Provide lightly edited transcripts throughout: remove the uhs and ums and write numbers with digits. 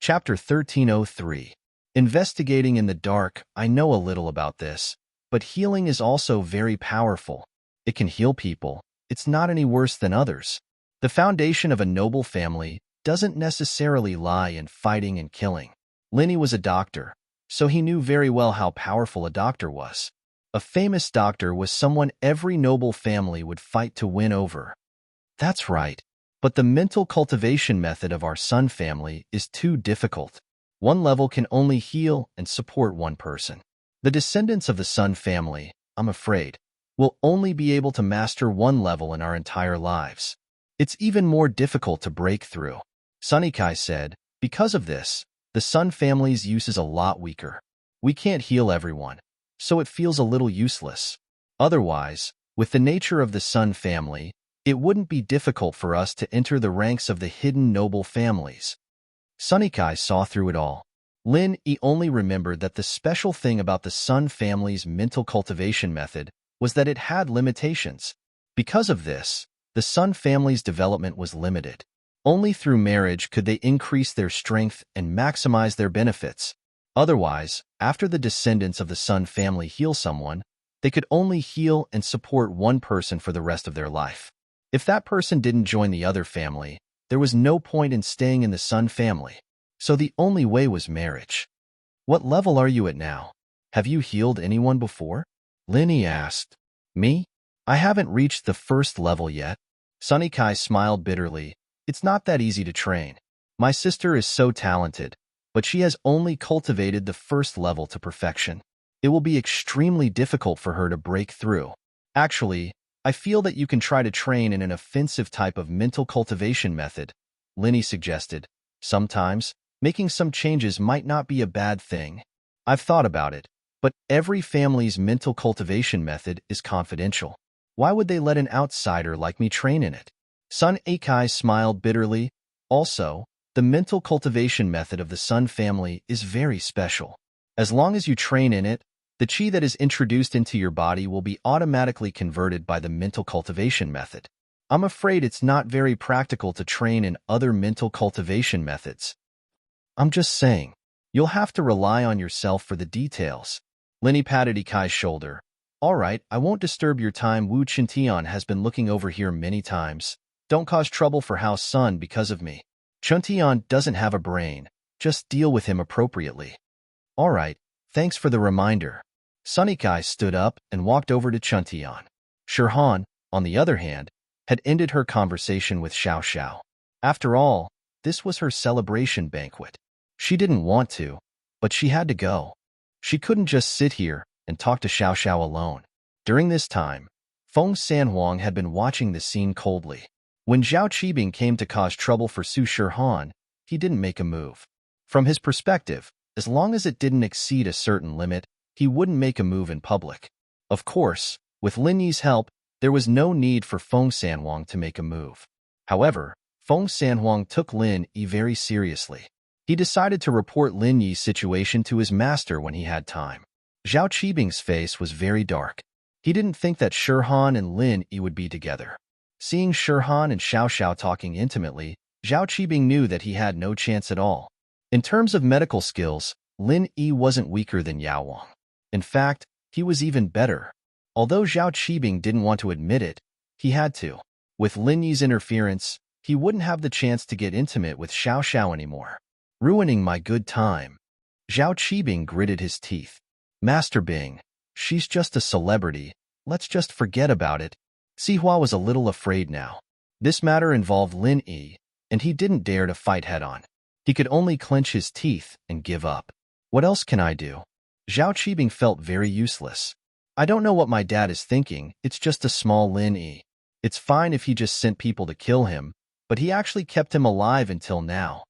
Chapter 1303. Investigating in the dark. I know a little about this, but healing is also very powerful. It can heal people. It's not any worse than others. The foundation of a noble family doesn't necessarily lie in fighting and killing. Linny was a doctor, so he knew very well how powerful a doctor was. A famous doctor was someone every noble family would fight to win over. That's right. But the mental cultivation method of our Sun family is too difficult. One level can only heal and support one person. The descendants of the Sun family, I'm afraid, will only be able to master one level in our entire lives. It's even more difficult to break through. Sunikai said, because of this, the Sun family's use is a lot weaker. We can't heal everyone, so it feels a little useless. Otherwise, with the nature of the Sun family, it wouldn't be difficult for us to enter the ranks of the hidden noble families. Sunikai saw through it all. Lin Yi only remembered that the special thing about the Sun family's mental cultivation method was that it had limitations. Because of this, the Sun family's development was limited. Only through marriage could they increase their strength and maximize their benefits. Otherwise, after the descendants of the Sun family heal someone, they could only heal and support one person for the rest of their life. If that person didn't join the other family, there was no point in staying in the Sun family. So the only way was marriage. What level are you at now? Have you healed anyone before? Linny asked. Me? I haven't reached the first level yet. Sunikai smiled bitterly. It's not that easy to train. My sister is so talented, but she has only cultivated the first level to perfection. It will be extremely difficult for her to break through. Actually, I feel that you can try to train in an offensive type of mental cultivation method, Linny suggested. Sometimes, making some changes might not be a bad thing. I've thought about it, but every family's mental cultivation method is confidential. Why would they let an outsider like me train in it? Sun Akai smiled bitterly. Also, the mental cultivation method of the Sun family is very special. As long as you train in it, the chi that is introduced into your body will be automatically converted by the mental cultivation method. I'm afraid it's not very practical to train in other mental cultivation methods. I'm just saying, you'll have to rely on yourself for the details. Linny patted Ikai's shoulder. All right, I won't disturb your time. Wu Chintian has been looking over here many times. Don't cause trouble for House Sun because of me. Chuntian doesn't have a brain. Just deal with him appropriately. All right, thanks for the reminder. Sunikai stood up and walked over to Chuntian. Shirhan, on the other hand, had ended her conversation with Xiao Xiao. After all, this was her celebration banquet. She didn't want to, but she had to go. She couldn't just sit here and talk to Xiao Xiao alone. During this time, Feng Sanhuang had been watching the scene coldly. When Zhao Qibing came to cause trouble for Su Shirhan, he didn't make a move. From his perspective, as long as it didn't exceed a certain limit, he wouldn't make a move in public. Of course, with Lin Yi's help, there was no need for Feng Sanhuang to make a move. However, Feng Sanhuang took Lin Yi very seriously. He decided to report Lin Yi's situation to his master when he had time. Zhao Qibing's face was very dark. He didn't think that Shirhan and Lin Yi would be together. Seeing Shirhan and Xiao Xiao talking intimately, Zhao Qibing knew that he had no chance at all. In terms of medical skills, Lin Yi wasn't weaker than Yao Wang. In fact, he was even better. Although Zhao Qibing didn't want to admit it, he had to. With Lin Yi's interference, he wouldn't have the chance to get intimate with Xiao Xiao anymore. Ruining my good time. Zhao Qibing gritted his teeth. Master Bing, she's just a celebrity. Let's just forget about it. Sihua was a little afraid now. This matter involved Lin Yi, and he didn't dare to fight head-on. He could only clench his teeth and give up. What else can I do? Zhao Qibing felt very useless. I don't know what my dad is thinking. It's just a small Lin Yi. It's fine if he just sent people to kill him, but he actually kept him alive until now.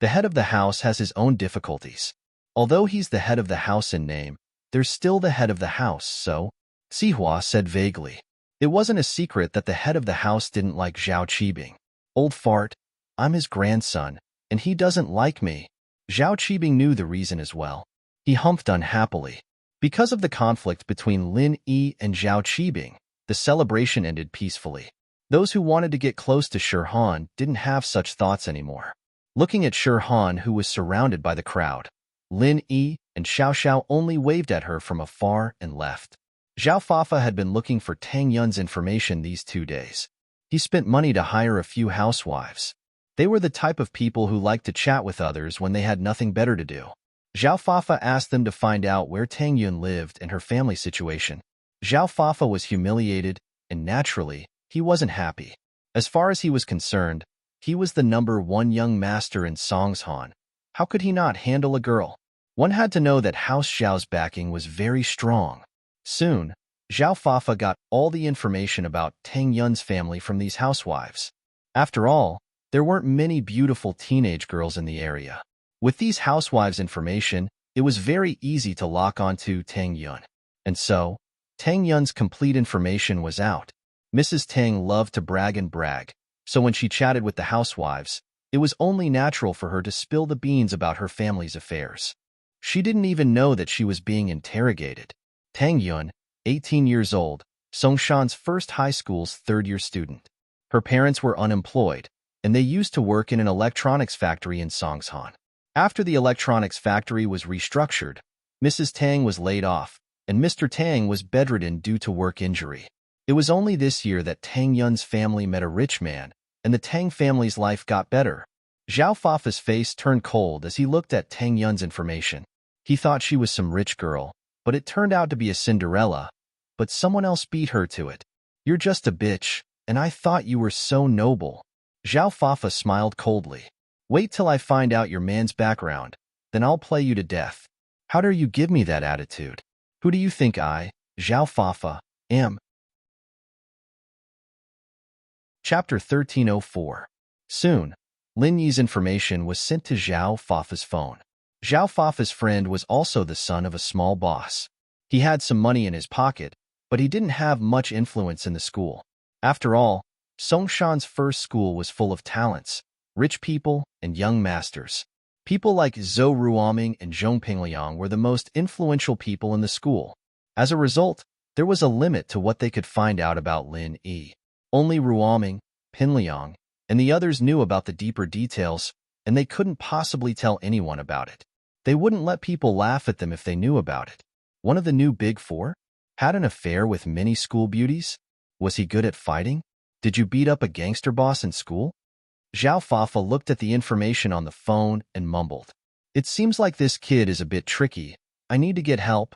The head of the house has his own difficulties. Although he's the head of the house in name, there's still the head of the house, so? Sihua said vaguely. It wasn't a secret that the head of the house didn't like Zhao Qibing. Old fart, I'm his grandson, and he doesn't like me. Zhao Qibing knew the reason as well. He humphed unhappily. Because of the conflict between Lin Yi and Zhao Qibing, the celebration ended peacefully. Those who wanted to get close to Shirhan didn't have such thoughts anymore. Looking at Shi Han, who was surrounded by the crowd, Lin Yi and Xiao Xiao only waved at her from afar and left. Zhao Fafa had been looking for Tang Yun's information these 2 days. He spent money to hire a few housewives. They were the type of people who liked to chat with others when they had nothing better to do. Zhao Fafa asked them to find out where Tang Yun lived and her family situation. Zhao Fafa was humiliated, and naturally, he wasn't happy. As far as he was concerned, he was the #1 young master in Songshan. How could he not handle a girl? One had to know that House Xiao's backing was very strong. Soon, Zhao Fafa got all the information about Tang Yun's family from these housewives. After all, there weren't many beautiful teenage girls in the area. With these housewives' information, it was very easy to lock onto Tang Yun. And so, Tang Yun's complete information was out. Mrs. Tang loved to brag, so when she chatted with the housewives, it was only natural for her to spill the beans about her family's affairs. She didn't even know that she was being interrogated. Tang Yun, 18 years old, Songshan's first high school's third-year student. Her parents were unemployed, and they used to work in an electronics factory in Songshan. After the electronics factory was restructured, Mrs. Tang was laid off, and Mr. Tang was bedridden due to work injury. It was only this year that Tang Yun's family met a rich man, and the Tang family's life got better. Zhao Fafa's face turned cold as he looked at Tang Yun's information. He thought she was some rich girl, but it turned out to be a Cinderella, but someone else beat her to it. You're just a bitch, and I thought you were so noble. Zhao Fafa smiled coldly. Wait till I find out your man's background, then I'll play you to death. How dare you give me that attitude? Who do you think I, Zhao Fafa, am? Chapter 1304. Soon, Lin Yi's information was sent to Zhao Fafa's phone. Zhao Fafa's friend was also the son of a small boss. He had some money in his pocket, but he didn't have much influence in the school. After all, Songshan's first school was full of talents, rich people, and young masters. People like Zhou Ruoming and Zhong Pingliang were the most influential people in the school. As a result, there was a limit to what they could find out about Lin Yi. Only Ruoming, Pingliang, and the others knew about the deeper details, and they couldn't possibly tell anyone about it. They wouldn't let people laugh at them if they knew about it. One of the new Big Four? Had an affair with many school beauties? Was he good at fighting? Did you beat up a gangster boss in school? Zhao Fafa looked at the information on the phone and mumbled. It seems like this kid is a bit tricky. I need to get help.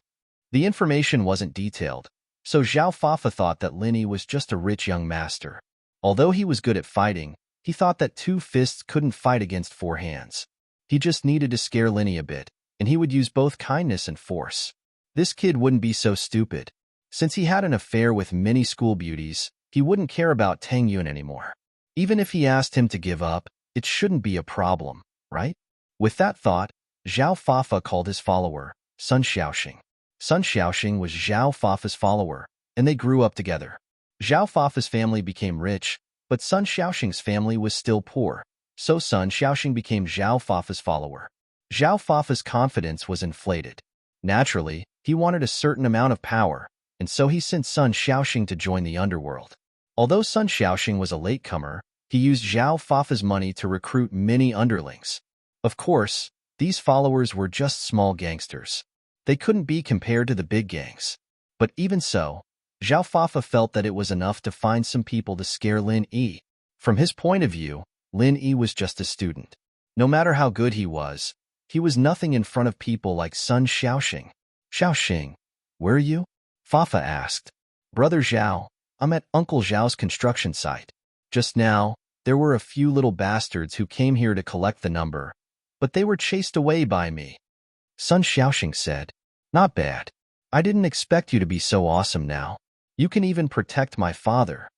The information wasn't detailed, so Zhao Fafa thought that Lin Yi was just a rich young master. Although he was good at fighting, he thought that 2 fists couldn't fight against 4 hands. He just needed to scare Lin Yi a bit, and he would use both kindness and force. This kid wouldn't be so stupid. Since he had an affair with many school beauties, he wouldn't care about Tang Yun anymore. Even if he asked him to give up, it shouldn't be a problem, right? With that thought, Zhao Fafa called his follower, Sun Xiaoxing. Sun Xiaoxing was Zhao Fafa's follower, and they grew up together. Zhao Fafa's family became rich, but Sun Xiaoxing's family was still poor, so Sun Xiaoxing became Zhao Fafa's follower. Zhao Fafa's confidence was inflated. Naturally, he wanted a certain amount of power, and so he sent Sun Xiaoxing to join the underworld. Although Sun Xiaoxing was a latecomer, he used Zhao Fafa's money to recruit many underlings. Of course, these followers were just small gangsters. They couldn't be compared to the big gangs. But even so, Zhao Fafa felt that it was enough to find some people to scare Lin Yi. From his point of view, Lin Yi was just a student. No matter how good he was nothing in front of people like Sun Xiaoxing. Xiaoxing, where are you? Fafa asked. Brother Zhao, I'm at Uncle Zhao's construction site. Just now, there were a few little bastards who came here to collect the number, but they were chased away by me. Sun Xiaoxing said, Not bad. I didn't expect you to be so awesome now. You can even protect my father.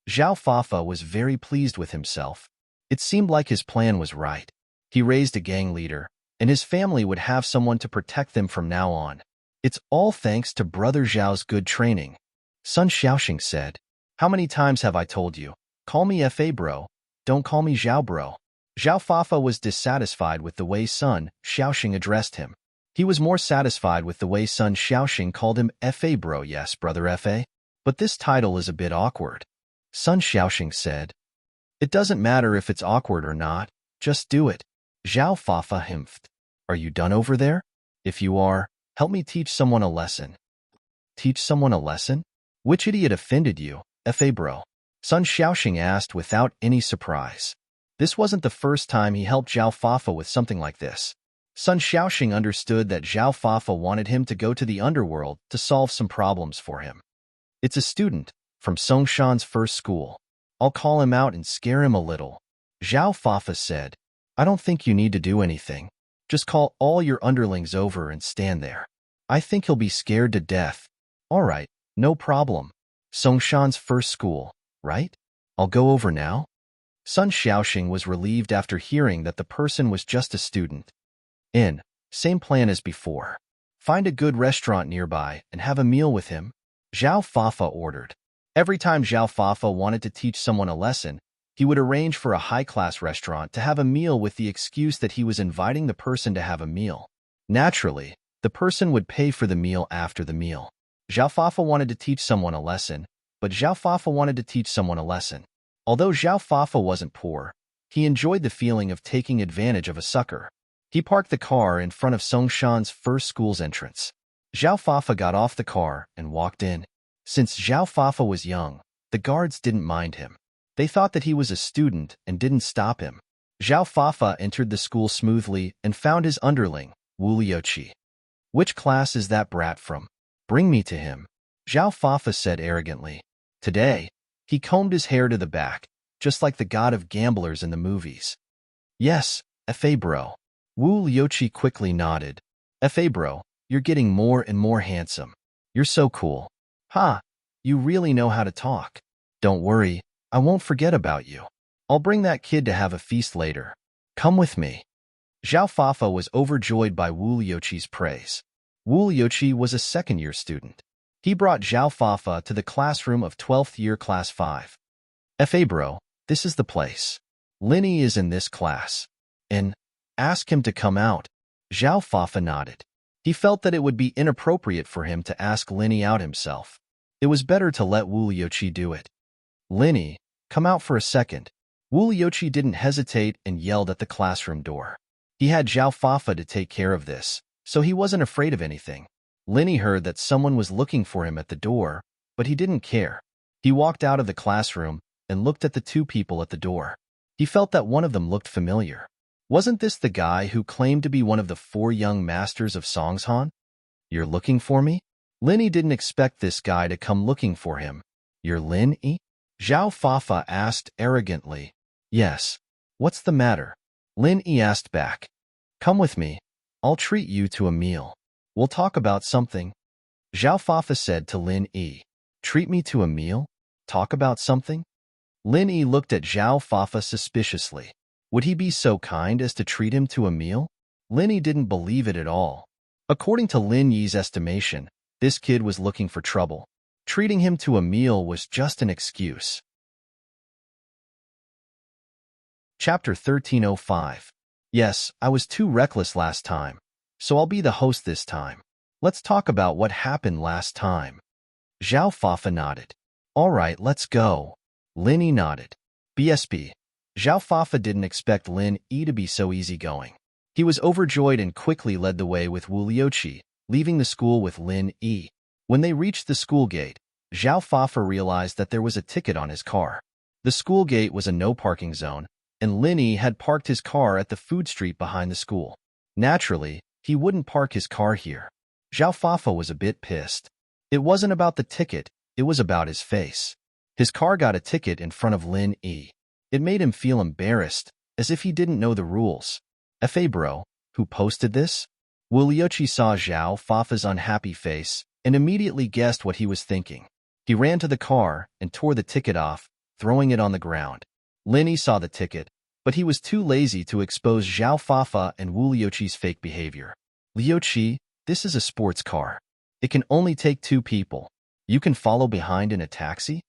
Zhao Fafa was very pleased with himself. It seemed like his plan was right. He raised a gang leader, and his family would have someone to protect them from now on. It's all thanks to Brother Zhao's good training. Sun Xiaoxing said, How many times have I told you? Call me Fa bro, don't call me Zhao bro. Zhao Fafa was dissatisfied with the way Sun Xiaoxing addressed him. He was more satisfied with the way Sun Xiaoxing called him Fa bro. Yes, Brother Fa. But this title is a bit awkward. Sun Xiaoxing said, It doesn't matter if it's awkward or not, Just do it. Zhao Fafa himphed. Are you done over there? If you are, help me teach someone a lesson. Teach someone a lesson? Which idiot offended you, Fa bro? Sun Xiaoxing asked without any surprise. This wasn't the first time he helped Zhao Fafa with something like this. Sun Xiaoxing understood that Zhao Fafa wanted him to go to the underworld to solve some problems for him. It's a student from Songshan's first school. I'll call him out and scare him a little. Zhao Fafa said, I don't think you need to do anything. Just call all your underlings over and stand there. I think he'll be scared to death. All right, no problem. Songshan's first school, right? I'll go over now. Sun Xiaoxing was relieved after hearing that the person was just a student. Same plan as before. Find a good restaurant nearby and have a meal with him, Zhao Fafa ordered. Every time Zhao Fafa wanted to teach someone a lesson, he would arrange for a high-class restaurant to have a meal with the excuse that he was inviting the person to have a meal. Naturally, the person would pay for the meal after the meal. Zhao Fafa wanted to teach someone a lesson, but Zhao Fafa wanted to teach someone a lesson. Although Zhao Fafa wasn't poor, he enjoyed the feeling of taking advantage of a sucker. He parked the car in front of Songshan's first school's entrance. Zhao Fafa got off the car and walked in. Since Zhao Fafa was young, the guards didn't mind him. They thought that he was a student and didn't stop him. Zhao Fafa entered the school smoothly and found his underling, Wu Liuqi. Which class is that brat from? Bring me to him, Zhao Fafa said arrogantly. Today, he combed his hair to the back, just like the god of gamblers in the movies. Yes, Fa bro. Wu Liuqi quickly nodded. Fa bro, you're getting more and more handsome. You're so cool. Ha, you really know how to talk. Don't worry, I won't forget about you. I'll bring that kid to have a feast later. Come with me. Zhao Fafa was overjoyed by Wu Liuqi's praise. Wu Liuqi was a second-year student. He brought Zhao Fafa to the classroom of 12th year class 5. Fa bro, this is the place. Linny is in this class. Ask him to come out. Zhao Fafa nodded. He felt that it would be inappropriate for him to ask Linny out himself. It was better to let Wu Liuqi do it. Linny, come out for a second. Wu Liuqi didn't hesitate and yelled at the classroom door. He had Zhao Fafa to take care of this, so he wasn't afraid of anything. Linny heard that someone was looking for him at the door, but he didn't care. He walked out of the classroom and looked at the two people at the door. He felt that one of them looked familiar. Wasn't this the guy who claimed to be one of the 4 young masters of Songshan? You're looking for me? Linny didn't expect this guy to come looking for him. You're Lin-Yi? Zhao Fafa asked arrogantly. Yes. What's the matter? Lin-Yi asked back. Come with me. I'll treat you to a meal. We'll talk about something. Zhao Fafa said to Lin-Yi. Treat me to a meal? Talk about something? Lin-Yi looked at Zhao Fafa suspiciously. Would he be so kind as to treat him to a meal? Linny didn't believe it at all. According to Lin Yi's estimation, this kid was looking for trouble. Treating him to a meal was just an excuse. Chapter 1305. Yes, I was too reckless last time, so I'll be the host this time. Let's talk about what happened last time. Zhao Fafa nodded. All right, let's go. Linny nodded. BSB. Zhao Fafa didn't expect Lin-Yi to be so easygoing. He was overjoyed and quickly led the way with Wu Liuqi, leaving the school with Lin-Yi. When they reached the school gate, Zhao Fafa realized that there was a ticket on his car. The school gate was a no-parking zone, and Lin-Yi had parked his car at the food street behind the school. Naturally, he wouldn't park his car here. Zhao Fafa was a bit pissed. It wasn't about the ticket, it was about his face. His car got a ticket in front of Lin-Yi. It made him feel embarrassed, as if he didn't know the rules. Fa bro, who posted this? Wu Liuqi saw Zhao Fafa's unhappy face and immediately guessed what he was thinking. He ran to the car and tore the ticket off, throwing it on the ground. Linny saw the ticket, but he was too lazy to expose Zhao Fafa and Wu Liuqi's fake behavior. Liuqi, this is a sports car. It can only take 2 people. You can follow behind in a taxi?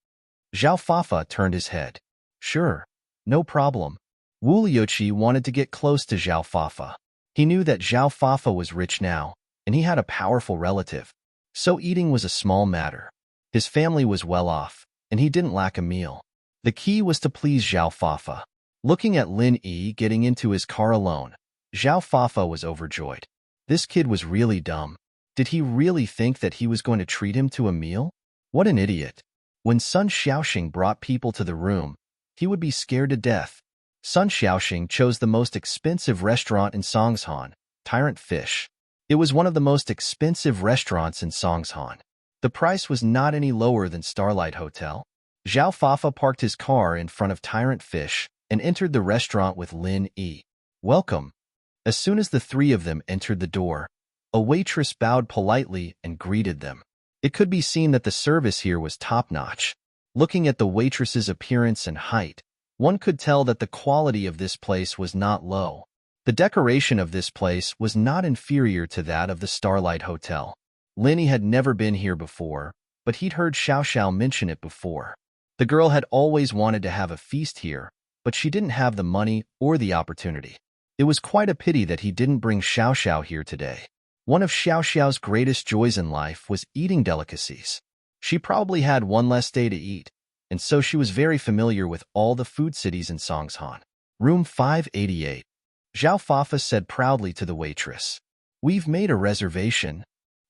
Zhao Fafa turned his head. Sure. No problem. Wu Liuqi wanted to get close to Zhao Fafa. He knew that Zhao Fafa was rich now, and he had a powerful relative, so eating was a small matter. His family was well off, and he didn't lack a meal. The key was to please Zhao Fafa. Looking at Lin Yi getting into his car alone, Zhao Fafa was overjoyed. This kid was really dumb. Did he really think that he was going to treat him to a meal? What an idiot. When Sun Xiaoxing brought people to the room, he would be scared to death. Sun Xiaoxing chose the most expensive restaurant in Songshan, Tyrant Fish. It was one of the most expensive restaurants in Songshan. The price was not any lower than Starlight Hotel. Zhao Fafa parked his car in front of Tyrant Fish and entered the restaurant with Lin Yi. Welcome. As soon as the three of them entered the door, a waitress bowed politely and greeted them. It could be seen that the service here was top-notch. Looking at the waitress's appearance and height, one could tell that the quality of this place was not low. The decoration of this place was not inferior to that of the Starlight Hotel. Linny had never been here before, but he'd heard Xiao Xiao mention it before. The girl had always wanted to have a feast here, but she didn't have the money or the opportunity. It was quite a pity that he didn't bring Xiao Xiao here today. One of Xiao Xiao's greatest joys in life was eating delicacies. She probably had one less day to eat, and so she was very familiar with all the food cities in Songshan. Room 588. Zhao Fafa said proudly to the waitress. We've made a reservation.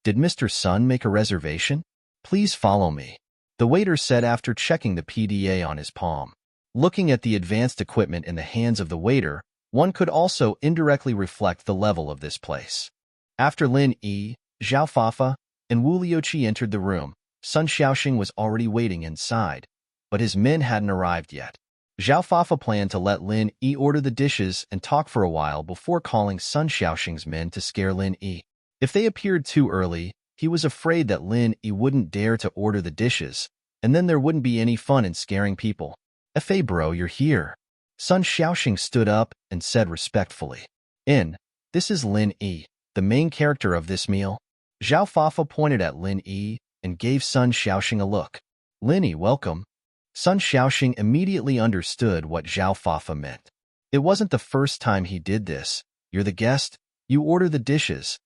Did Mr. Sun make a reservation? Please follow me. The waiter said after checking the PDA on his palm. Looking at the advanced equipment in the hands of the waiter, one could also indirectly reflect the level of this place. After Lin Yi, Zhao Fafa, and Wu Liuqi entered the room, Sun Xiaoxing was already waiting inside, but his men hadn't arrived yet. Zhao Fafa planned to let Lin Yi order the dishes and talk for a while before calling Sun Xiaoxing's men to scare Lin Yi. If they appeared too early, he was afraid that Lin Yi wouldn't dare to order the dishes, and then there wouldn't be any fun in scaring people. "Fa bro, you're here." Sun Xiaoxing stood up and said respectfully. This is Lin Yi, the main character of this meal." Zhao Fafa pointed at Lin Yi and gave Sun Xiaoxing a look. "Lin Yi, welcome." Sun Xiaoxing immediately understood what Zhao Fafa meant. It wasn't the first time he did this. "You're the guest, you order the dishes."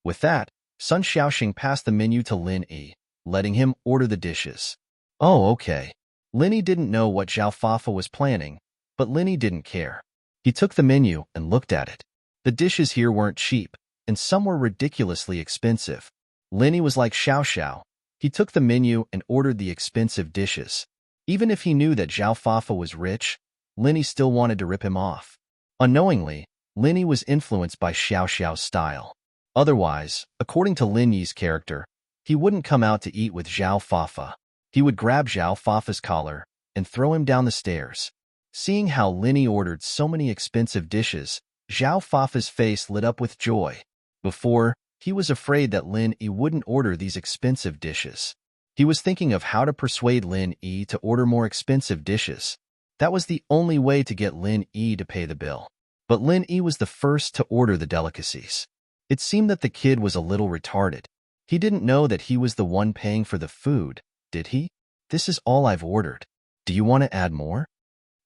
With that, Sun Xiaoxing passed the menu to Lin Yi, letting him order the dishes. Oh, okay. Lin Yi didn't know what Zhao Fafa was planning, but Lin Yi didn't care. He took the menu and looked at it. The dishes here weren't cheap, and some were ridiculously expensive. Lin Yi was like Xiao Xiao. He took the menu and ordered the expensive dishes. Even if he knew that Zhao Fafa was rich, Lin Yi still wanted to rip him off. Unknowingly, Lin Yi was influenced by Xiao Xiao's style. Otherwise, according to Lin Yi's character, he wouldn't come out to eat with Zhao Fafa. He would grab Zhao Fafa's collar and throw him down the stairs. Seeing how Lin Yi ordered so many expensive dishes, Zhao Fafa's face lit up with joy. Before, he was afraid that Lin Yi wouldn't order these expensive dishes. He was thinking of how to persuade Lin Yi to order more expensive dishes. That was the only way to get Lin Yi to pay the bill. But Lin Yi was the first to order the delicacies. It seemed that the kid was a little retarded. He didn't know that he was the one paying for the food, did he? "This is all I've ordered. Do you want to add more?"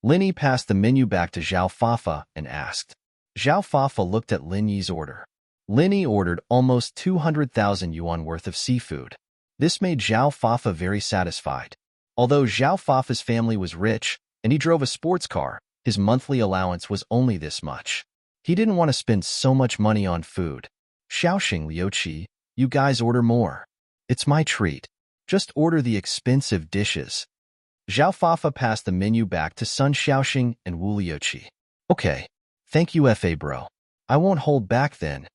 Lin Yi passed the menu back to Zhao Fafa and asked. Zhao Fafa looked at Lin Yi's order. Lin Yi ordered almost 200,000 yuan worth of seafood. This made Zhao Fafa very satisfied. Although Zhao Fafa's family was rich and he drove a sports car, his monthly allowance was only this much. He didn't want to spend so much money on food. "Xiaoxing, Liuqi, you guys order more. It's my treat. Just order the expensive dishes." Zhao Fafa passed the menu back to Sun Xiaoxing and Wu Liuqi. "Okay, thank you Fa bro. I won't hold back then."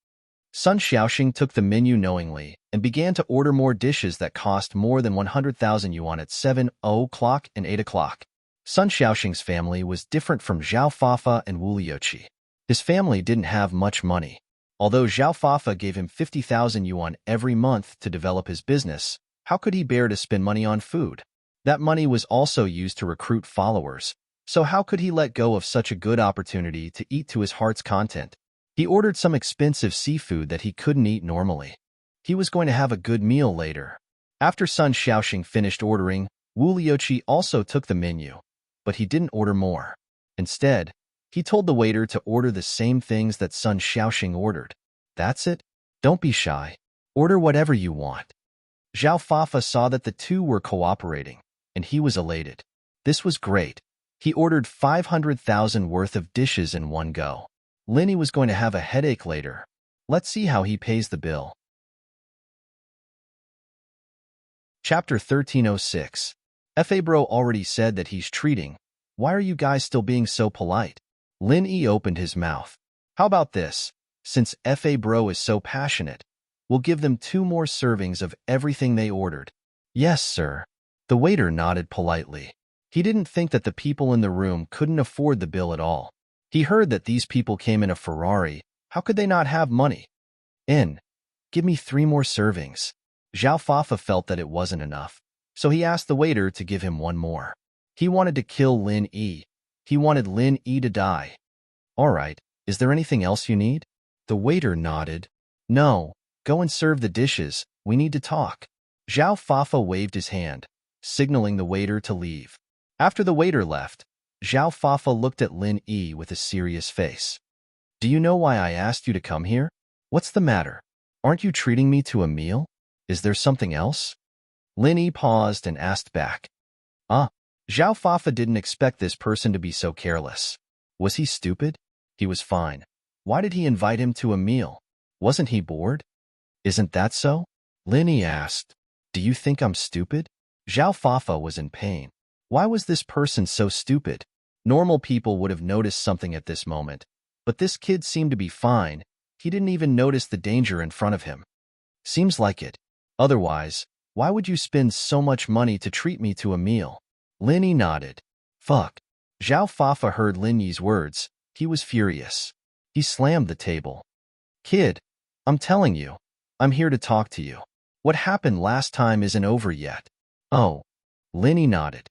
Sun Xiaoxing took the menu knowingly and began to order more dishes that cost more than 100,000 yuan at 7 o'clock and 8 o'clock. Sun Xiaoxing's family was different from Zhao Fafa and Wu Liuqi. His family didn't have much money. Although Zhao Fafa gave him 50,000 yuan every month to develop his business, how could he bear to spend money on food? That money was also used to recruit followers, so how could he let go of such a good opportunity to eat to his heart's content? He ordered some expensive seafood that he couldn't eat normally. He was going to have a good meal later. After Sun Xiaoxing finished ordering, Wu Liuqi also took the menu, but he didn't order more. Instead, he told the waiter to order the same things that Sun Xiaoxing ordered. "That's it? Don't be shy. Order whatever you want." Zhao Fafa saw that the two were cooperating, and he was elated. This was great. He ordered 500,000 worth of dishes in one go. Linny was going to have a headache later. Let's see how he pays the bill. Chapter 1306. F.A. Bro already said that he's treating. Why are you guys still being so polite? Lin E opened his mouth. How about this? Since F.A. Bro is so passionate, we'll give them 2 more servings of everything they ordered. Yes, sir. The waiter nodded politely. He didn't think that the people in the room couldn't afford the bill at all. He heard that these people came in a Ferrari. How could they not have money? Give me 3 more servings. Zhao Fafa felt that it wasn't enough, so he asked the waiter to give him 1 more. He wanted to kill Lin E. He wanted Lin E to die. All right, is there anything else you need? The waiter nodded. No, go and serve the dishes. We need to talk. Zhao Fafa waved his hand, signaling the waiter to leave. After the waiter left, Zhao Fafa looked at Lin E with a serious face. Do you know why I asked you to come here? What's the matter? Aren't you treating me to a meal? Is there something else? Lin E paused and asked back. Zhao Fafa didn't expect this person to be so careless. Was he stupid? He was fine. Why did he invite him to a meal? Wasn't he bored? Isn't that so? Lin E asked. Do you think I'm stupid? Zhao Fafa was in pain. Why was this person so stupid? Normal people would have noticed something at this moment, but this kid seemed to be fine. He didn't even notice the danger in front of him. Seems like it. Otherwise, why would you spend so much money to treat me to a meal? Lin E nodded. Fuck. Zhao Fafa heard Lin Yi's words. He was furious. He slammed the table. Kid, I'm telling you, I'm here to talk to you. What happened last time isn't over yet. Oh. Lin E nodded.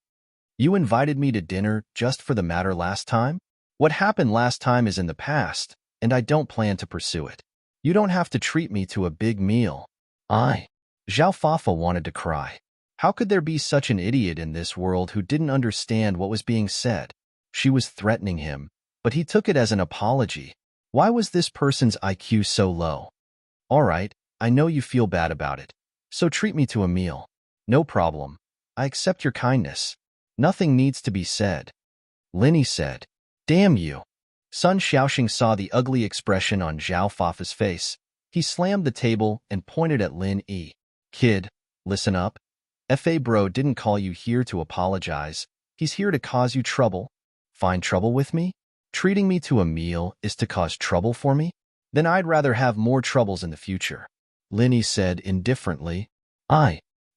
You invited me to dinner just for the matter last time? What happened last time is in the past, and I don't plan to pursue it. You don't have to treat me to a big meal. Zhao Fafa wanted to cry. How could there be such an idiot in this world who didn't understand what was being said? She was threatening him, but he took it as an apology. Why was this person's IQ so low? All right, I know you feel bad about it, so treat me to a meal. No problem. I accept your kindness. Nothing needs to be said. Linny said. Damn you. Sun Xiaoxing saw the ugly expression on Zhao Fafa's face. He slammed the table and pointed at Lin E. Kid, listen up. F.A. Bro didn't call you here to apologize. He's here to cause you trouble. Find trouble with me? Treating me to a meal is to cause trouble for me? Then I'd rather have more troubles in the future. Linny said indifferently.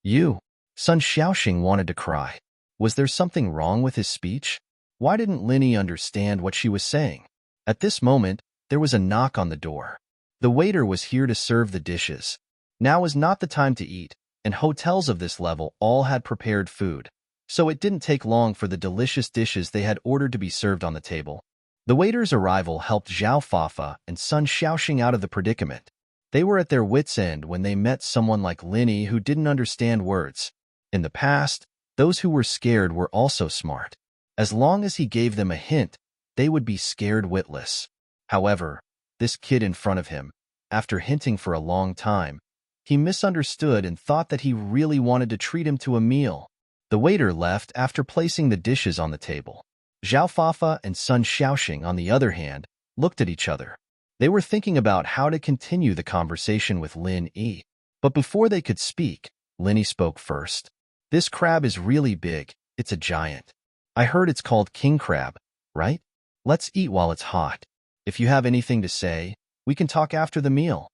You. Sun Xiaoxing wanted to cry. Was there something wrong with his speech? Why didn't Linny understand what she was saying? At this moment, there was a knock on the door. The waiter was here to serve the dishes. Now was not the time to eat, and hotels of this level all had prepared food, so it didn't take long for the delicious dishes they had ordered to be served on the table. The waiter's arrival helped Zhao Fafa and Sun Xiaoxing out of the predicament. They were at their wits' end when they met someone like Linny who didn't understand words. In the past, those who were scared were also smart. As long as he gave them a hint, they would be scared witless. However, this kid in front of him, after hinting for a long time, he misunderstood and thought that he really wanted to treat him to a meal. The waiter left after placing the dishes on the table. Zhao Fafa and Sun Xiaoxing, on the other hand, looked at each other. They were thinking about how to continue the conversation with Lin E. But before they could speak, Linny spoke first. This crab is really big. It's a giant. I heard it's called king crab, right? Let's eat while it's hot. If you have anything to say, we can talk after the meal.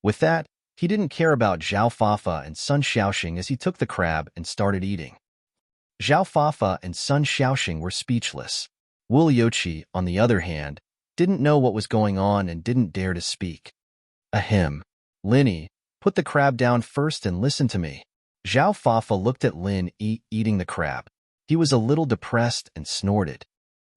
With that, he didn't care about Zhao Fafa and Sun Xiaoxing as he took the crab and started eating. Zhao Fafa and Sun Xiaoxing were speechless. Wu Youqi, on the other hand, didn't know what was going on and didn't dare to speak. Ahem. Linny, put the crab down first and listen to me. Zhao Fafa looked at Lin E eating the crab. He was a little depressed and snorted.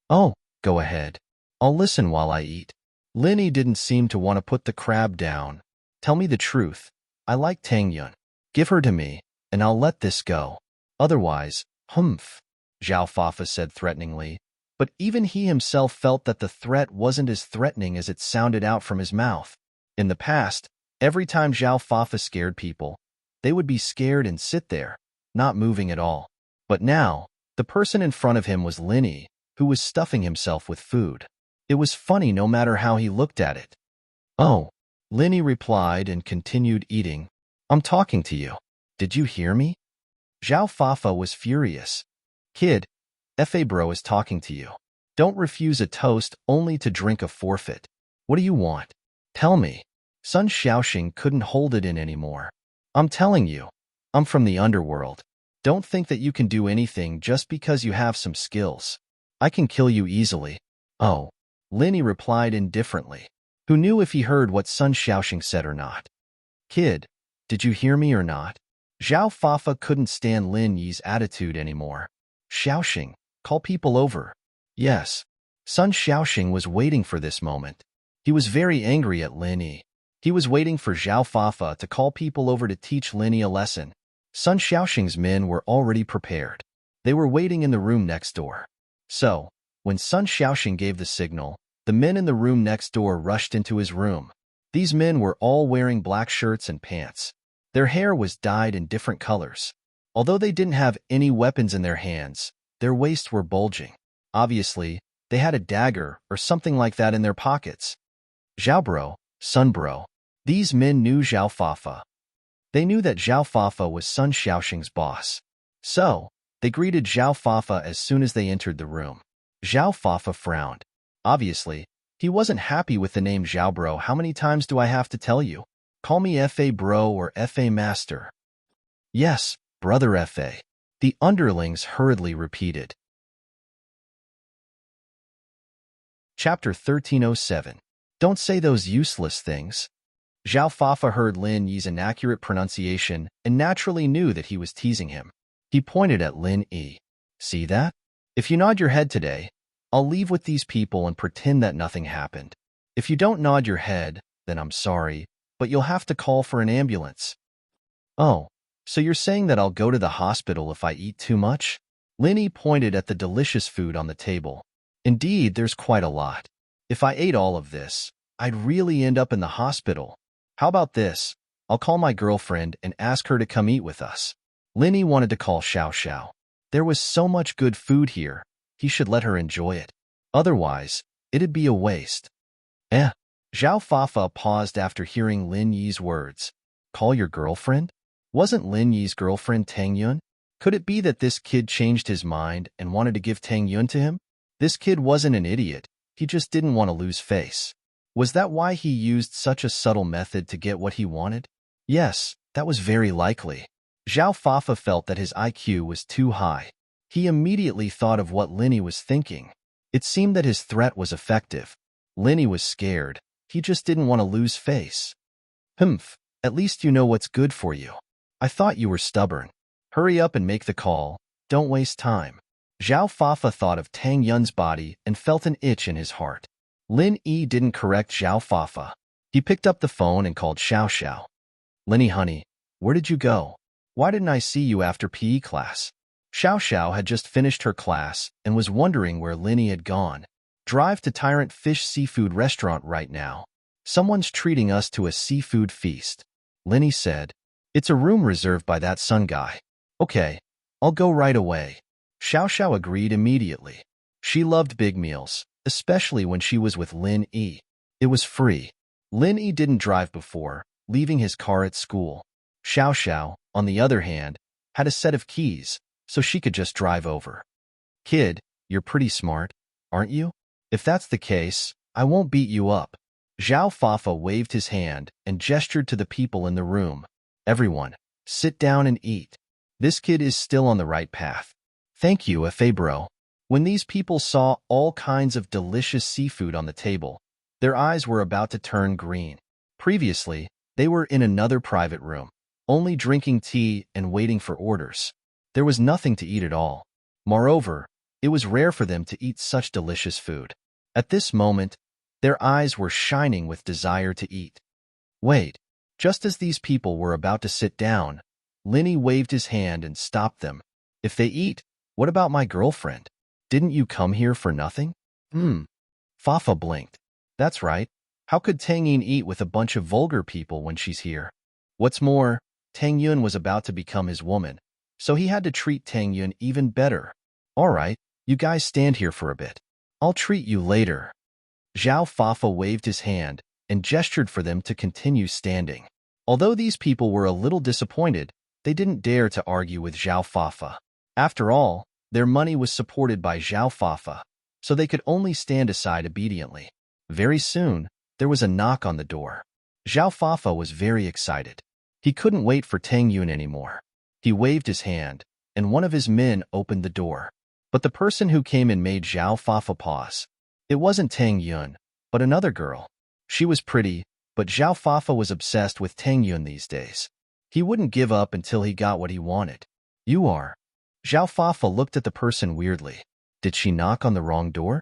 Oh, go ahead. I'll listen while I eat. Linny didn't seem to want to put the crab down. Tell me the truth. I like Tang Yun. Give her to me, and I'll let this go. Otherwise, humph, Zhao Fafa said threateningly, but even he himself felt that the threat wasn't as threatening as it sounded out from his mouth. In the past, every time Zhao Fafa scared people, they would be scared and sit there, not moving at all. But now, the person in front of him was Linny, who was stuffing himself with food. It was funny no matter how he looked at it. Oh, Linny replied and continued eating. I'm talking to you. Did you hear me? Zhao Fafa was furious. Kid, Fa bro is talking to you. Don't refuse a toast only to drink a forfeit. What do you want? Tell me. Sun Xiaoxing couldn't hold it in anymore. I'm telling you, I'm from the underworld. Don't think that you can do anything just because you have some skills. I can kill you easily. Oh, Linny replied indifferently. Who knew if he heard what Sun Xiaoxing said or not? Kid, did you hear me or not? Zhao Fafa couldn't stand Lin Yi's attitude anymore. Xiaoxing, call people over. Yes. Sun Xiaoxing was waiting for this moment. He was very angry at Lin Yi. He was waiting for Zhao Fafa to call people over to teach Lin Yi a lesson. Sun Xiaoxing's men were already prepared. They were waiting in the room next door. So, when Sun Xiaoxing gave the signal, the men in the room next door rushed into his room. These men were all wearing black shirts and pants. Their hair was dyed in different colors. Although they didn't have any weapons in their hands, their waists were bulging. Obviously, they had a dagger or something like that in their pockets. Zhao bro, Sun bro. These men knew Zhao Fafa. They knew that Zhao Fafa was Sun Xiaoxing's boss. So, they greeted Zhao Fafa as soon as they entered the room. Zhao Fafa frowned. Obviously, he wasn't happy with the name Zhao bro. How many times do I have to tell you? Call me Fa bro or Fa master. Yes, brother Fa. The underlings hurriedly repeated. Chapter 1307. Don't say those useless things. Zhao Fafa heard Lin Yi's inaccurate pronunciation and naturally knew that he was teasing him. He pointed at Lin Yi. See that? If you nod your head today, I'll leave with these people and pretend that nothing happened. If you don't nod your head, then I'm sorry, but you'll have to call for an ambulance. Oh, so you're saying that I'll go to the hospital if I eat too much? Lin Yi pointed at the delicious food on the table. Indeed, there's quite a lot. If I ate all of this, I'd really end up in the hospital. How about this? I'll call my girlfriend and ask her to come eat with us. Lin Yi wanted to call Xiao Xiao. There was so much good food here, he should let her enjoy it. Otherwise, it'd be a waste. Zhao Fafa paused after hearing Lin Yi's words. Call your girlfriend? Wasn't Lin Yi's girlfriend Tang Yun? Could it be that this kid changed his mind and wanted to give Tang Yun to him? This kid wasn't an idiot, he just didn't want to lose face. Was that why he used such a subtle method to get what he wanted? Yes, that was very likely. Zhao Fafa felt that his IQ was too high. He immediately thought of what Lin Yi was thinking. It seemed that his threat was effective. Lin Yi was scared. He just didn't want to lose face. Humph, at least you know what's good for you. I thought you were stubborn. Hurry up and make the call. Don't waste time. Zhao Fafa thought of Tang Yun's body and felt an itch in his heart. Lin Yi didn't correct Zhao Fafa. He picked up the phone and called Xiao Xiao. Lin Yi honey, where did you go? Why didn't I see you after PE class? Xiao Xiao had just finished her class and was wondering where Lin Yi had gone. Drive to Tyrant Fish Seafood Restaurant right now. Someone's treating us to a seafood feast. Lin Yi said. It's a room reserved by that Sun guy. Okay, I'll go right away. Xiao Xiao agreed immediately. She loved big meals, especially when she was with Lin Yi. It was free. Lin Yi didn't drive before, leaving his car at school. Xiao Xiao, on the other hand, had a set of keys, so she could just drive over. Kid, you're pretty smart, aren't you? If that's the case, I won't beat you up. Zhao Fafa waved his hand and gestured to the people in the room. Everyone, sit down and eat. This kid is still on the right path. Thank you, Fa bro. When these people saw all kinds of delicious seafood on the table, their eyes were about to turn green. Previously, they were in another private room, only drinking tea and waiting for orders. There was nothing to eat at all. Moreover, it was rare for them to eat such delicious food. At this moment, their eyes were shining with desire to eat. Wait, just as these people were about to sit down, Lin Yi waved his hand and stopped them. If they eat, what about my girlfriend? Didn't you come here for nothing? Fafa blinked. That's right. How could Tang Yun eat with a bunch of vulgar people when she's here? What's more, Tang Yun was about to become his woman, so he had to treat Tang Yun even better. All right, You guys stand here for a bit. I'll treat you later. Zhao Fafa waved his hand and gestured for them to continue standing. Although these people were a little disappointed, they didn't dare to argue with Zhao Fafa. After all, their money was supported by Zhao Fafa, so they could only stand aside obediently. Very soon, there was a knock on the door. Zhao Fafa was very excited. He couldn't wait for Tang Yun anymore. He waved his hand, and one of his men opened the door. But the person who came in made Zhao Fafa pause. It wasn't Tang Yun, but another girl. She was pretty, but Zhao Fafa was obsessed with Tang Yun these days. He wouldn't give up until he got what he wanted. You are. Zhao Fafa looked at the person weirdly. Did she knock on the wrong door?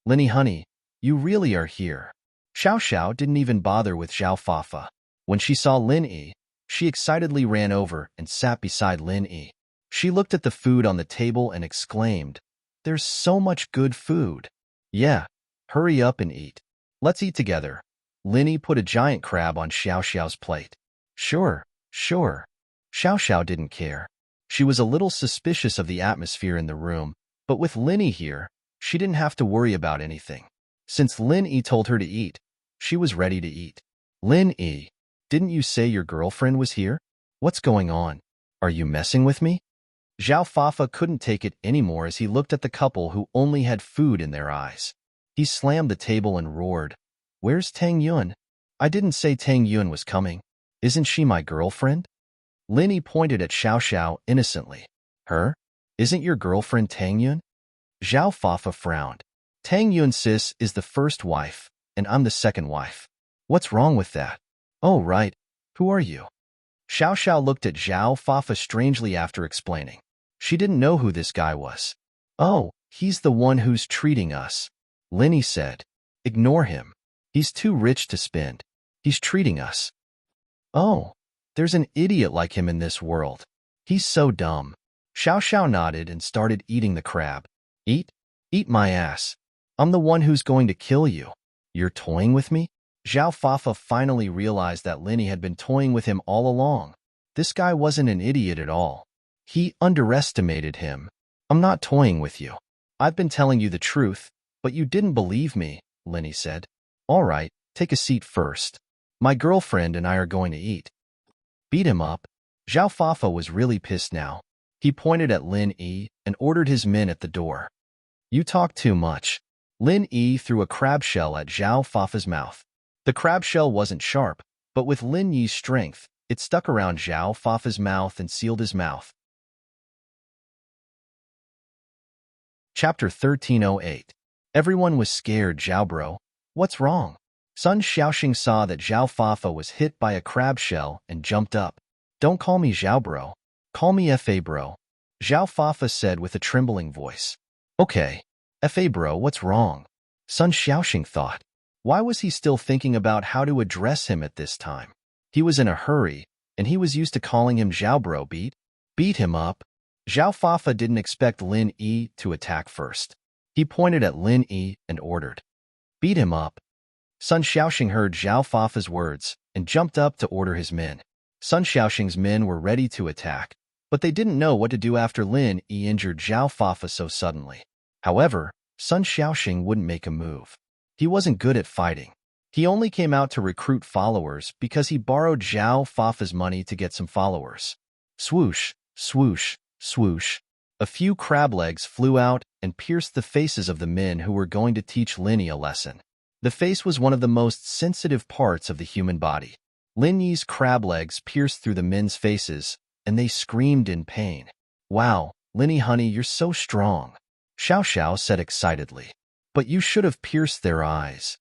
Linny honey, you really are here. Xiao Xiao didn't even bother with Zhao Fafa. When she saw Lin Yi, she excitedly ran over and sat beside Lin Yi. She looked at the food on the table and exclaimed, "There's so much good food." Yeah, hurry up and eat. Let's eat together. Lin Yi put a giant crab on Xiao Xiao's plate. Sure. Xiao Xiao didn't care. She was a little suspicious of the atmosphere in the room, but with Lin Yi here, she didn't have to worry about anything. Since Lin Yi told her to eat, she was ready to eat. Lin Yi, didn't you say your girlfriend was here? What's going on? Are you messing with me? Zhao Fafa couldn't take it anymore as he looked at the couple who only had food in their eyes. He slammed the table and roared, "Where's Tang Yun? I didn't say Tang Yun was coming. Isn't she my girlfriend?" Lin Yi pointed at Xiao Xiao innocently. Her? Isn't your girlfriend Tang Yun? Zhao Fafa frowned. Tang Yun sis is the first wife, and I'm the second wife. What's wrong with that? Oh, right. Who are you? Xiao Xiao looked at Zhao Fafa strangely after explaining. She didn't know who this guy was. Oh, he's the one who's treating us. Lin Yi said. Ignore him. He's too rich to spend. He's treating us. Oh, there's an idiot like him in this world. He's so dumb. Xiao Xiao nodded and started eating the crab. Eat? Eat my ass. I'm the one who's going to kill you. You're toying with me? Zhao Fafa finally realized that Lin Yi had been toying with him all along. This guy wasn't an idiot at all. He underestimated him. I'm not toying with you. I've been telling you the truth, but you didn't believe me, Lin Yi said. All right, take a seat first. My girlfriend and I are going to eat. Beat him up. Zhao Fafa was really pissed now. He pointed at Lin Yi and ordered his men at the door. You talk too much. Lin Yi threw a crab shell at Zhao Fafa's mouth. The crab shell wasn't sharp, but with Lin Yi's strength, it stuck around Zhao Fafa's mouth and sealed his mouth. Chapter 1308. Everyone was scared. Zhao bro, what's wrong? Sun Xiaoxing saw that Zhao Fafa was hit by a crab shell and jumped up. Don't call me Zhao bro. Call me Fa bro. Zhao Fafa said with a trembling voice. Okay. Fa bro, what's wrong? Sun Xiaoxing thought. Why was he still thinking about how to address him at this time? He was in a hurry, and he was used to calling him Zhao bro. Beat him up. Zhao Fafa didn't expect Lin Yi to attack first. He pointed at Lin Yi and ordered. Beat him up. Sun Xiaoxing heard Zhao Fafa's words and jumped up to order his men. Sun Xiaoxing's men were ready to attack, but they didn't know what to do after Lin Yi injured Zhao Fafa so suddenly. However, Sun Xiaoxing wouldn't make a move. He wasn't good at fighting. He only came out to recruit followers because he borrowed Zhao Fafa's money to get some followers. Swoosh, swoosh, swoosh. A few crab legs flew out and pierced the faces of the men who were going to teach Lin Yi a lesson. The face was one of the most sensitive parts of the human body. Lin Yi's crab legs pierced through the men's faces, and they screamed in pain. Wow, Lin Yi honey, you're so strong, Xiao Xiao said excitedly. But you should have pierced their eyes.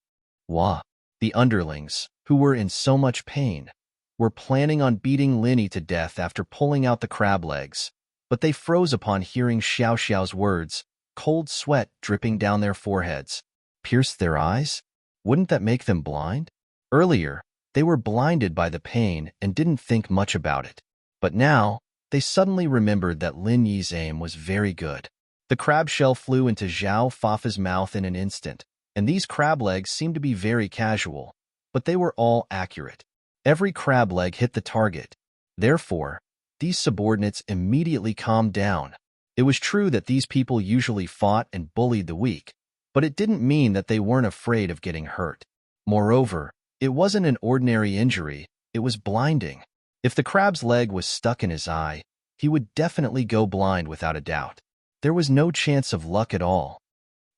Wah. The underlings, who were in so much pain, were planning on beating Lin Yi to death after pulling out the crab legs, but they froze upon hearing Xiao Xiao's words, cold sweat dripping down their foreheads. Pierce their eyes? Wouldn't that make them blind? Earlier, they were blinded by the pain and didn't think much about it. But now, they suddenly remembered that Lin Yi's aim was very good. The crab shell flew into Zhao Fafa's mouth in an instant, and these crab legs seemed to be very casual, but they were all accurate. Every crab leg hit the target. Therefore, these subordinates immediately calmed down. It was true that these people usually fought and bullied the weak, but it didn't mean that they weren't afraid of getting hurt. Moreover, it wasn't an ordinary injury, it was blinding. If the crab's leg was stuck in his eye, he would definitely go blind without a doubt. There was no chance of luck at all.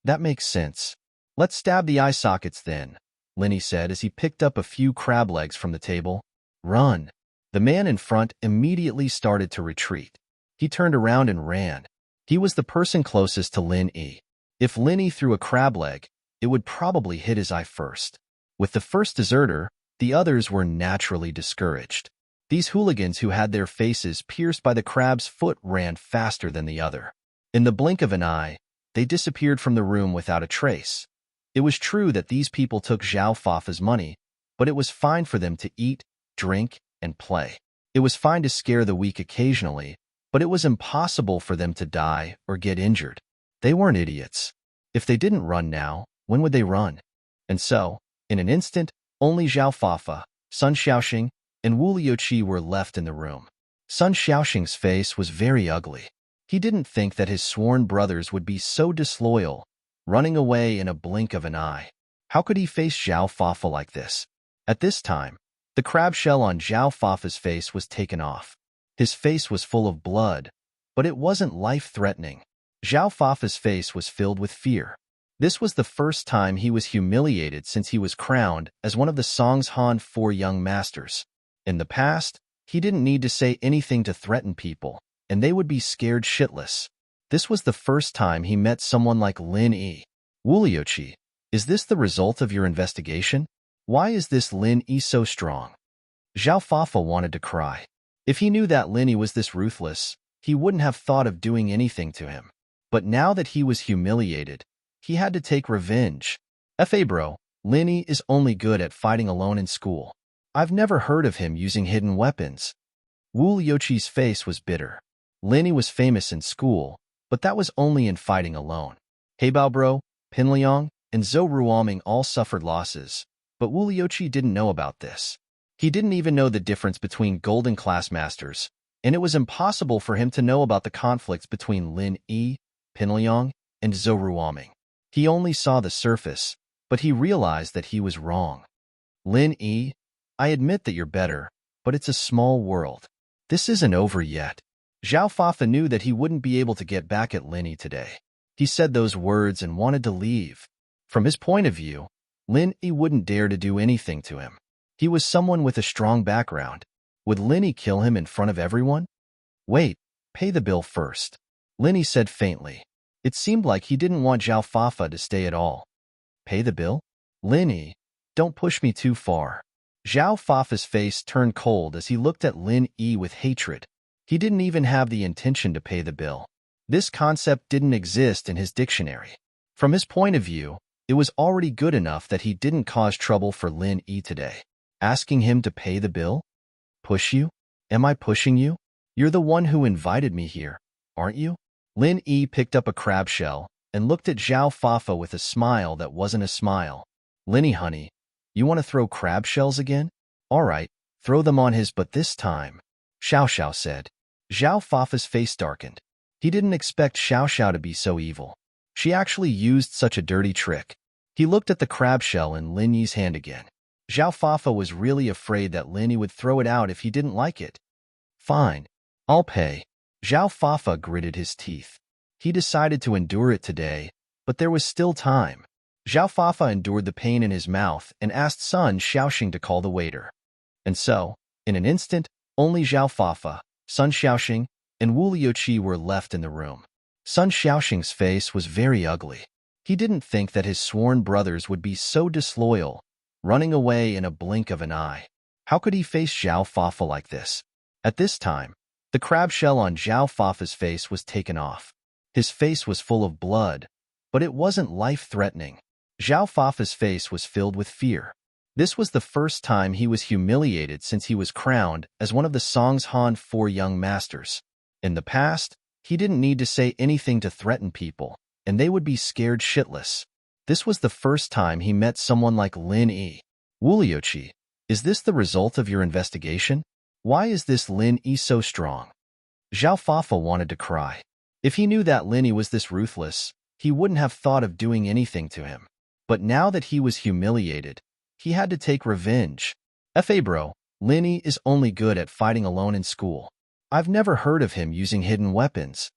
That makes sense. Let's stab the eye sockets then, Lenny said as he picked up a few crab legs from the table. Run. The man in front immediately started to retreat. He turned around and ran. He was the person closest to Lin E. If Lenny threw a crab leg, it would probably hit his eye first. With the first deserter, the others were naturally discouraged. These hooligans who had their faces pierced by the crab's foot ran faster than the other. In the blink of an eye, they disappeared from the room without a trace. It was true that these people took Zhao Fafa's money, but it was fine for them to eat, drink, and play. It was fine to scare the weak occasionally, but it was impossible for them to die or get injured. They weren't idiots. If they didn't run now, when would they run? And so, in an instant, only Zhao Fafa, Sun Xiaoxing, and Wu Liuqi were left in the room. Sun Xiaoxing's face was very ugly. He didn't think that his sworn brothers would be so disloyal, running away in a blink of an eye. How could he face Zhao Fafa like this? At this time, the crab shell on Zhao Fafa's face was taken off. His face was full of blood, but it wasn't life-threatening. Zhao Fafa's face was filled with fear. This was the first time he was humiliated since he was crowned as one of the Song's 4 young masters. In the past, he didn't need to say anything to threaten people, and they would be scared shitless. This was the first time he met someone like Lin E. Wu Liuqi, is this the result of your investigation? Why is this Lin E so strong? Zhao Fafa wanted to cry. If he knew that Lin E was this ruthless, he wouldn't have thought of doing anything to him. But now that he was humiliated, he had to take revenge. Fa bro, Lin E is only good at fighting alone in school. I've never heard of him using hidden weapons. Wu Liuqi's face was bitter. Lin E was famous in school, but that was only in fighting alone. Heibao bro, Pinliang, and Zhou Ruoming all suffered losses, but Wu Liuqi didn't know about this. He didn't even know the difference between golden class masters, and it was impossible for him to know about the conflicts between Lin E, Pinliang, and Zhou Ruoming. He only saw the surface, but he realized that he was wrong. Lin E, I admit that you're better, but it's a small world. This isn't over yet. Zhao Fafa knew that he wouldn't be able to get back at Lin E today. He said those words and wanted to leave. From his point of view, Lin E wouldn't dare to do anything to him. He was someone with a strong background. Would Lin E kill him in front of everyone? Wait, pay the bill first, Lin E said faintly. It seemed like he didn't want Zhao Fafa to stay at all. Pay the bill? Lin E, don't push me too far. Zhao Fafa's face turned cold as he looked at Lin E with hatred. He didn't even have the intention to pay the bill. This concept didn't exist in his dictionary. From his point of view, it was already good enough that he didn't cause trouble for Lin E today. Asking him to pay the bill? Push you? Am I pushing you? You're the one who invited me here, aren't you? Lin E picked up a crab shell and looked at Zhao Fafa with a smile that wasn't a smile. Linny honey, you want to throw crab shells again? All right, throw them on his but this time, Xiao Xiao said. Zhao Fafa's face darkened. He didn't expect Xiao Xiao to be so evil. She actually used such a dirty trick. He looked at the crab shell in Lin Yi's hand again. Zhao Fafa was really afraid that Lin Yi would throw it out if he didn't like it. Fine, I'll pay. Zhao Fafa gritted his teeth. He decided to endure it today, but there was still time. Zhao Fafa endured the pain in his mouth and asked Sun Xiaoxing to call the waiter. And so, in an instant, only Zhao Fafa, Sun Xiaoxing, and Wu Liuqi were left in the room. Sun Xiaoxing's face was very ugly. He didn't think that his sworn brothers would be so disloyal, running away in a blink of an eye. How could he face Zhao Fafa like this? At this time, the crab shell on Zhao Fafa's face was taken off. His face was full of blood, but it wasn't life-threatening. Zhao Fafa's face was filled with fear. This was the first time he was humiliated since he was crowned as one of the Song's 4 young masters. In the past, he didn't need to say anything to threaten people, and they would be scared shitless. This was the first time he met someone like Lin E. Wu Liuqi, is this the result of your investigation? Why is this Lin E so strong? Zhao Fafa wanted to cry. If he knew that Linny was this ruthless, he wouldn't have thought of doing anything to him. But now that he was humiliated, he had to take revenge. Bro, Linny is only good at fighting alone in school. I've never heard of him using hidden weapons.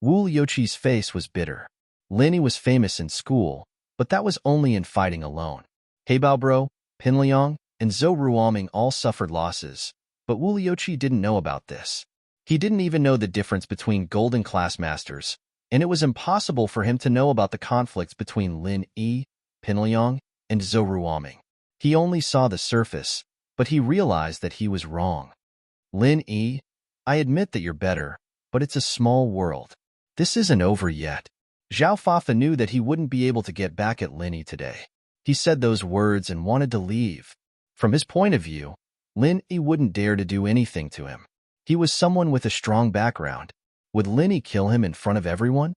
Wu Liuqi's face was bitter. Linny was famous in school, but that was only in fighting alone. Heibao Bro, Pinliang, and Zhou Ruoming all suffered losses, but Wu Liuqi didn't know about this. He didn't even know the difference between golden class masters, and it was impossible for him to know about the conflicts between Lin Yi, Pinliang, and Zhou Ruoming. He only saw the surface, but he realized that he was wrong. Lin Yi, I admit that you're better, but it's a small world. This isn't over yet. Zhao Fafa knew that he wouldn't be able to get back at Lin Yi today. He said those words and wanted to leave. From his point of view, Lin Yi wouldn't dare to do anything to him. He was someone with a strong background. Would Lin Yi kill him in front of everyone?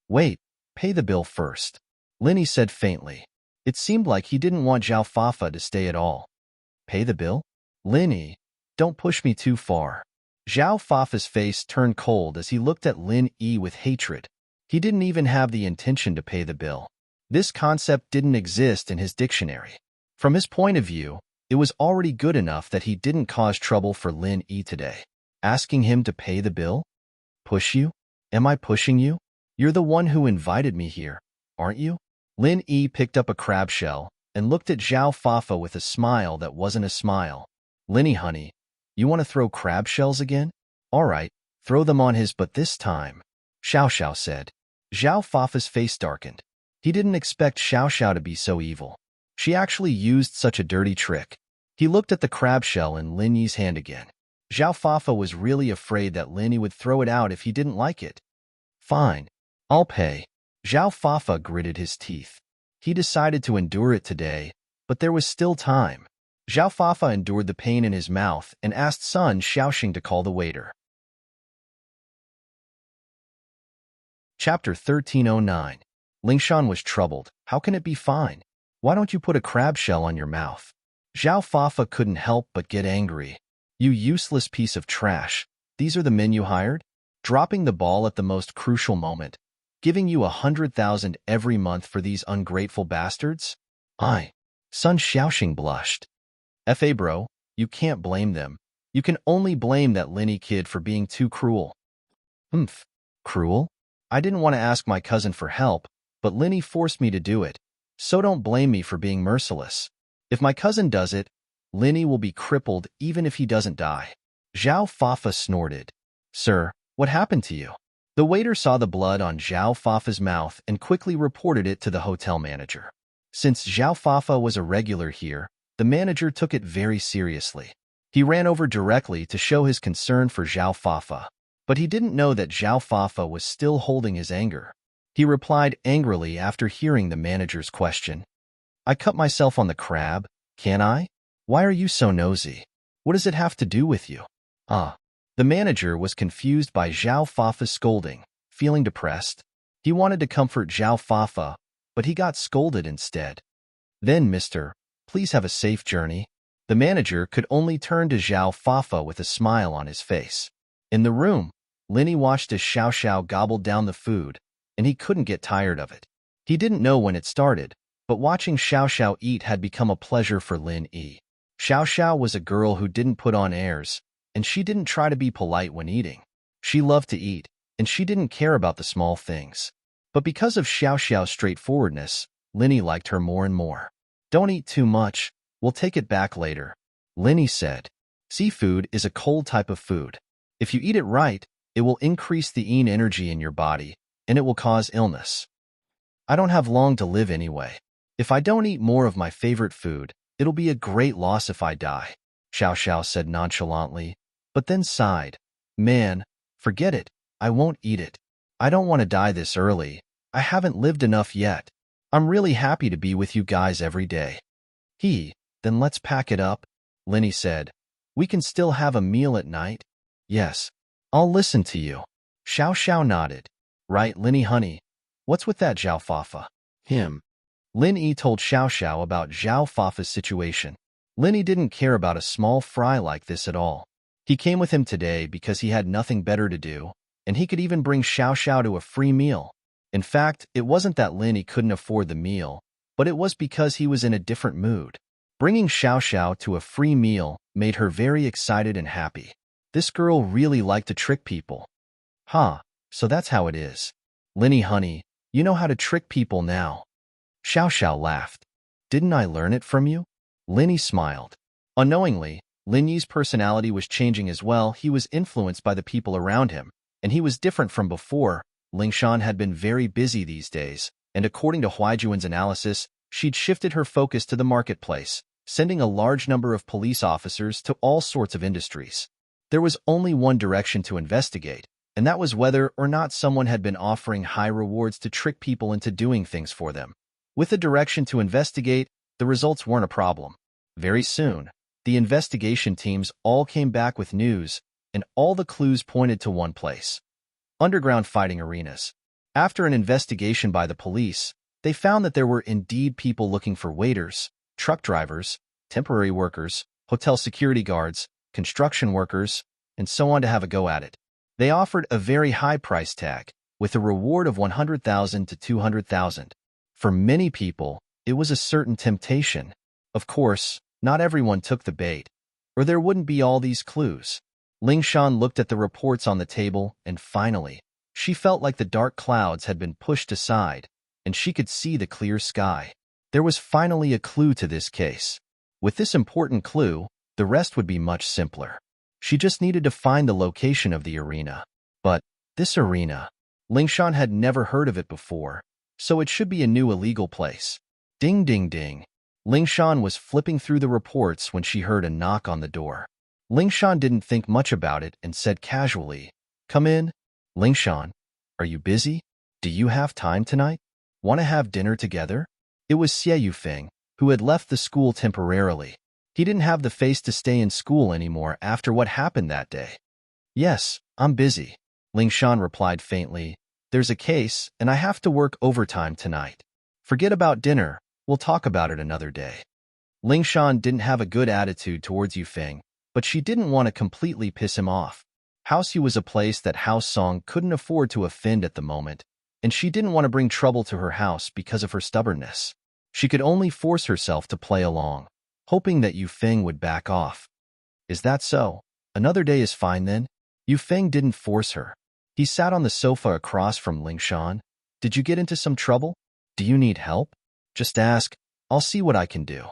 Wait, pay the bill first. Lin Yi said faintly. It seemed like he didn't want Zhao Fafa to stay at all. Pay the bill? Lin Yi, don't push me too far. Zhao Fafa's face turned cold as he looked at Lin Yi with hatred. He didn't even have the intention to pay the bill. This concept didn't exist in his dictionary. From his point of view, it was already good enough that he didn't cause trouble for Lin Yi today. Asking him to pay the bill? Push you? Am I pushing you? You're the one who invited me here, aren't you? Lin Yi picked up a crab shell and looked at Zhao Fafa with a smile that wasn't a smile. Linny honey, you want to throw crab shells again? All right, throw them on his but this time. Xiao Xiao said. Zhao Fafa's face darkened. He didn't expect Xiao Xiao to be so evil. She actually used such a dirty trick. He looked at the crab shell in Lin Yi's hand again. Zhao Fafa was really afraid that Lin Yi would throw it out if he didn't like it. Fine, I'll pay. Zhao Fafa gritted his teeth. He decided to endure it today, but there was still time. Zhao Fafa endured the pain in his mouth and asked Sun Xiaoxing to call the waiter. Chapter 1309. Lingshan was troubled. How can it be fine? Why don't you put a crab shell on your mouth? Zhao Fafa couldn't help but get angry. You useless piece of trash. These are the men you hired? Dropping the ball at the most crucial moment. Giving you 100,000 every month for these ungrateful bastards? Sun Xiaoxing blushed. Bro, you can't blame them. You can only blame that Linny kid for being too cruel. Cruel? I didn't want to ask my cousin for help, but Linny forced me to do it. So don't blame me for being merciless. If my cousin does it, Linny will be crippled even if he doesn't die. Zhao Fafa snorted. Sir, what happened to you? The waiter saw the blood on Zhao Fafa's mouth and quickly reported it to the hotel manager. Since Zhao Fafa was a regular here, the manager took it very seriously. He ran over directly to show his concern for Zhao Fafa, but he didn't know that Zhao Fafa was still holding his anger. He replied angrily after hearing the manager's question. I cut myself on the crab, can I? Why are you so nosy? What does it have to do with you? The manager was confused by Zhao Fafa's scolding, feeling depressed. He wanted to comfort Zhao Fafa, but he got scolded instead. Then, mister, please have a safe journey. The manager could only turn to Zhao Fafa with a smile on his face. In the room, Linny watched as Xiao Xiao gobbled down the food, and he couldn't get tired of it. He didn't know when it started, but watching Xiao Xiao eat had become a pleasure for Lin Yi. Xiao Xiao was a girl who didn't put on airs, and she didn't try to be polite when eating. She loved to eat, and she didn't care about the small things. But because of Xiao Xiao's straightforwardness, Linny liked her more and more. Don't eat too much, we'll take it back later, Linny said. Seafood is a cold type of food. If you eat it right, it will increase the yin energy in your body, and it will cause illness. I don't have long to live anyway. If I don't eat more of my favorite food, it'll be a great loss if I die, Xiao Xiao said nonchalantly, but then sighed. Man, forget it, I won't eat it. I don't want to die this early. I haven't lived enough yet. I'm really happy to be with you guys every day. Then let's pack it up, Linny said. We can still have a meal at night? Yes. I'll listen to you. Xiao Xiao nodded. Right, Linny honey. What's with that Zhao Fafa? Him. Lin Yi told Xiao Xiao about Zhao Fafa's situation. Linny didn't care about a small fry like this at all. He came with him today because he had nothing better to do, and he could even bring Xiao Xiao to a free meal. In fact, it wasn't that Lin Yi couldn't afford the meal, but it was because he was in a different mood. Bringing Xiao Xiao to a free meal made her very excited and happy. This girl really liked to trick people. Huh, so that's how it is. Lin Yi, honey, you know how to trick people now. Xiao Xiao laughed. Didn't I learn it from you? Lin Yi smiled. Unknowingly, Lin Yi's personality was changing as well. He was influenced by the people around him, and he was different from before. Lingshan had been very busy these days, and according to Huaijuan's analysis, she'd shifted her focus to the marketplace, sending a large number of police officers to all sorts of industries. There was only one direction to investigate, and that was whether or not someone had been offering high rewards to trick people into doing things for them. With a direction to investigate, the results weren't a problem. Very soon, the investigation teams all came back with news, and all the clues pointed to one place: underground fighting arenas. After an investigation by the police, they found that there were indeed people looking for waiters, truck drivers, temporary workers, hotel security guards, construction workers, and so on to have a go at it. They offered a very high price tag, with a reward of 100,000 to 200,000. For many people, it was a certain temptation. Of course, not everyone took the bait, or there wouldn't be all these clues. Lingshan looked at the reports on the table, and finally, she felt like the dark clouds had been pushed aside, and she could see the clear sky. There was finally a clue to this case. With this important clue, the rest would be much simpler. She just needed to find the location of the arena. But this arena, Lingshan had never heard of it before, so it should be a new illegal place. Ding ding ding. Lingshan was flipping through the reports when she heard a knock on the door. Lingshan didn't think much about it and said casually, "Come in." "Lingshan, are you busy? Do you have time tonight? Want to have dinner together?" It was Xie Yufeng, who had left the school temporarily. He didn't have the face to stay in school anymore after what happened that day. "Yes, I'm busy," Lingshan replied faintly. "There's a case, and I have to work overtime tonight. Forget about dinner. We'll talk about it another day." Lingshan didn't have a good attitude towards Yufeng, but she didn't want to completely piss him off. Houseu was a place that House Song couldn't afford to offend at the moment, and she didn't want to bring trouble to her house because of her stubbornness. She could only force herself to play along, hoping that Yufeng would back off. "Is that so? Another day is fine then?" Yufeng didn't force her. He sat on the sofa across from Lingshan. "Did you get into some trouble? Do you need help? Just ask. I'll see what I can do."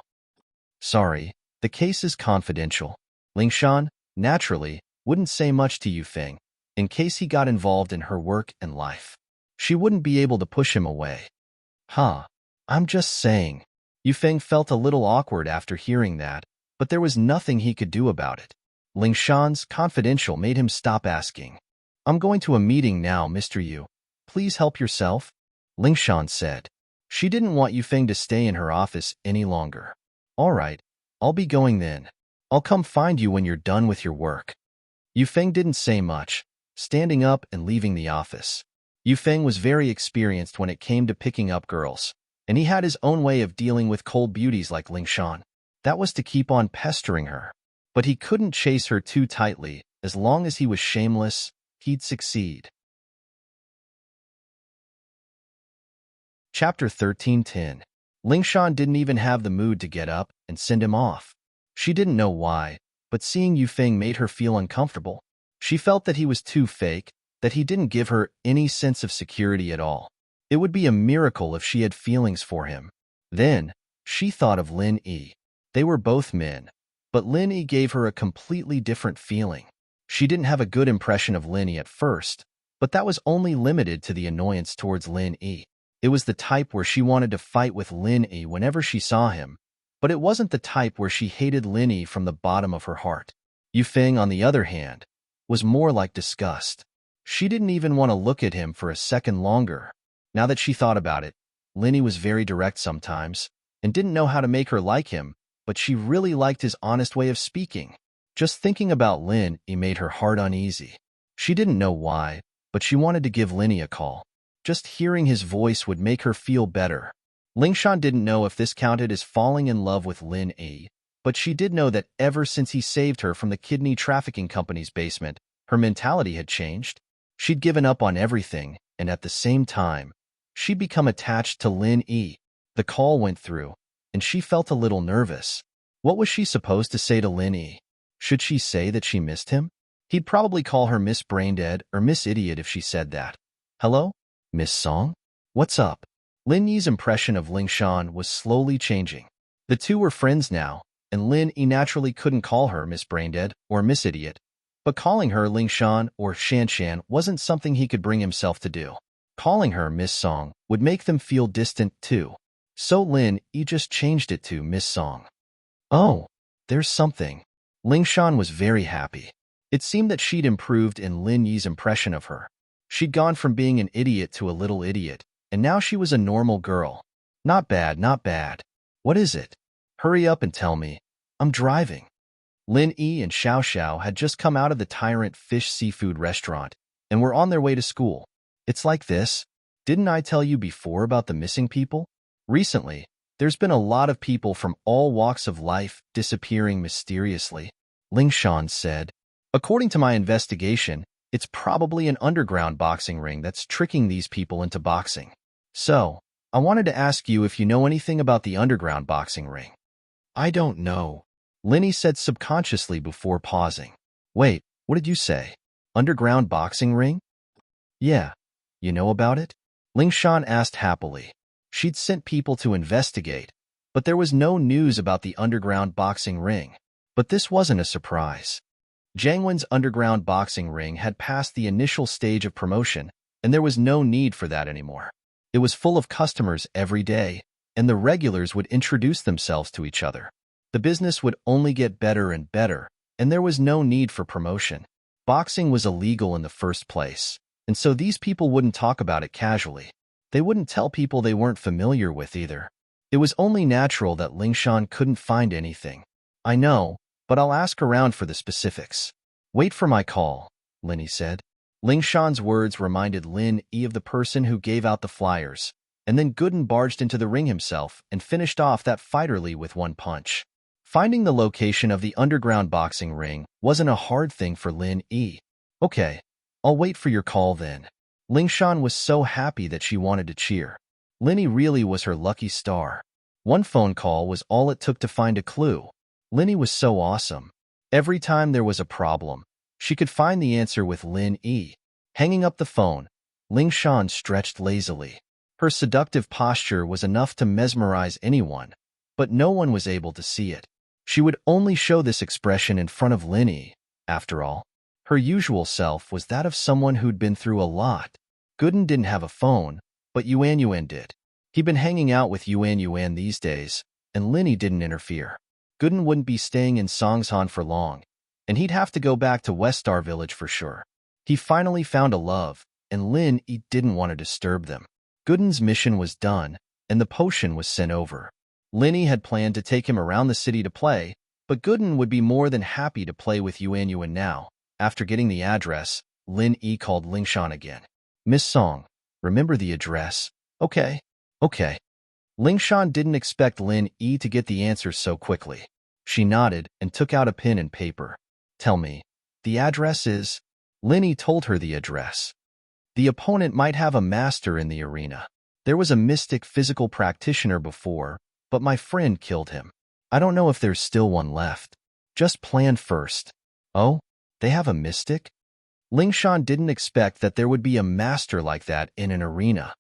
"Sorry, the case is confidential." Lingshan, naturally, wouldn't say much to Yufeng, in case he got involved in her work and life. She wouldn't be able to push him away. "Huh, I'm just saying." Yufeng felt a little awkward after hearing that, but there was nothing he could do about it. Lingshan's confidential made him stop asking. "I'm going to a meeting now, Mr. Yu. Please help yourself," Lingshan said. She didn't want Yufeng to stay in her office any longer. "All right, I'll be going then. I'll come find you when you're done with your work." Yufeng didn't say much, standing up and leaving the office. Yufeng was very experienced when it came to picking up girls, and he had his own way of dealing with cold beauties like Lingshan. That was to keep on pestering her. But he couldn't chase her too tightly. As long as he was shameless, he'd succeed. Chapter 13:10. Lingshan didn't even have the mood to get up and send him off. She didn't know why, but seeing Yufeng made her feel uncomfortable. She felt that he was too fake, that he didn't give her any sense of security at all. It would be a miracle if she had feelings for him. Then, she thought of Lin Yi. They were both men, but Lin Yi gave her a completely different feeling. She didn't have a good impression of Lin Yi at first, but that was only limited to the annoyance towards Lin Yi. It was the type where she wanted to fight with Lin Yi whenever she saw him, but it wasn't the type where she hated Lin Yi from the bottom of her heart. Yufeng, on the other hand, was more like disgust. She didn't even want to look at him for a second longer. Now that she thought about it, Lin Yi was very direct sometimes, and didn't know how to make her like him, but she really liked his honest way of speaking. Just thinking about Lin Yi made her heart uneasy. She didn't know why, but she wanted to give Lin Yi a call. Just hearing his voice would make her feel better. Lingshan didn't know if this counted as falling in love with Lin Yi, but she did know that ever since he saved her from the kidney trafficking company's basement, her mentality had changed. She'd given up on everything, and at the same time, she'd become attached to Lin Yi. The call went through, and she felt a little nervous. What was she supposed to say to Lin Yi? Should she say that she missed him? He'd probably call her Miss Braindead or Miss Idiot if she said that. Hello? Miss Song? What's up? Lin Yi's impression of Ling Shan was slowly changing. The two were friends now, and Lin Yi naturally couldn't call her Miss Braindead or Miss Idiot, but calling her Ling Shan or Shan Shan wasn't something he could bring himself to do. Calling her Miss Song would make them feel distant too. So Lin Yi just changed it to Miss Song. Oh, there's something. Ling Shan was very happy. It seemed that she'd improved in Lin Yi's impression of her. She'd gone from being an idiot to a little idiot, and now she was a normal girl. Not bad, not bad. What is it? Hurry up and tell me. I'm driving. Lin Yi and Xiao Xiao had just come out of the Tyrant Fish Seafood restaurant and were on their way to school. It's like this. Didn't I tell you before about the missing people? Recently, there's been a lot of people from all walks of life disappearing mysteriously, Ling Shan said. According to my investigation, it's probably an underground boxing ring that's tricking these people into boxing. So, I wanted to ask you if you know anything about the underground boxing ring. I don't know, Lin Yi said subconsciously before pausing. Wait, what did you say? Underground boxing ring? Yeah, you know about it? Ling Shan asked happily. She'd sent people to investigate, but there was no news about the underground boxing ring. But this wasn't a surprise. Jiangwen's underground boxing ring had passed the initial stage of promotion, and there was no need for that anymore. It was full of customers every day, and the regulars would introduce themselves to each other. The business would only get better and better, and there was no need for promotion. Boxing was illegal in the first place, and so these people wouldn't talk about it casually. They wouldn't tell people they weren't familiar with either. It was only natural that Ling Shan couldn't find anything. I know, but I'll ask around for the specifics. Wait for my call, Lin Yi said. Ling Shan's words reminded Lin Yi of the person who gave out the flyers, and then Gooden barged into the ring himself and finished off that fighterly with one punch. Finding the location of the underground boxing ring wasn't a hard thing for Lin Yi. Okay, I'll wait for your call then. Ling Shan was so happy that she wanted to cheer. Lin Yi really was her lucky star. One phone call was all it took to find a clue. Lin Yi was so awesome. Every time there was a problem, she could find the answer with Lin Yi. Hanging up the phone, Ling Shan stretched lazily. Her seductive posture was enough to mesmerize anyone, but no one was able to see it. She would only show this expression in front of Lin Yi. After all, her usual self was that of someone who'd been through a lot. Gooden didn't have a phone, but Yuan Yuan did. He'd been hanging out with Yuan Yuan these days, and Lin Yi didn't interfere. Gooden wouldn't be staying in Songshan for long, and he'd have to go back to Westar Village for sure. He finally found a love, and Lin Yi didn't want to disturb them. Gooden's mission was done, and the potion was sent over. Lin Yi had planned to take him around the city to play, but Gooden would be more than happy to play with Yuan Yuan now. After getting the address, Lin Yi called Ling Shan again. Miss Song, remember the address? Okay. Ling Shan didn't expect Lin Yi to get the answer so quickly. She nodded and took out a pen and paper. Tell me, the address is? Lin Yi told her the address. The opponent might have a master in the arena. There was a mystic physical practitioner before, but my friend killed him. I don't know if there's still one left. Just plan first. Oh, they have a mystic? Ling Shan didn't expect that there would be a master like that in an arena.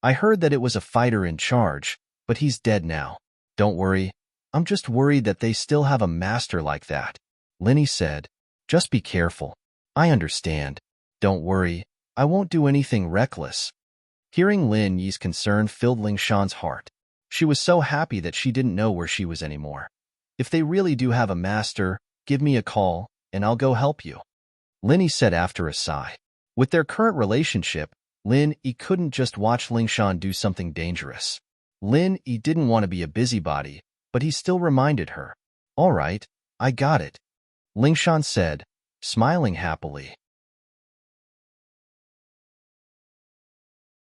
I heard that it was a fighter in charge, but he's dead now. Don't worry, I'm just worried that they still have a master like that. Lin Yi said, just be careful. I understand. Don't worry, I won't do anything reckless. Hearing Lin Yi's concern filled Ling Shan's heart. She was so happy that she didn't know where she was anymore. If they really do have a master, give me a call, and I'll go help you. Lin Yi said after a sigh. With their current relationship, Lin Yi couldn't just watch Ling Shan do something dangerous. Lin Yi didn't want to be a busybody, but he still reminded her. All right, I got it, Ling Shan said, smiling happily.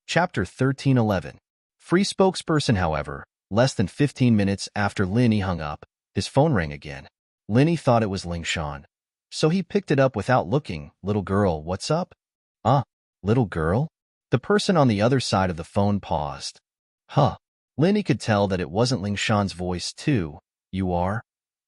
Chapter 1311. Free spokesperson. However, less than 15 minutes after Lin Yi hung up, his phone rang again. Lin Yi thought it was Ling Shan, so he picked it up without looking. Little girl, what's up? Ah, little girl? The person on the other side of the phone paused. Huh. Linny could tell that it wasn't Ling Shan's voice, too. You are?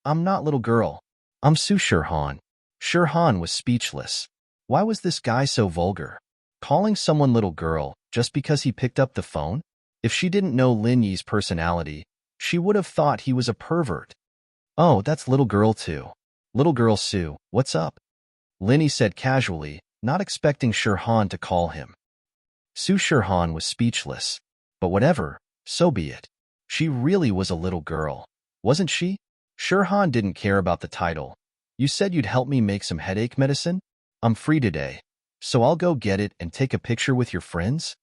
I'm not little girl. I'm Su Shirhan. Shirhan was speechless. Why was this guy so vulgar? Calling someone little girl just because he picked up the phone? If she didn't know Lin Yi's personality, she would have thought he was a pervert. Oh, that's little girl too. Little girl Su, what's up? Linny said casually, not expecting Shirhan to call him. Su Shirhan was speechless. But whatever, so be it. She really was a little girl, wasn't she? Shirhan didn't care about the title. You said you'd help me make some headache medicine? I'm free today, so I'll go get it and take a picture with your friends?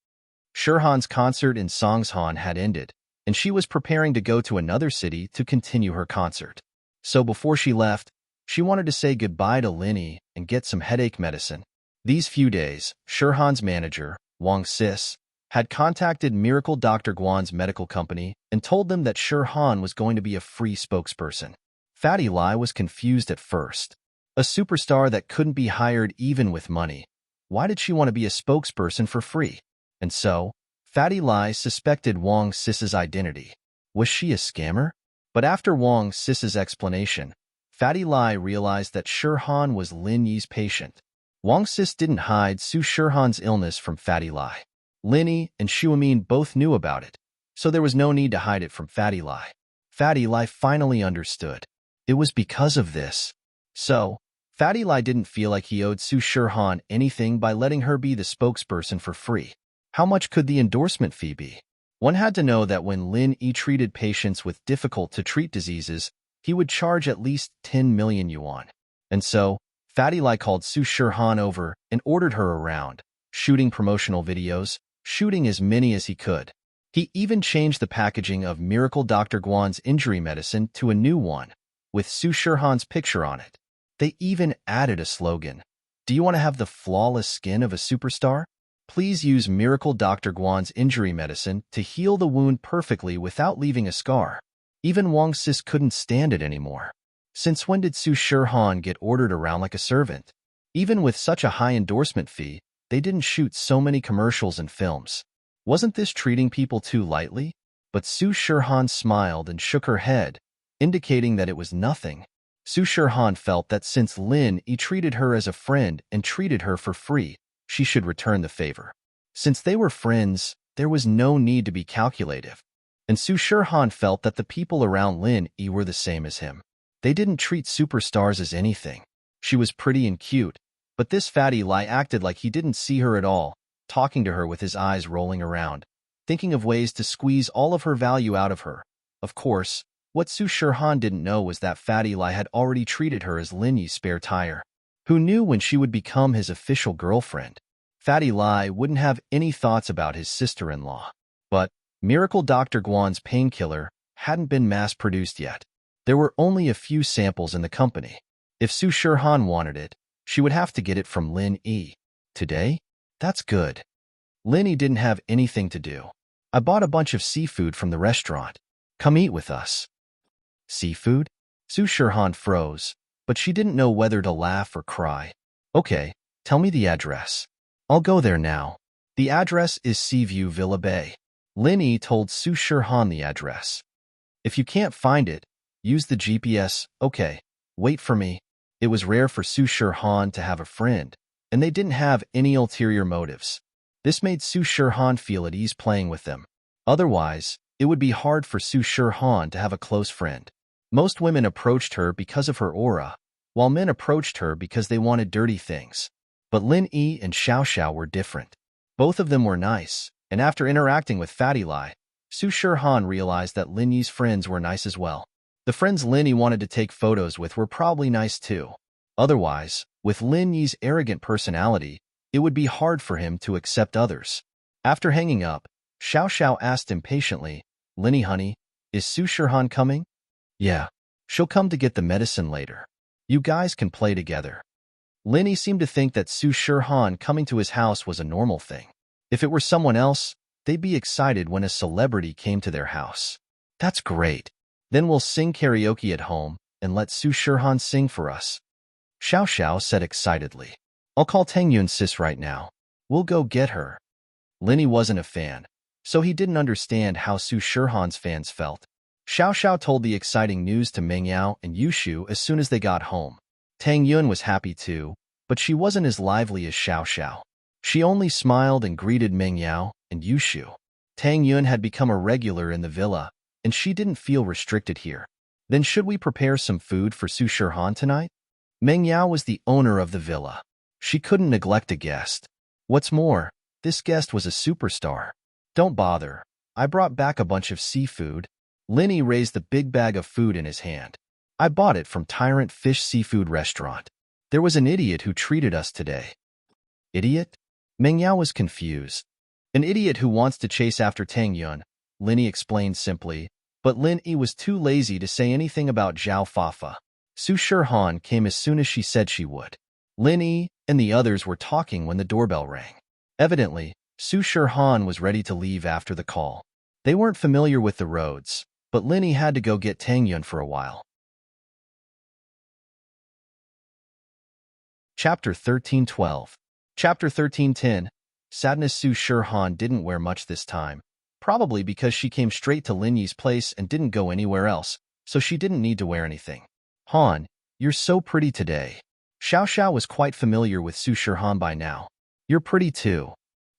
Shirhan's concert in Songshan had ended, and she was preparing to go to another city to continue her concert. So before she left, she wanted to say goodbye to Linny and get some headache medicine. These few days, Shirhan's manager, Wang Sis, had contacted Miracle Dr. Guan's medical company and told them that Shirhan was going to be a free spokesperson. Fatty Lai was confused at first. A superstar that couldn't be hired even with money. Why did she want to be a spokesperson for free? And so, Fatty Lai suspected Wang Sis's identity. Was she a scammer? But after Wang Sis's explanation, Fatty Lai realized that Shirhan was Lin Yi's patient. Wang Sis didn't hide Su Shirhan's illness from Fatty Lai. Linny and Shuamin both knew about it, so there was no need to hide it from Fatty Lai. Fatty Lai finally understood. It was because of this. So, Fatty Lai didn't feel like he owed Su Shirhan anything by letting her be the spokesperson for free. How much could the endorsement fee be? One had to know that when Lin Yi treated patients with difficult-to-treat diseases, he would charge at least 10 million yuan. And so, Fatty Lai called Su Shirhan over and ordered her around, shooting promotional videos, shooting as many as he could. He even changed the packaging of Miracle Dr. Guan's injury medicine to a new one, with Su Shirhan's picture on it. They even added a slogan. Do you want to have the flawless skin of a superstar? Please use Miracle Dr. Guan's injury medicine to heal the wound perfectly without leaving a scar. Even Wang Sis couldn't stand it anymore. Since when did Su Shirhan get ordered around like a servant? Even with such a high endorsement fee, they didn't shoot so many commercials and films. Wasn't this treating people too lightly? But Su Shirhan smiled and shook her head, indicating that it was nothing. Su Shirhan felt that since Lin Yi treated her as a friend and treated her for free, she should return the favor. Since they were friends, there was no need to be calculative. And Su Shirhan felt that the people around Lin Yi were the same as him. They didn't treat superstars as anything. She was pretty and cute, but this Fatty Lai acted like he didn't see her at all, talking to her with his eyes rolling around, thinking of ways to squeeze all of her value out of her. Of course, what Su Shirhan didn't know was that Fatty Lai had already treated her as Lin Yi's spare tire. Who knew when she would become his official girlfriend? Fatty Lai wouldn't have any thoughts about his sister-in-law. But Miracle Dr. Guan's painkiller hadn't been mass-produced yet. There were only a few samples in the company. If Su Shirhan wanted it, she would have to get it from Lin Yi. Today? That's good. Lin Yi didn't have anything to do. I bought a bunch of seafood from the restaurant. Come eat with us. Seafood? Su Shirhan froze, but she didn't know whether to laugh or cry. Okay, tell me the address. I'll go there now. The address is Seaview Villa Bay. Lin Yi told Su Shirhan the address. If you can't find it, use the GPS. Okay, wait for me. It was rare for Su Shirhan to have a friend, and they didn't have any ulterior motives. This made Su Shirhan feel at ease playing with them. Otherwise, it would be hard for Su Shirhan to have a close friend. Most women approached her because of her aura, while men approached her because they wanted dirty things. But Lin Yi and Xiao Xiao were different. Both of them were nice, and after interacting with Fatty Lai, Su Shirhan realized that Lin Yi's friends were nice as well. The friends Lin Yi wanted to take photos with were probably nice too. Otherwise, with Lin Yi's arrogant personality, it would be hard for him to accept others. After hanging up, Xiao Xiao asked impatiently, Lin Yi honey, is Su Shirhan coming? Yeah, she'll come to get the medicine later. You guys can play together. Lin Yi seemed to think that Su Shirhan coming to his house was a normal thing. If it were someone else, they'd be excited when a celebrity came to their house. That's great. Then we'll sing karaoke at home and let Su Shirhan sing for us. Xiao Xiao said excitedly. I'll call Tengyun sis right now. We'll go get her. Linny wasn't a fan, so he didn't understand how Su Shirhan's fans felt. Xiao Xiao told the exciting news to Meng Yao and Yushu as soon as they got home. Tang Yun was happy too, but she wasn't as lively as Xiao Xiao. She only smiled and greeted Meng Yao and Yushu. Tang Yun had become a regular in the villa, and she didn't feel restricted here. Then should we prepare some food for Su Shirhan tonight? Meng Yao was the owner of the villa. She couldn't neglect a guest. What's more, this guest was a superstar. Don't bother. I brought back a bunch of seafood. Linny raised the big bag of food in his hand. I bought it from Tyrant Fish Seafood Restaurant. There was an idiot who treated us today. Idiot? Meng Yao was confused. An idiot who wants to chase after Tang Yun, Linny explained simply, but Linny was too lazy to say anything about Zhao Fafa. Su Shirhan came as soon as she said she would. Linny and the others were talking when the doorbell rang. Evidently, Su Shirhan was ready to leave after the call. They weren't familiar with the roads, but Linny had to go get Tang Yun for a while. Chapter 13:12. Chapter 13:10. Sadness. Su Shirhan didn't wear much this time, probably because she came straight to Linny's place and didn't go anywhere else, so she didn't need to wear anything. Han, you're so pretty today. Xiao Xiao was quite familiar with Su Shirhan by now. You're pretty too.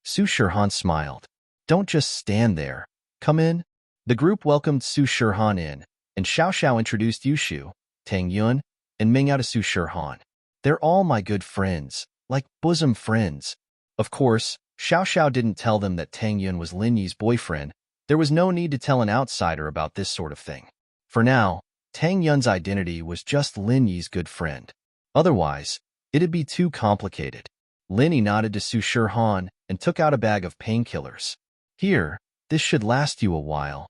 Su Shirhan smiled. Don't just stand there. Come in. The group welcomed Su Shirhan in, and Xiao Xiao introduced Yushu, Tang Yun, and Meng Yao to Su Shirhan. They're all my good friends, like bosom friends. Of course, Xiao Xiao didn't tell them that Tang Yun was Linyi's boyfriend. There was no need to tell an outsider about this sort of thing. For now, Tang Yun's identity was just Linyi's good friend. Otherwise, it'd be too complicated. Linny nodded to Su Shirhan and took out a bag of painkillers. Here, this should last you a while.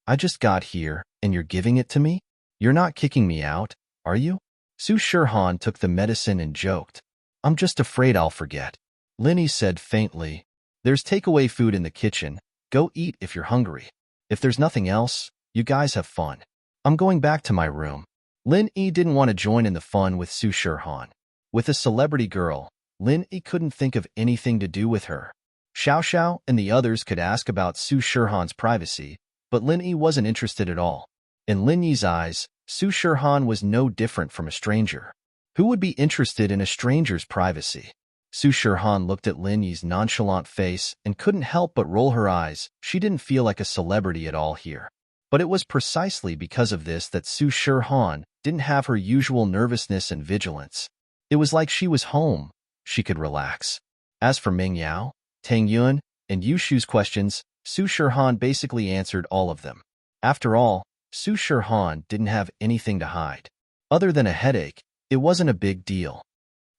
I just got here, and you're giving it to me? You're not kicking me out, are you? Su Shirhan took the medicine and joked. I'm just afraid I'll forget. Linny said faintly, there's takeaway food in the kitchen. Go eat if you're hungry. If there's nothing else, you guys have fun. I'm going back to my room. Linny didn't want to join in the fun with Su Shirhan. With a celebrity girl, Linny couldn't think of anything to do with her. Xiao Xiao and the others could ask about Su Shirhan's privacy, but Linny wasn't interested at all. In Linyi's eyes, Su Shirhan was no different from a stranger. Who would be interested in a stranger's privacy? Su Shirhan looked at Linyi's nonchalant face and couldn't help but roll her eyes. She didn't feel like a celebrity at all here. But it was precisely because of this that Su Shirhan didn't have her usual nervousness and vigilance. It was like she was home. She could relax. As for Meng Yao, Tang Yun, and Yushu's questions, Su Shirhan basically answered all of them. After all, Su Shirhan didn't have anything to hide. Other than a headache, it wasn't a big deal.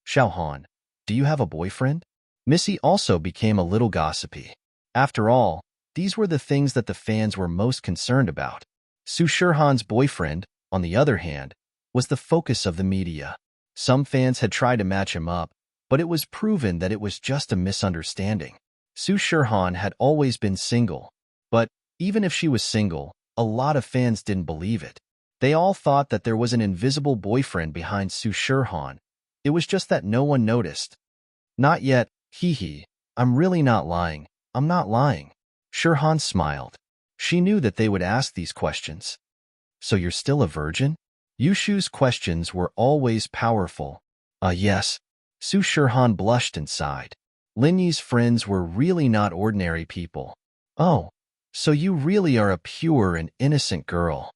Xiaohan, do you have a boyfriend? Missy also became a little gossipy. After all, these were the things that the fans were most concerned about. Su Shirhan's boyfriend, on the other hand, was the focus of the media. Some fans had tried to match him up, but it was proven that it was just a misunderstanding. Su Shirhan had always been single, but even if she was single, a lot of fans didn't believe it. They all thought that there was an invisible boyfriend behind Su Shirhan. It was just that no one noticed. Not yet, hee. I'm really not lying. I'm not lying. Shirhan smiled. She knew that they would ask these questions. So you're still a virgin? Yushu's questions were always powerful. Yes. Su Shirhan blushed and sighed. Linyi's friends were really not ordinary people. Oh, so you really are a pure and innocent girl.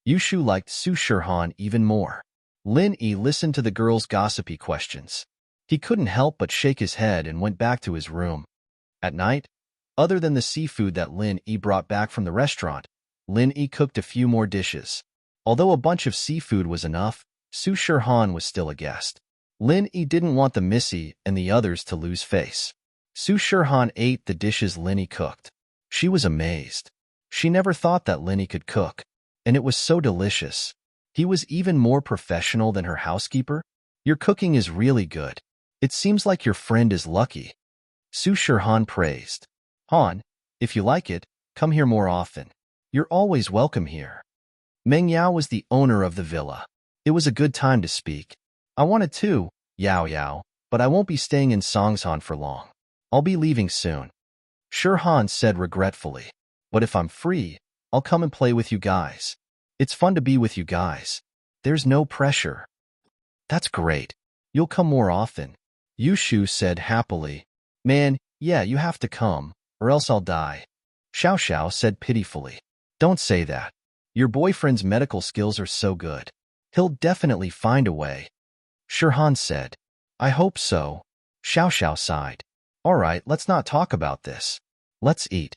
Yushu liked Su Shirhan even more. Linyi listened to the girl's gossipy questions. He couldn't help but shake his head and went back to his room. At night, other than the seafood that Linyi brought back from the restaurant, Linyi cooked a few more dishes. Although a bunch of seafood was enough, Su Shirhan was still a guest. Linyi didn't want the Missy and the others to lose face. Su Shirhan ate the dishes Linyi cooked. She was amazed. She never thought that Linyi could cook, and it was so delicious. He was even more professional than her housekeeper. Your cooking is really good. It seems like your friend is lucky. Su Shirhan praised. Han, if you like it, come here more often. You're always welcome here. Meng Yao was the owner of the villa. It was a good time to speak. I wanted to, Yao Yao. but I won't be staying in Songsan for long. I'll be leaving soon. Shirhan said regretfully. But if I'm free, I'll come and play with you guys. It's fun to be with you guys. There's no pressure. That's great. You'll come more often. Yushu said happily. Man, yeah, you have to come, or else I'll die. Xiao Xiao said pitifully. Don't say that. Your boyfriend's medical skills are so good. He'll definitely find a way. Shirhan said. I hope so. Xiao Xiao sighed. All right, let's not talk about this. Let's eat.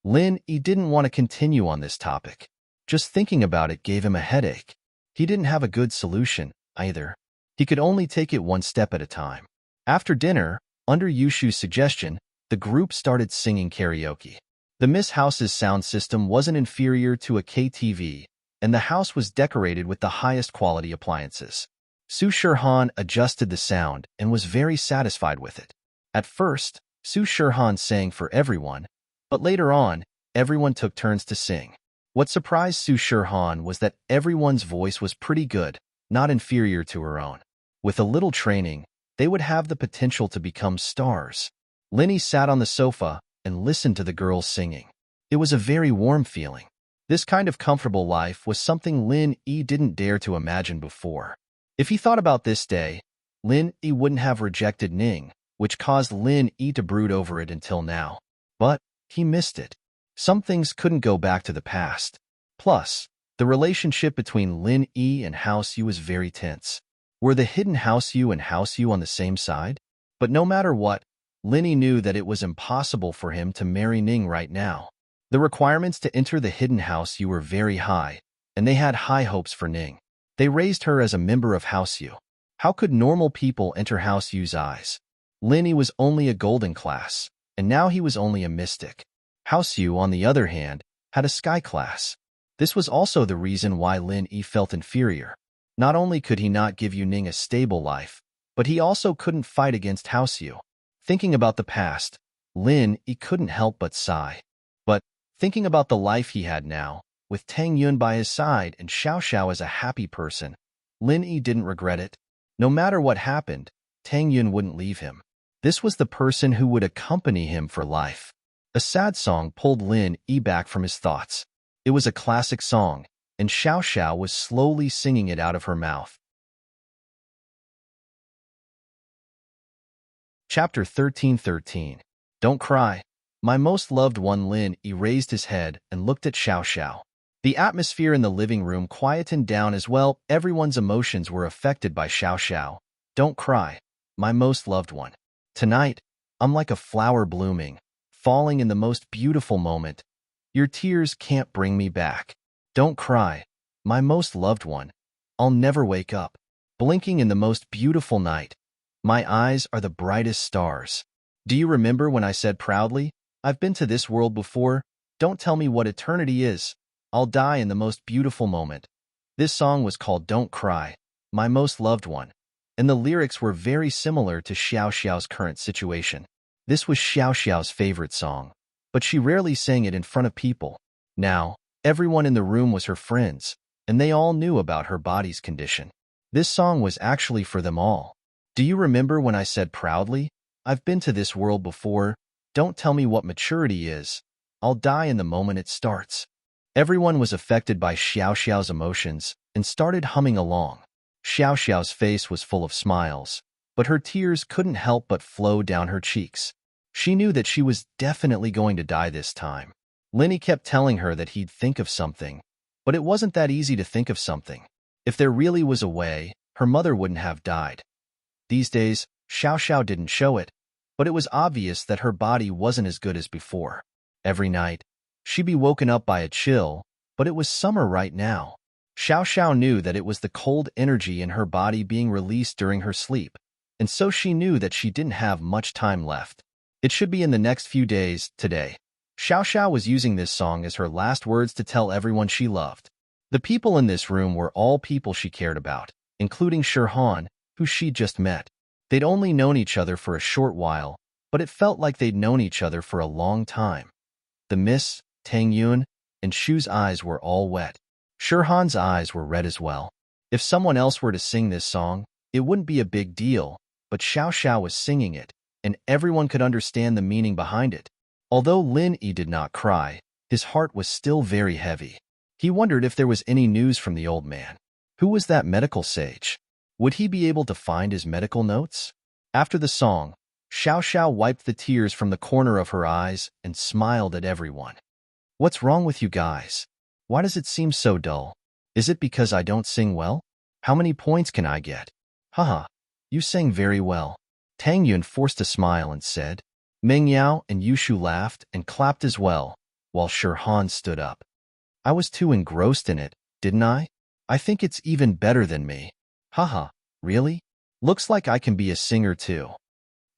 Lin Yi didn't want to continue on this topic. Just thinking about it gave him a headache. He didn't have a good solution, either. He could only take it one step at a time. After dinner, under Yushu's suggestion, the group started singing karaoke. The Miss House's sound system wasn't inferior to a KTV, and the house was decorated with the highest quality appliances. Su Shirhan adjusted the sound and was very satisfied with it. At first, Su Shirhan sang for everyone, but later on, everyone took turns to sing. What surprised Su Shirhan was that everyone's voice was pretty good, not inferior to her own. With a little training, they would have the potential to become stars. Linny sat on the sofa and listened to the girls singing. It was a very warm feeling. This kind of comfortable life was something Lin Yi didn't dare to imagine before. If he thought about this day, Lin Yi wouldn't have rejected Ning, which caused Lin Yi to brood over it until now. But he missed it. Some things couldn't go back to the past. Plus, the relationship between Lin Yi and House Yu was very tense. Were the hidden House Yu and House Yu on the same side? But no matter what, Lin Yi knew that it was impossible for him to marry Ning right now. The requirements to enter the hidden House Yu were very high, and they had high hopes for Ning. They raised her as a member of House Yu. How could normal people enter House Yu's eyes? Lin Yi was only a golden class, and now he was only a mystic. House Yu, on the other hand, had a sky class. This was also the reason why Lin Yi felt inferior. Not only could he not give Yu Ning a stable life, but he also couldn't fight against House Yu. Thinking about the past, Lin Yi couldn't help but sigh. But, thinking about the life he had now, with Tang Yun by his side and Xiao Xiao as a happy person, Lin Yi didn't regret it. No matter what happened, Tang Yun wouldn't leave him. This was the person who would accompany him for life. A sad song pulled Lin Yi back from his thoughts. It was a classic song, and Xiao Xiao was slowly singing it out of her mouth. Chapter 13:13. Don't cry. My most loved one. Lin Yi raised his head and looked at Xiao Xiao. The atmosphere in the living room quietened down as well. Everyone's emotions were affected by Xiao Xiao. Don't cry, my most loved one. Tonight, I'm like a flower blooming, falling in the most beautiful moment. Your tears can't bring me back. Don't cry, my most loved one. I'll never wake up. Blinking in the most beautiful night. My eyes are the brightest stars. Do you remember when I said proudly, I've been to this world before? Don't tell me what eternity is. I'll die in the most beautiful moment. This song was called Don't Cry, My Most Loved One, and the lyrics were very similar to Xiao Xiao's current situation. This was Xiao Xiao's favorite song, but she rarely sang it in front of people. Now, everyone in the room was her friends, and they all knew about her body's condition. This song was actually for them all. Do you remember when I said proudly, I've been to this world before? Don't tell me what maturity is. I'll die in the moment it starts. Everyone was affected by Xiao Xiao's emotions and started humming along. Xiao Xiao's face was full of smiles, but her tears couldn't help but flow down her cheeks. She knew that she was definitely going to die this time. Linny kept telling her that he'd think of something, but it wasn't that easy to think of something. If there really was a way, her mother wouldn't have died. These days, Xiao Xiao didn't show it, but it was obvious that her body wasn't as good as before. Every night, she'd be woken up by a chill, but it was summer right now. Xiao Xiao knew that it was the cold energy in her body being released during her sleep, and so she knew that she didn't have much time left. It should be in the next few days, today. Xiao Xiao was using this song as her last words to tell everyone she loved. The people in this room were all people she cared about, including Shirhan, who she'd just met. They'd only known each other for a short while, but it felt like they'd known each other for a long time. The Miss, Tang Yun, and Shu's eyes were all wet. Shirhan's eyes were red as well. If someone else were to sing this song, it wouldn't be a big deal, but Xiao Xiao was singing it, and everyone could understand the meaning behind it. Although Lin Yi did not cry, his heart was still very heavy. He wondered if there was any news from the old man. Who was that medical sage? Would he be able to find his medical notes? After the song, Xiao Xiao wiped the tears from the corner of her eyes and smiled at everyone. What's wrong with you guys? Why does it seem so dull? Is it because I don't sing well? How many points can I get? Haha, you sang very well. Tang Yun forced a smile and said. Meng Yao and Yushu laughed and clapped as well, while Shi Han stood up. I was too engrossed in it, didn't I? I think it's even better than me. Haha, really? Looks like I can be a singer too.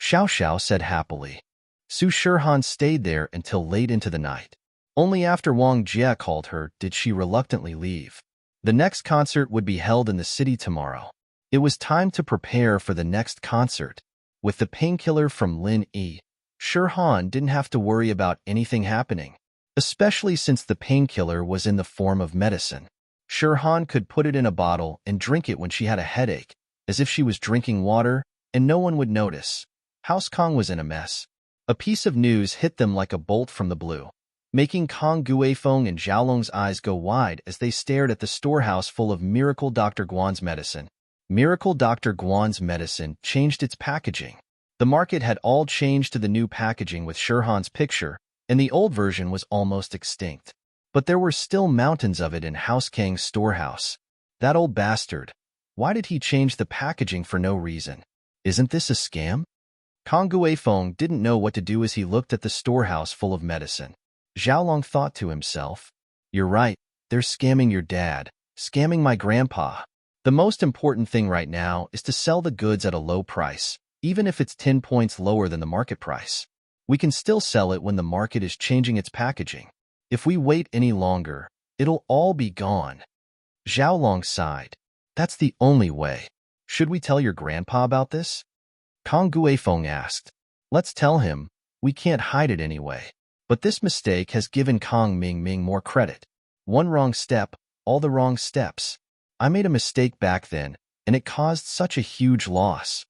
Xiao Xiao said happily. Su Shirhan stayed there until late into the night. Only after Wang Jie called her did she reluctantly leave. The next concert would be held in the city tomorrow. It was time to prepare for the next concert. With the painkiller from Lin Yi, Shirhan didn't have to worry about anything happening, especially since the painkiller was in the form of medicine. Shirhan could put it in a bottle and drink it when she had a headache, as if she was drinking water, and no one would notice. House Kong was in a mess. A piece of news hit them like a bolt from the blue, making Kong Guifeng and Xiaolong's eyes go wide as they stared at the storehouse full of Miracle Dr. Guan's medicine. Miracle Dr. Guan's medicine changed its packaging. The market had all changed to the new packaging with Shirhan's picture, and the old version was almost extinct. But there were still mountains of it in House Kang's storehouse. That old bastard. Why did he change the packaging for no reason? Isn't this a scam? Kong Guifeng didn't know what to do as he looked at the storehouse full of medicine. Xiaolong thought to himself, you're right, they're scamming your dad, scamming my grandpa. The most important thing right now is to sell the goods at a low price, even if it's 10 points lower than the market price. We can still sell it when the market is changing its packaging. If we wait any longer, it'll all be gone. Xiaolong sighed. That's the only way. Should we tell your grandpa about this? Kong Guifeng asked. Let's tell him. We can't hide it anyway. But this mistake has given Kong Mingming more credit. One wrong step, all the wrong steps. I made a mistake back then, and it caused such a huge loss.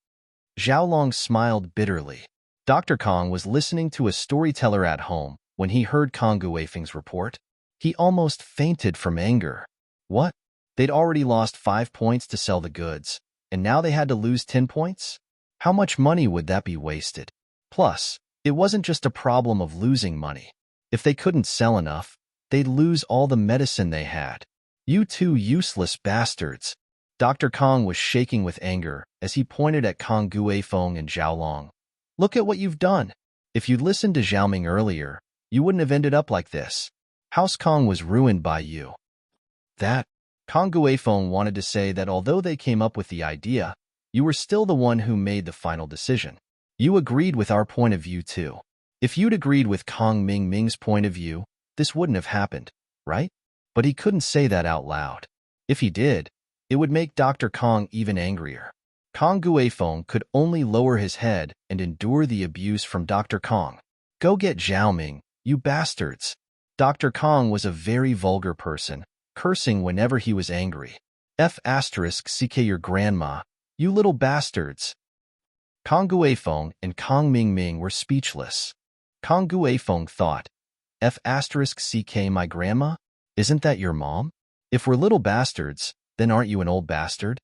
Xiaolong smiled bitterly. Dr. Kong was listening to a storyteller at home when he heard Kong Guifeng's report. He almost fainted from anger. What? They'd already lost 5 points to sell the goods, and now they had to lose 10 points? How much money would that be wasted? Plus, it wasn't just a problem of losing money. If they couldn't sell enough, they'd lose all the medicine they had. You two useless bastards. Dr. Kong was shaking with anger as he pointed at Kong Guifeng and Xiaolong. Look at what you've done. If you'd listened to Xiaoming earlier, you wouldn't have ended up like this. House Kong was ruined by you. That, Kong Guifeng wanted to say that although they came up with the idea, you were still the one who made the final decision. You agreed with our point of view too. If you'd agreed with Kong Mingming's point of view, this wouldn't have happened, right? But he couldn't say that out loud. If he did, it would make Dr. Kong even angrier. Kong Guifeng could only lower his head and endure the abuse from Dr. Kong. Go get Xiaoming, you bastards. Dr. Kong was a very vulgar person, cursing whenever he was angry. *CK your grandma, you little bastards. Kong Guifeng and Kong Mingming were speechless. Kong Guifeng thought, *CK my grandma? Isn't that your mom? If we're little bastards, then aren't you an old bastard?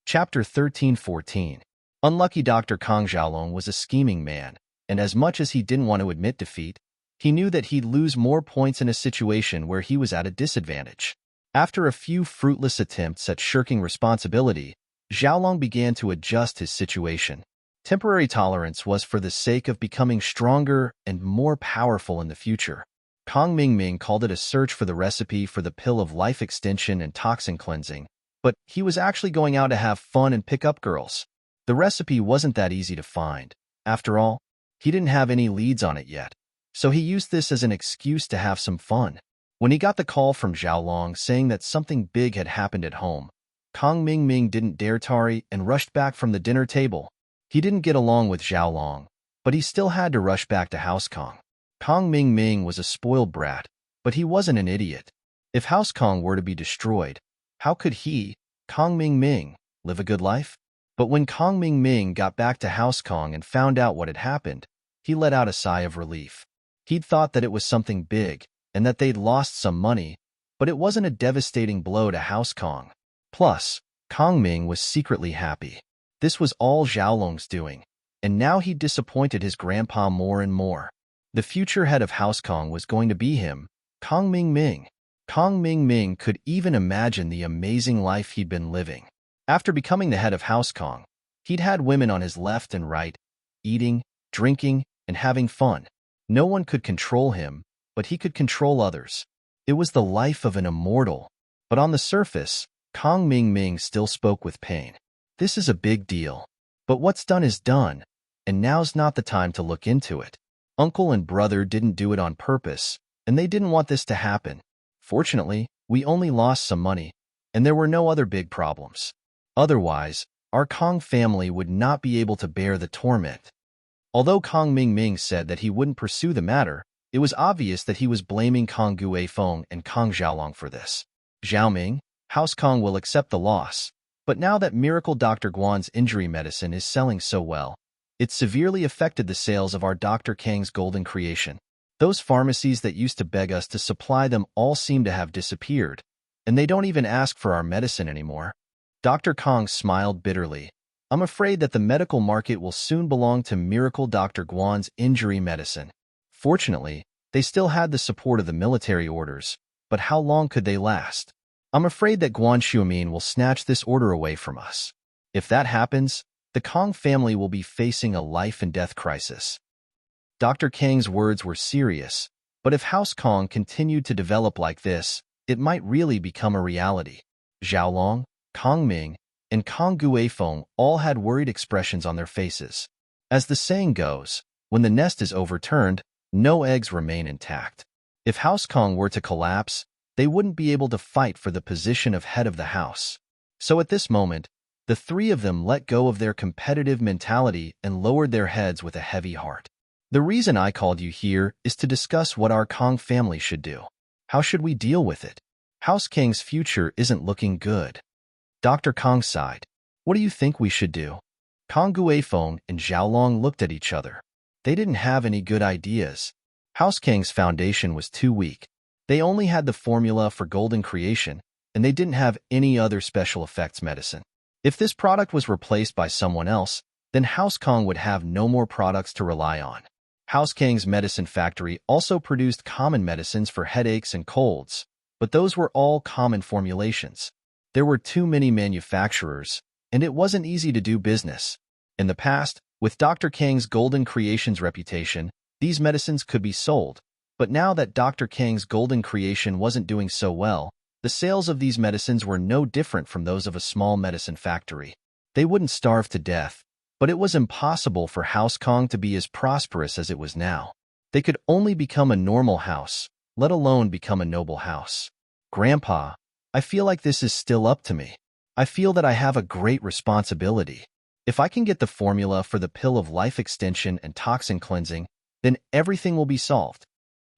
Chapter 13-14. Unlucky Dr. Kong Xiaolong was a scheming man, and as much as he didn't want to admit defeat, he knew that he'd lose more points in a situation where he was at a disadvantage. After a few fruitless attempts at shirking responsibility, Xiaolong began to adjust his situation. Temporary tolerance was for the sake of becoming stronger and more powerful in the future. Kong Mingming called it a search for the recipe for the pill of life extension and toxin cleansing, but he was actually going out to have fun and pick up girls. The recipe wasn't that easy to find. After all, he didn't have any leads on it yet, so he used this as an excuse to have some fun. When he got the call from Xiaolong saying that something big had happened at home, Kong Mingming didn't dare tarry and rushed back from the dinner table. He didn't get along with Xiaolong, but he still had to rush back to House Kong. Kong Mingming was a spoiled brat, but he wasn't an idiot. If House Kong were to be destroyed, how could he, Kong Ming Ming, live a good life? But when Kong Ming Ming got back to House Kong and found out what had happened, he let out a sigh of relief. He'd thought that it was something big and that they'd lost some money, but it wasn't a devastating blow to House Kong. Plus, Kong Ming was secretly happy. This was all Xiaolong's doing, and now he disappointed his grandpa more and more. The future head of House Kong was going to be him, Kong Ming Ming. Kong Ming Ming could even imagine the amazing life he'd been living. After becoming the head of House Kong, he'd had women on his left and right, eating, drinking, and having fun. No one could control him, but he could control others. It was the life of an immortal. But on the surface, Kong Ming Ming still spoke with pain. This is a big deal. But what's done is done, and now's not the time to look into it. Uncle and brother didn't do it on purpose, and they didn't want this to happen. Fortunately, we only lost some money, and there were no other big problems. Otherwise, our Kong family would not be able to bear the torment. Although Kong Ming Ming said that he wouldn't pursue the matter, it was obvious that he was blaming Kong Guifeng and Kong Xiaolong for this. Xiaoming, House Kong will accept the loss, but now that Miracle Dr. Guan's injury medicine is selling so well, it severely affected the sales of our Dr. Kang's golden creation. Those pharmacies that used to beg us to supply them all seem to have disappeared, and they don't even ask for our medicine anymore. Dr. Kong smiled bitterly. I'm afraid that the medical market will soon belong to Miracle Dr. Guan's injury medicine. Fortunately, they still had the support of the military orders, but how long could they last? I'm afraid that Guan Xuemin will snatch this order away from us. If that happens, the Kong family will be facing a life-and-death crisis. Dr. Kang's words were serious, but if House Kong continued to develop like this, it might really become a reality. Xiaolong, Kong Ming, and Kong Guifeng all had worried expressions on their faces. As the saying goes, when the nest is overturned, no eggs remain intact. If House Kong were to collapse, they wouldn't be able to fight for the position of head of the house. So at this moment, the three of them let go of their competitive mentality and lowered their heads with a heavy heart. The reason I called you here is to discuss what our Kong family should do. How should we deal with it? House Kang's future isn't looking good. Dr. Kong sighed. What do you think we should do? Kong Guifeng and Xiaolong looked at each other. They didn't have any good ideas. House Kang's foundation was too weak. They only had the formula for golden creation, and they didn't have any other special effects medicine. If this product was replaced by someone else, then House Kong would have no more products to rely on. House Kang's medicine factory also produced common medicines for headaches and colds, but those were all common formulations. There were too many manufacturers, and it wasn't easy to do business. In the past, with Dr. Kang's golden creation's reputation, these medicines could be sold, but now that Dr. Kang's golden creation wasn't doing so well, the sales of these medicines were no different from those of a small medicine factory. They wouldn't starve to death, but it was impossible for House Kong to be as prosperous as it was now. They could only become a normal house, let alone become a noble house. Grandpa, I feel like this is still up to me. I feel that I have a great responsibility. If I can get the formula for the pill of life extension and toxin cleansing, then everything will be solved.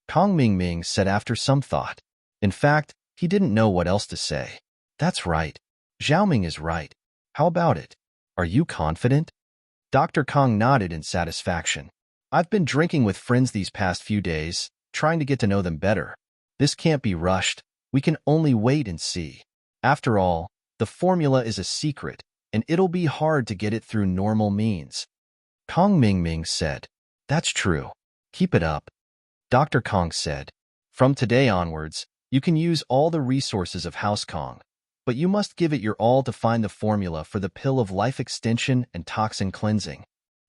Kong Ming Ming said after some thought. In fact, he didn't know what else to say. That's right. Xiaoming is right. How about it? Are you confident? Dr. Kong nodded in satisfaction. I've been drinking with friends these past few days, trying to get to know them better. This can't be rushed. We can only wait and see. After all, the formula is a secret, and it'll be hard to get it through normal means. Kong Ming Ming said. That's true. Keep it up. Dr. Kong said. From today onwards, you can use all the resources of House Kong, but you must give it your all to find the formula for the pill of life extension and toxin cleansing.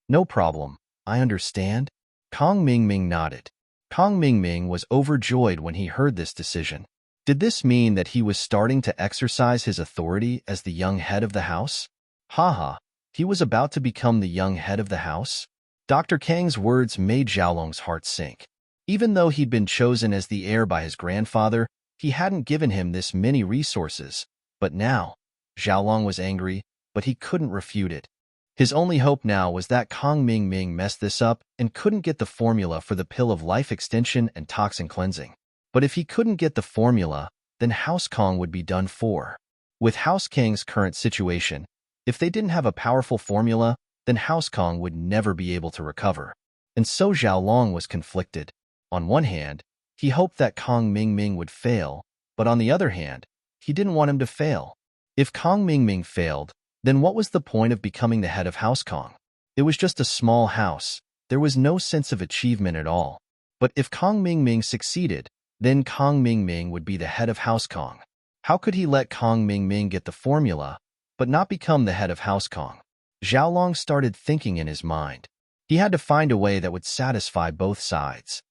No problem, I understand. Kong Ming Ming nodded. Kong Ming Ming was overjoyed when he heard this decision. Did this mean that he was starting to exercise his authority as the young head of the house? Haha, he was about to become the young head of the house? Dr. Kang's words made Xiaolong's heart sink. Even though he'd been chosen as the heir by his grandfather, he hadn't given him this many resources. But now, Xiaolong was angry, but he couldn't refute it. His only hope now was that Kong Ming Ming messed this up and couldn't get the formula for the pill of life extension and toxin cleansing. But if he couldn't get the formula, then House Kong would be done for. With House Kang's current situation, if they didn't have a powerful formula, then House Kong would never be able to recover. And so Zhao Long was conflicted. On one hand, he hoped that Kong Mingming would fail, but on the other hand, he didn't want him to fail. If Kong Mingming failed, then what was the point of becoming the head of House Kong? It was just a small house. There was no sense of achievement at all. But if Kong Mingming succeeded, then Kong Mingming would be the head of House Kong. How could he let Kong Mingming get the formula, but not become the head of House Kong? Zhao Long started thinking in his mind. He had to find a way that would satisfy both sides.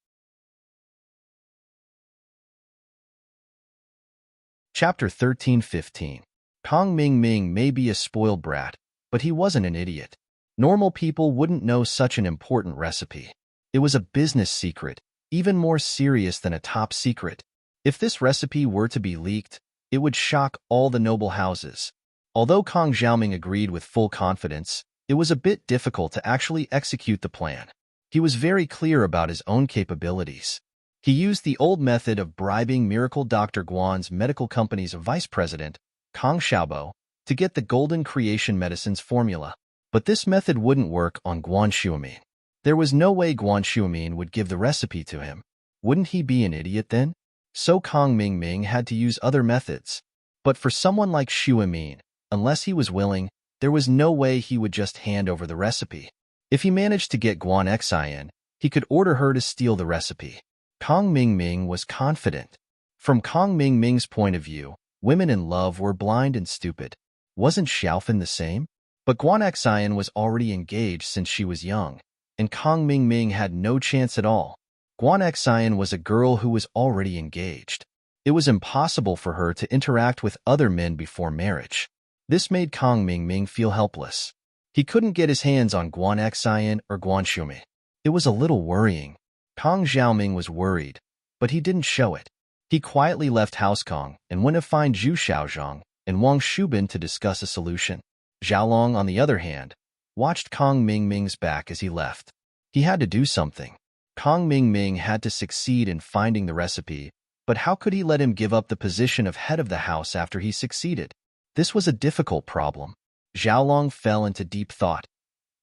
Chapter 13-15. Kong Mingming may be a spoiled brat, but he wasn't an idiot. Normal people wouldn't know such an important recipe. It was a business secret, even more serious than a top secret. If this recipe were to be leaked, it would shock all the noble houses. Although Kong Xiaoming agreed with full confidence, it was a bit difficult to actually execute the plan. He was very clear about his own capabilities. He used the old method of bribing Miracle Dr. Guan's medical company's vice president, Kong Xiaobo, to get the Golden Creation Medicines formula. But this method wouldn't work on Guan Xuemin. There was no way Guan Xuemin would give the recipe to him. Wouldn't he be an idiot then? So Kong Mingming had to use other methods. But for someone like Xuemin, unless he was willing, there was no way he would just hand over the recipe. If he managed to get Guan Xian, he could order her to steal the recipe. Kong Mingming was confident. From Kong Mingming's point of view, women in love were blind and stupid. Wasn't Xiaofan the same? But Guan Xian was already engaged since she was young, and Kong Mingming had no chance at all. Guan Xian was a girl who was already engaged. It was impossible for her to interact with other men before marriage. This made Kong Mingming feel helpless. He couldn't get his hands on Guan Xian or Guan Xuemin. It was a little worrying. Kong Xiaoming was worried, but he didn't show it. He quietly left House Kong and went to find Zhu Xiaozhang and Wang Shubin to discuss a solution. Zhao Long, on the other hand, watched Kong Mingming's back as he left. He had to do something. Kong Mingming had to succeed in finding the recipe, but how could he let him give up the position of head of the house after he succeeded? This was a difficult problem. Zhao Long fell into deep thought.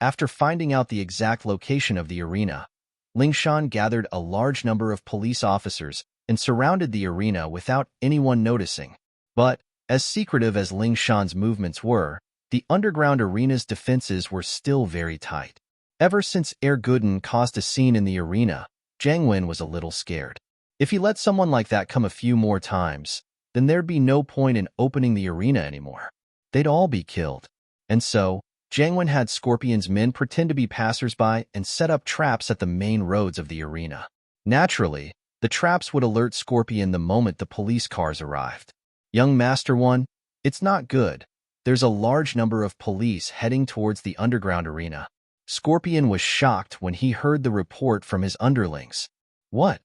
After finding out the exact location of the arena, Ling Shan gathered a large number of police officers and surrounded the arena without anyone noticing. But, as secretive as Ling Shan's movements were, the underground arena's defenses were still very tight. Ever since Guden caused a scene in the arena, Jiang Wen was a little scared. If he let someone like that come a few more times, then there'd be no point in opening the arena anymore. They'd all be killed. And so, Jiang Wen had Scorpion's men pretend to be passers-by and set up traps at the main roads of the arena. Naturally, the traps would alert Scorpion the moment the police cars arrived. Young Master One, it's not good. There's a large number of police heading towards the underground arena. Scorpion was shocked when he heard the report from his underlings. What?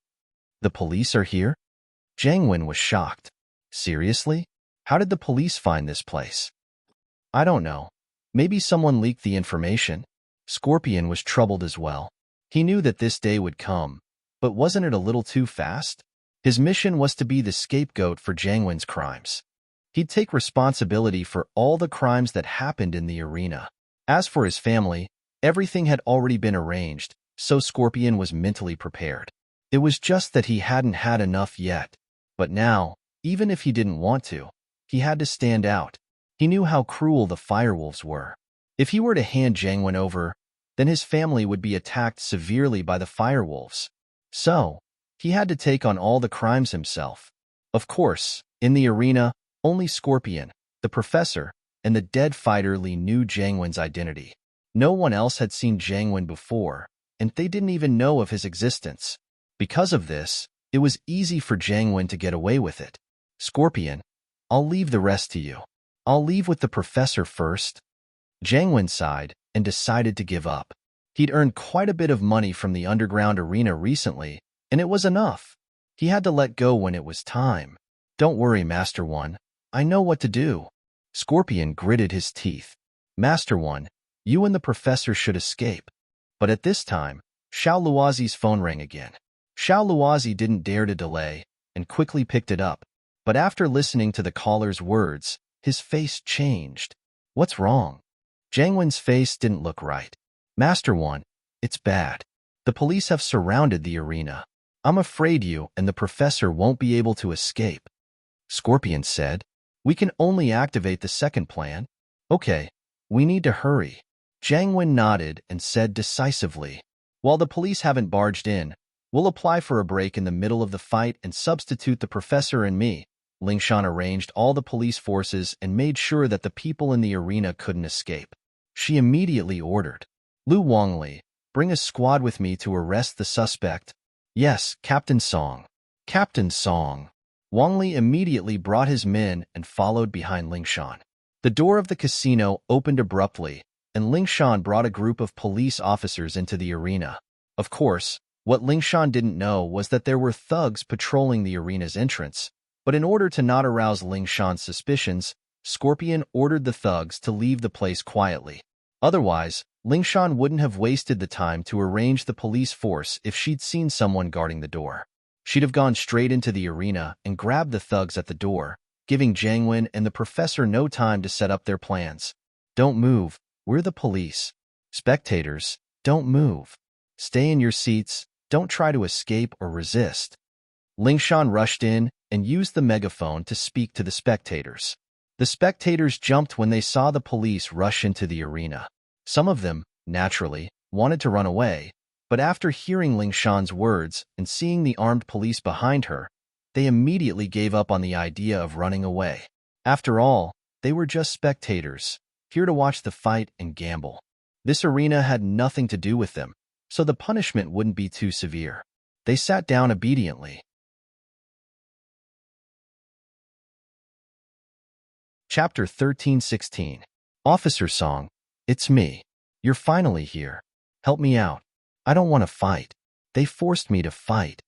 The police are here? Jiang Wen was shocked. Seriously? How did the police find this place? I don't know. Maybe someone leaked the information. Scorpion was troubled as well. He knew that this day would come, but wasn't it a little too fast? His mission was to be the scapegoat for Jiang Wen's crimes. He'd take responsibility for all the crimes that happened in the arena. As for his family, everything had already been arranged, so Scorpion was mentally prepared. It was just that he hadn't had enough yet. But now, even if he didn't want to, he had to stand out. He knew how cruel the firewolves were. If he were to hand Jiang Wen over, then his family would be attacked severely by the firewolves. So, he had to take on all the crimes himself. Of course, in the arena, only Scorpion, the professor, and the dead fighter Li knew Jiang Wen's identity. No one else had seen Jiang Wen before, and they didn't even know of his existence. Because of this, it was easy for Jiang Wen to get away with it. Scorpion, I'll leave the rest to you. I'll leave with the professor first. Jiang Wen sighed and decided to give up. He'd earned quite a bit of money from the underground arena recently, and it was enough. He had to let go when it was time. Don't worry, Master One. I know what to do. Scorpion gritted his teeth. Master One, you and the professor should escape. But at this time, Xiao Luozi's phone rang again. Xiao Luozi didn't dare to delay and quickly picked it up. But after listening to the caller's words, His face changed. What's wrong? Jiang Wen's face didn't look right. Master One, it's bad. The police have surrounded the arena. I'm afraid you and the professor won't be able to escape. Scorpion said, we can only activate the second plan. Okay, we need to hurry. Jiang Wen nodded and said decisively, while the police haven't barged in, we'll apply for a break in the middle of the fight and substitute the professor and me. Lingshan arranged all the police forces and made sure that the people in the arena couldn't escape. She immediately ordered, Lu Wangli, bring a squad with me to arrest the suspect. Yes, Captain Song. Captain Song. Wang Li immediately brought his men and followed behind Lingshan. The door of the casino opened abruptly, and Lingshan brought a group of police officers into the arena. Of course, what Lingshan didn't know was that there were thugs patrolling the arena's entrance, but in order to not arouse Lingshan's suspicions, Scorpion ordered the thugs to leave the place quietly. Otherwise, Lingshan wouldn't have wasted the time to arrange the police force if she'd seen someone guarding the door. She'd have gone straight into the arena and grabbed the thugs at the door, giving Jiang Wen and the professor no time to set up their plans. Don't move, we're the police. Spectators, don't move. Stay in your seats, don't try to escape or resist. Lingshan rushed in and used the megaphone to speak to the spectators. The spectators jumped when they saw the police rush into the arena. Some of them, naturally, wanted to run away, but after hearing Lingshan's words and seeing the armed police behind her, they immediately gave up on the idea of running away. After all, they were just spectators, here to watch the fight and gamble. This arena had nothing to do with them, so the punishment wouldn't be too severe. They sat down obediently. Chapter 13:16. Officer Song, it's me. You're finally here. Help me out. I don't want to fight. They forced me to fight.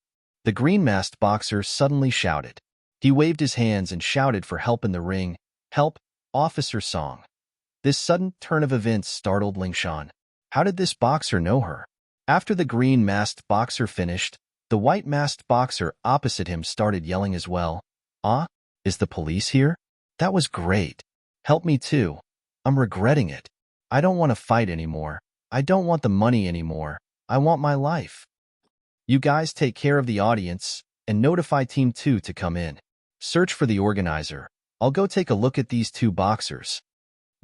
The green-masked boxer suddenly shouted. He waved his hands and shouted for help in the ring. Help, Officer Song. This sudden turn of events startled Lingshan. How did this boxer know her? After the green-masked boxer finished, the white-masked boxer opposite him started yelling as well. Ah, is the police here? That was great. Help me too. I'm regretting it. I don't want to fight anymore. I don't want the money anymore. I want my life. You guys take care of the audience and notify Team 2 to come in. Search for the organizer. I'll go take a look at these two boxers.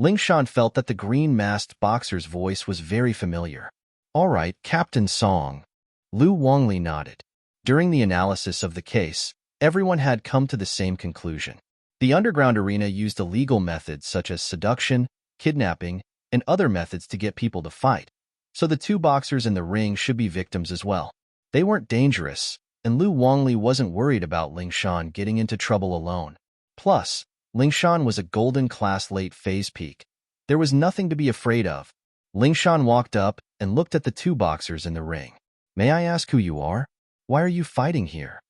Lingshan felt that the green-masked boxer's voice was very familiar. All right, Captain Song. Lu Wangli nodded. During the analysis of the case, everyone had come to the same conclusion. The underground arena used illegal methods such as seduction, kidnapping, and other methods to get people to fight, so the two boxers in the ring should be victims as well. They weren't dangerous, and Lu Wangli wasn't worried about Lingshan getting into trouble alone. Plus, Lingshan was a golden class late phase peak. There was nothing to be afraid of. Lingshan walked up and looked at the two boxers in the ring. May I ask who you are? Why are you fighting here?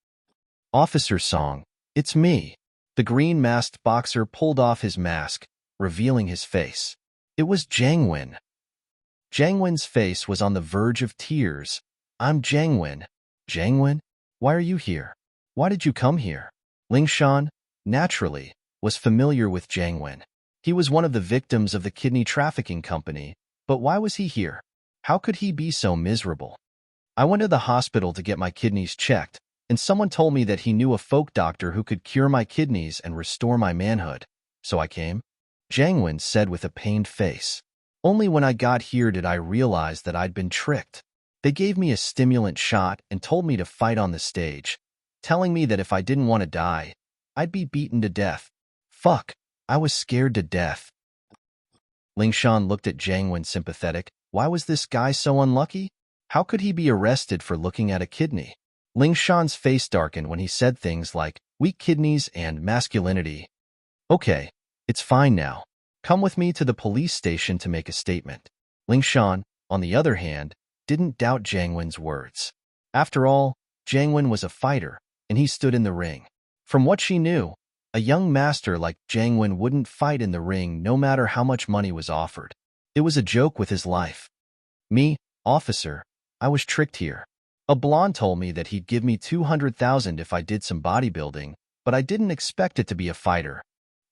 Officer Song, it's me. The green-masked boxer pulled off his mask, revealing his face. It was Jiang Wen. Jiang Wen's face was on the verge of tears. I'm Jiang Wen. Jiang Wen? Why are you here? Why did you come here? Lingshan, naturally, was familiar with Jiang Wen. He was one of the victims of the kidney trafficking company, but why was he here? How could he be so miserable? I went to the hospital to get my kidneys checked, and someone told me that he knew a folk doctor who could cure my kidneys and restore my manhood. So I came. Jiang Wen said with a pained face. Only when I got here did I realize that I'd been tricked. They gave me a stimulant shot and told me to fight on the stage, telling me that if I didn't want to die, I'd be beaten to death. Fuck, I was scared to death. Lingshan looked at Jiang Wen sympathetic. Why was this guy so unlucky? How could he be arrested for looking at a kidney? Lingshan's face darkened when he said things like weak kidneys and masculinity. Okay, it's fine now. Come with me to the police station to make a statement. Lingshan, on the other hand, didn't doubt Jiang Wen's words. After all, Jiang Wen was a fighter, and he stood in the ring. From what she knew, a young master like Jiang Wen wouldn't fight in the ring no matter how much money was offered. It was a joke with his life. Me, officer, I was tricked here. A blonde told me that he'd give me 200,000 if I did some bodybuilding, but I didn't expect it to be a fighter.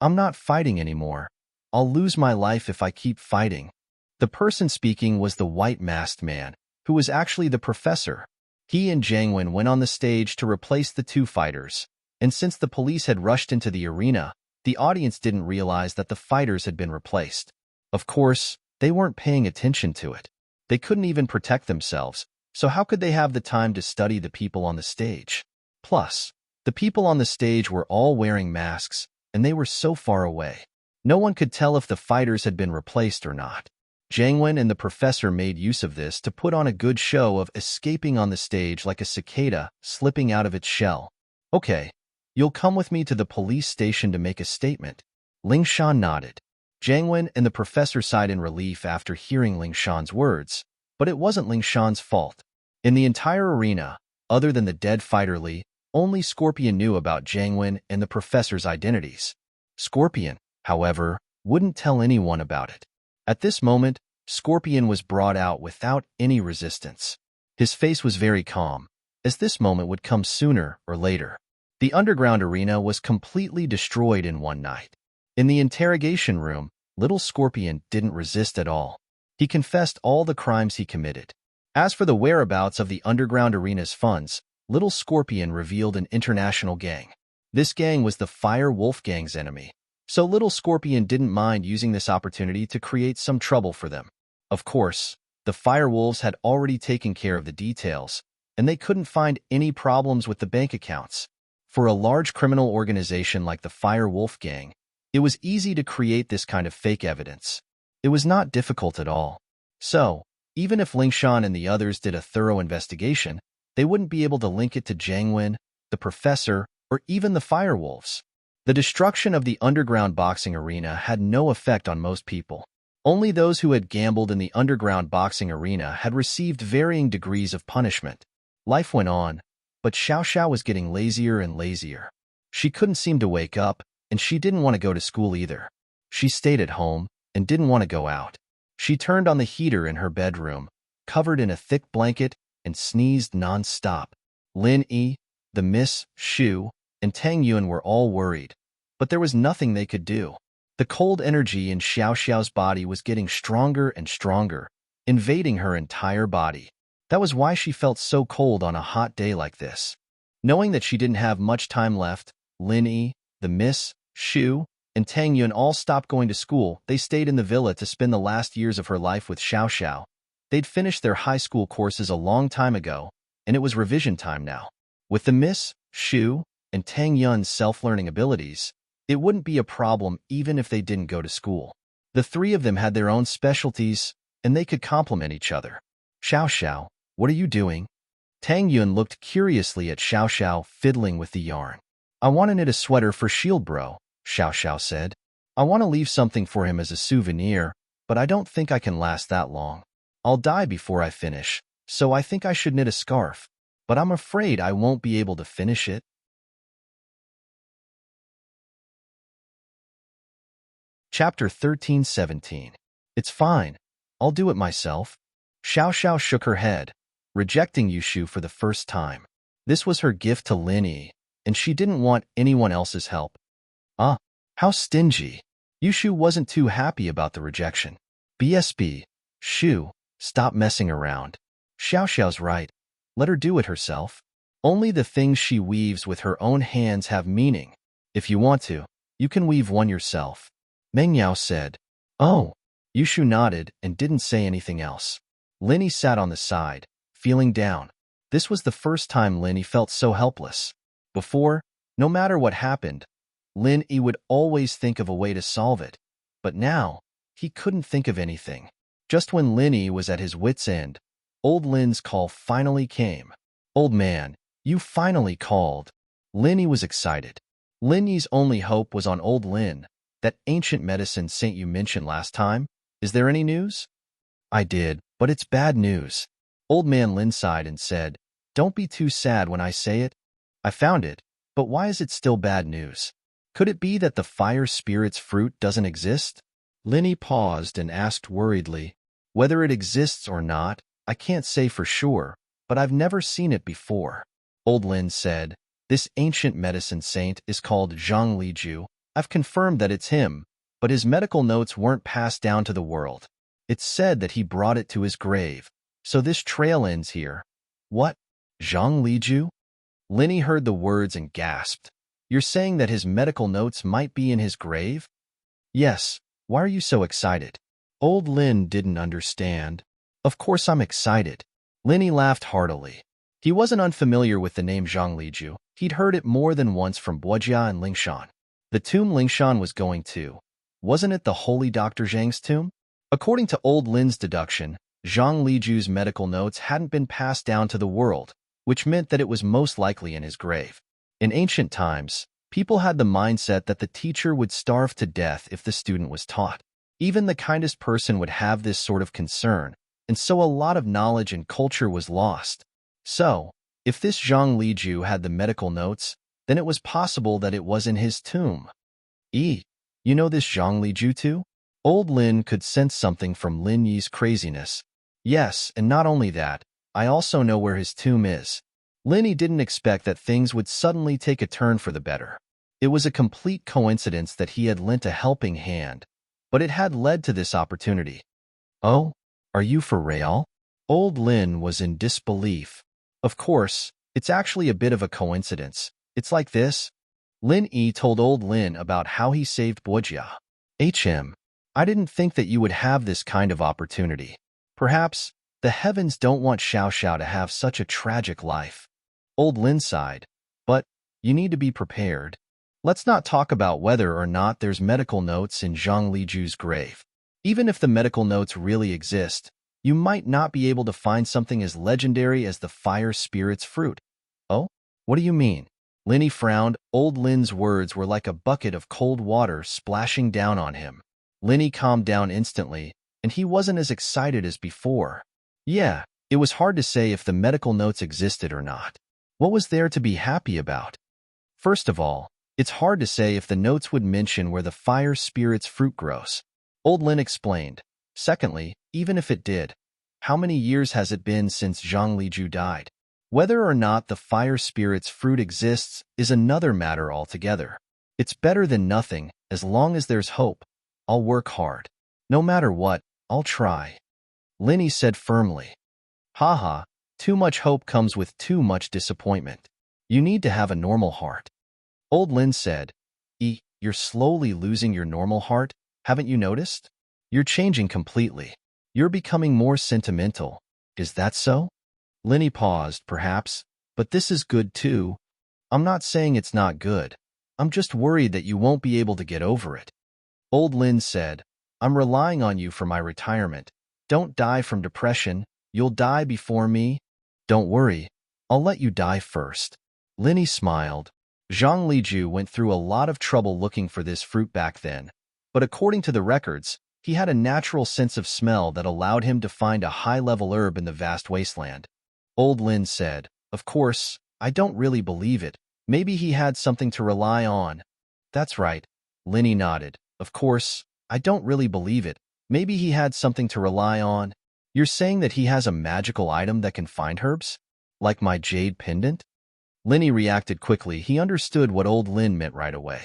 I'm not fighting anymore. I'll lose my life if I keep fighting. The person speaking was the white-masked man, who was actually the professor. He and Jiangwen went on the stage to replace the two fighters, and since the police had rushed into the arena, the audience didn't realize that the fighters had been replaced. Of course, they weren't paying attention to it. They couldn't even protect themselves, so how could they have the time to study the people on the stage? Plus, the people on the stage were all wearing masks, and they were so far away. No one could tell if the fighters had been replaced or not. Jiangwen and the professor made use of this to put on a good show of escaping on the stage like a cicada slipping out of its shell. Okay, you'll come with me to the police station to make a statement. Ling Shan nodded. Jiangwen and the professor sighed in relief after hearing Ling Shan's words, but it wasn't Ling Shan's fault. In the entire arena, other than the dead fighter Li, only Scorpion knew about Jiangwen and the professor's identities. Scorpion, however, wouldn't tell anyone about it. At this moment, Scorpion was brought out without any resistance. His face was very calm, as this moment would come sooner or later. The underground arena was completely destroyed in one night. In the interrogation room, little Scorpion didn't resist at all. He confessed all the crimes he committed. As for the whereabouts of the underground arena's funds, little Scorpion revealed an international gang. This gang was the Fire Wolf Gang's enemy, so little Scorpion didn't mind using this opportunity to create some trouble for them. Of course, the Fire Wolves had already taken care of the details, and they couldn't find any problems with the bank accounts. For a large criminal organization like the Fire Wolf Gang, it was easy to create this kind of fake evidence. It was not difficult at all. So, even if Ling Shan and the others did a thorough investigation, they wouldn't be able to link it to Jiangwen, the professor, or even the Fire Wolves. The destruction of the underground boxing arena had no effect on most people. Only those who had gambled in the underground boxing arena had received varying degrees of punishment. Life went on, but Xiao Xiao was getting lazier and lazier. She couldn't seem to wake up, and she didn't want to go to school either. She stayed at home and didn't want to go out. She turned on the heater in her bedroom, covered in a thick blanket, and sneezed non-stop. Lin Yi, the Miss, Shu, and Tang Yuan were all worried, but there was nothing they could do. The cold energy in Xiao Xiao's body was getting stronger and stronger, invading her entire body. That was why she felt so cold on a hot day like this. Knowing that she didn't have much time left, Lin Yi, the Miss, Shu, and Tang Yuan all stopped going to school. They stayed in the villa to spend the last years of her life with Xiao Xiao. They'd finished their high school courses a long time ago, and it was revision time now. With the Miss, Shu, and Tang Yun's self-learning abilities, it wouldn't be a problem even if they didn't go to school. The three of them had their own specialties, and they could complement each other. Xiao Xiao, what are you doing? Tang Yun looked curiously at Xiao Xiao fiddling with the yarn. I want to knit a sweater for Shield Bro, Xiao Xiao said. I want to leave something for him as a souvenir, but I don't think I can last that long. I'll die before I finish, so I think I should knit a scarf, but I'm afraid I won't be able to finish it. Chapter 13-17. It's fine. I'll do it myself. Xiao Xiao shook her head, rejecting Yushu for the first time. This was her gift to Lin Yi, and she didn't want anyone else's help. Ah, how stingy. Yushu wasn't too happy about the rejection. BSB, Shu, stop messing around. Xiao Xiao's right. Let her do it herself. Only the things she weaves with her own hands have meaning. If you want to, you can weave one yourself. Meng Yao said. Oh. Yushu nodded and didn't say anything else. Lin Yi sat on the side, feeling down. This was the first time Lin Yi felt so helpless. Before, no matter what happened, Lin Yi would always think of a way to solve it. But now, he couldn't think of anything. Just when Lin Yi was at his wit's end, old Lin's call finally came. Old man, you finally called. Lin Yi was excited. Lin Yi's only hope was on old Lin, that ancient medicine saint you mentioned last time. Is there any news? I did, but it's bad news. Old man Lin sighed and said, Don't be too sad when I say it. I found it, but why is it still bad news? Could it be that the fire spirit's fruit doesn't exist? Lin Yi paused and asked worriedly, Whether it exists or not, I can't say for sure, but I've never seen it before. Old Lin said, This ancient medicine saint is called Zhang Liju, I've confirmed that it's him, but his medical notes weren't passed down to the world. It's said that he brought it to his grave. So this trail ends here. What? Zhang Liju? Linny heard the words and gasped. You're saying that his medical notes might be in his grave? Yes. Why are you so excited? Old Lin didn't understand. Of course I'm excited. Linny laughed heartily. He wasn't unfamiliar with the name Zhang Liju. He'd heard it more than once from Buojia and Lingshan. The tomb Lingshan was going to. Wasn't it the holy Dr. Zhang's tomb? According to Old Lin's deduction, Zhang Liju's medical notes hadn't been passed down to the world, which meant that it was most likely in his grave. In ancient times, people had the mindset that the teacher would starve to death if the student was taught. Even the kindest person would have this sort of concern, and so a lot of knowledge and culture was lost. So, if this Zhang Liju had the medical notes, then it was possible that it was in his tomb. You know this Zhang Liju too? Old Lin could sense something from Lin Yi's craziness. Yes, and not only that, I also know where his tomb is. Lin Yi didn't expect that things would suddenly take a turn for the better. It was a complete coincidence that he had lent a helping hand, but it had led to this opportunity. Oh, are you for real? Old Lin was in disbelief. Of course, it's actually a bit of a coincidence. It's like this. Lin Yi told Old Lin about how he saved Buojia. I didn't think that you would have this kind of opportunity. Perhaps the heavens don't want Xiao Xiao to have such a tragic life. Old Lin sighed. But you need to be prepared. Let's not talk about whether or not there's medical notes in Zhang Liju's grave. Even if the medical notes really exist, you might not be able to find something as legendary as the fire spirit's fruit. Oh? What do you mean? Linny frowned. Old Lin's words were like a bucket of cold water splashing down on him. Linny calmed down instantly, and he wasn't as excited as before. Yeah, it was hard to say if the medical notes existed or not. What was there to be happy about? First of all, it's hard to say if the notes would mention where the fire spirit's fruit grows. Old Lin explained. Secondly, even if it did, how many years has it been since Zhang Liju died? Whether or not the fire spirit's fruit exists is another matter altogether. It's better than nothing, as long as there's hope. I'll work hard. No matter what, I'll try. Linny said firmly. Haha, too much hope comes with too much disappointment. You need to have a normal heart. Old Lin said, You're slowly losing your normal heart, haven't you noticed? You're changing completely. You're becoming more sentimental. Is that so? Linny paused, perhaps, but this is good too. I'm not saying it's not good. I'm just worried that you won't be able to get over it. Old Lin said, I'm relying on you for my retirement. Don't die from depression. You'll die before me. Don't worry. I'll let you die first. Linny smiled. Zhang Liju went through a lot of trouble looking for this fruit back then, but according to the records, he had a natural sense of smell that allowed him to find a high-level herb in the vast wasteland. Old Lin said, Of course, I don't really believe it. Maybe he had something to rely on. That's right. Linny nodded. Of course, I don't really believe it. Maybe he had something to rely on. You're saying that he has a magical item that can find herbs? Like my jade pendant? Linny reacted quickly. He understood what Old Lin meant right away.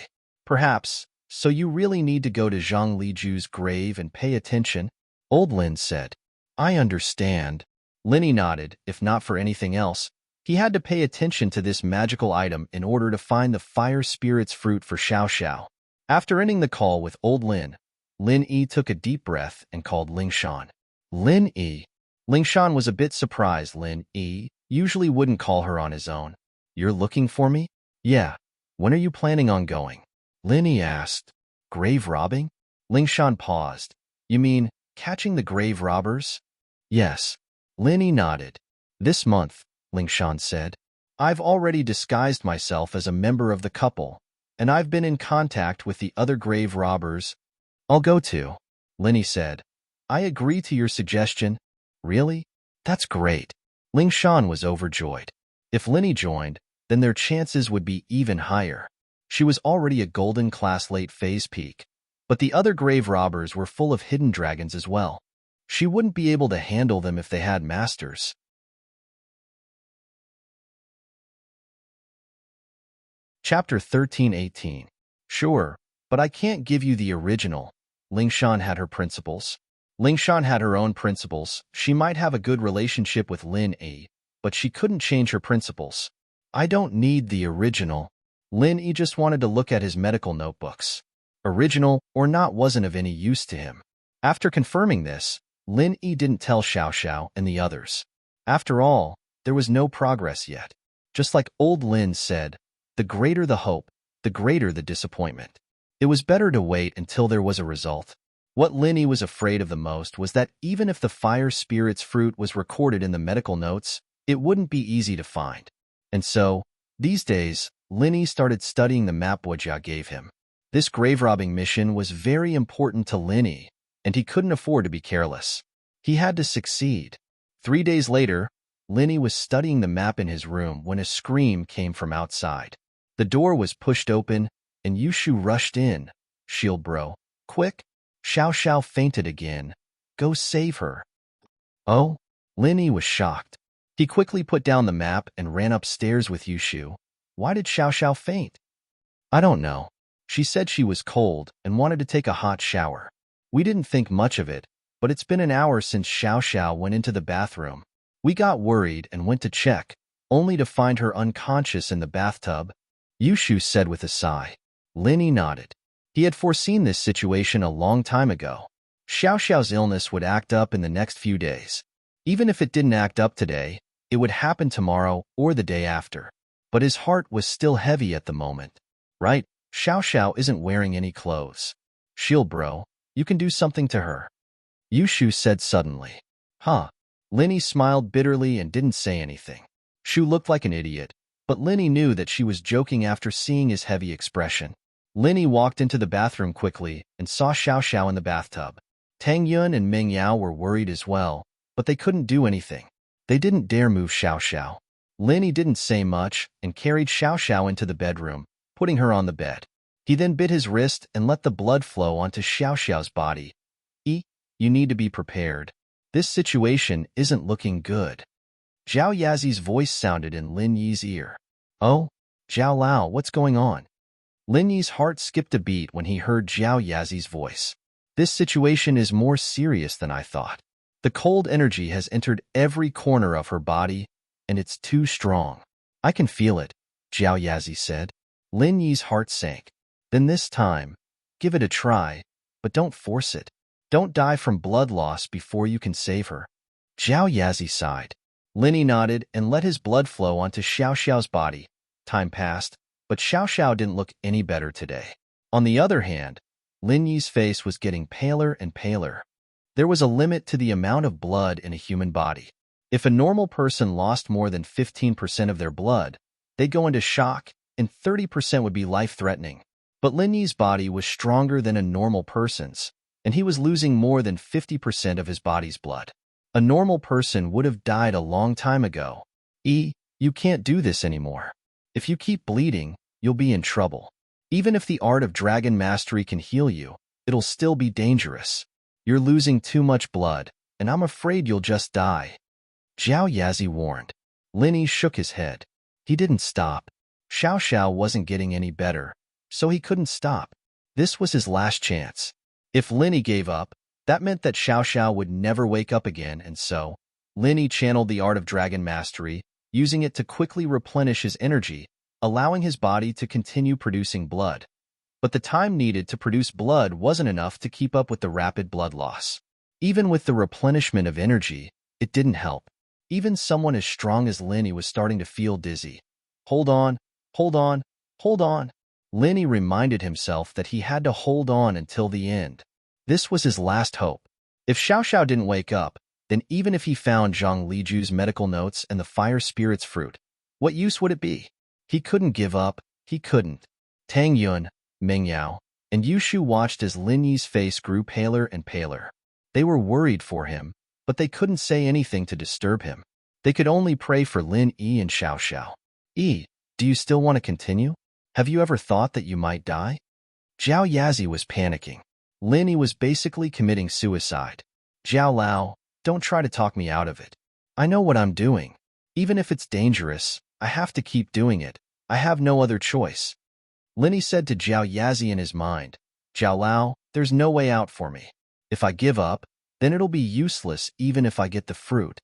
Perhaps. So you really need to go to Zhang Liju's grave and pay attention? Old Lin said. I understand. Linny nodded. If not for anything else, he had to pay attention to this magical item in order to find the fire spirit's fruit for Xiao Xiao. After ending the call with Old Lin, Lin Yi took a deep breath and called Lingshan. Lin Yi. Lingshan was a bit surprised. Lin Yi usually wouldn't call her on his own. You're looking for me? Yeah. When are you planning on going? Lin Yi asked. Grave robbing? Lingshan paused. You mean catching the grave robbers? Yes. Lin Yi nodded. This month, Lingshan said. I've already disguised myself as a member of the couple, and I've been in contact with the other grave robbers. I'll go too, Linny said. I agree to your suggestion. Really? That's great. Lingshan was overjoyed. If Linny joined, then their chances would be even higher. She was already a golden class late phase peak, but the other grave robbers were full of hidden dragons as well. She wouldn't be able to handle them if they had masters. Chapter 13:18. Sure, But I can't give you the original. Lingshan had her principles. Lingshan had her own principles. She might have a good relationship with Lin Yi, but she couldn't change her principles. I don't need the original. Lin Yi just wanted to look at his medical notebooks. Original or not wasn't of any use to him. After confirming this, Lin Yi didn't tell Xiao Xiao and the others. After all, there was no progress yet. Just like old Lin said, the greater the hope, the greater the disappointment. It was better to wait until there was a result. What Lin Yi was afraid of the most was that even if the fire spirit's fruit was recorded in the medical notes, it wouldn't be easy to find. And so, these days, Lin Yi started studying the map Bojia gave him. This grave-robbing mission was very important to Lin Yi, and he couldn't afford to be careless. He had to succeed. 3 days later, Lin Yi was studying the map in his room when a scream came from outside. The door was pushed open, and Yushu rushed in. Shield bro. Quick! Xiao Xiao fainted again. Go save her. Oh? Lin Yi was shocked. He quickly put down the map and ran upstairs with Yushu. Why did Xiao Xiao faint? I don't know. She said she was cold and wanted to take a hot shower. We didn't think much of it, but it's been an hour since Xiao Xiao went into the bathroom. We got worried and went to check, only to find her unconscious in the bathtub, Yushu said with a sigh. Lin Yi nodded. He had foreseen this situation a long time ago. Xiao Xiao's illness would act up in the next few days. Even if it didn't act up today, it would happen tomorrow or the day after. But his heart was still heavy at the moment. Right? Xiao Xiao isn't wearing any clothes. Shield bro, you can do something to her. Yushu said suddenly. Huh? Lin Yi smiled bitterly and didn't say anything. Shu looked like an idiot, but Lin Yi knew that she was joking after seeing his heavy expression. Lin Yi walked into the bathroom quickly and saw Xiao Xiao in the bathtub. Tang Yun and Meng Yao were worried as well, but they couldn't do anything. They didn't dare move Xiao Xiao. Lin Yi didn't say much and carried Xiao Xiao into the bedroom, putting her on the bed. He then bit his wrist and let the blood flow onto Xiao Xiao's body. You need to be prepared. This situation isn't looking good. Zhao Yazi's voice sounded in Lin Yi's ear. Oh? Zhao Lao, what's going on? Lin Yi's heart skipped a beat when he heard Zhao Yazi's voice. This situation is more serious than I thought. The cold energy has entered every corner of her body, and it's too strong. I can feel it, Zhao Yazi said. Lin Yi's heart sank. Then this time, give it a try, but don't force it. Don't die from blood loss before you can save her. Zhao Yazi sighed. Lin Yi nodded and let his blood flow onto Xiao Xiao's body. Time passed, but Xiao Xiao didn't look any better today. On the other hand, Lin Yi's face was getting paler and paler. There was a limit to the amount of blood in a human body. If a normal person lost more than 15% of their blood, they'd go into shock, and 30% would be life-threatening. But Lin Yi's body was stronger than a normal person's, and he was losing more than 50% of his body's blood. A normal person would have died a long time ago. You can't do this anymore. If you keep bleeding, you'll be in trouble. Even if the art of dragon mastery can heal you, it'll still be dangerous. You're losing too much blood, and I'm afraid you'll just die. Zhao Yazi warned. Lin Yi shook his head. He didn't stop. Xiao Xiao wasn't getting any better, so he couldn't stop. This was his last chance. If Lin Yi gave up, that meant that Xiao Xiao would never wake up again, and so, Lin Yi channeled the art of dragon mastery, using it to quickly replenish his energy, allowing his body to continue producing blood. But the time needed to produce blood wasn't enough to keep up with the rapid blood loss. Even with the replenishment of energy, it didn't help. Even someone as strong as Lin Yi was starting to feel dizzy. Hold on, hold on, hold on. Lin Yi reminded himself that he had to hold on until the end. This was his last hope. If Xiao Xiao didn't wake up, then even if he found Zhang Liju's medical notes and the fire spirit's fruit, what use would it be? He couldn't give up, he couldn't. Tang Yun, Meng Yao, and Yushu watched as Lin Yi's face grew paler and paler. They were worried for him, but they couldn't say anything to disturb him. They could only pray for Lin Yi and Xiao Xiao. Do you still want to continue? Have you ever thought that you might die? Zhao Yazi was panicking. Lin Yi was basically committing suicide. Zhao Lao, don't try to talk me out of it. I know what I'm doing. Even if it's dangerous, I have to keep doing it. I have no other choice. Linny said to Zhao Yazi in his mind. Zhao Lao, there's no way out for me. If I give up, then it'll be useless even if I get the fruit.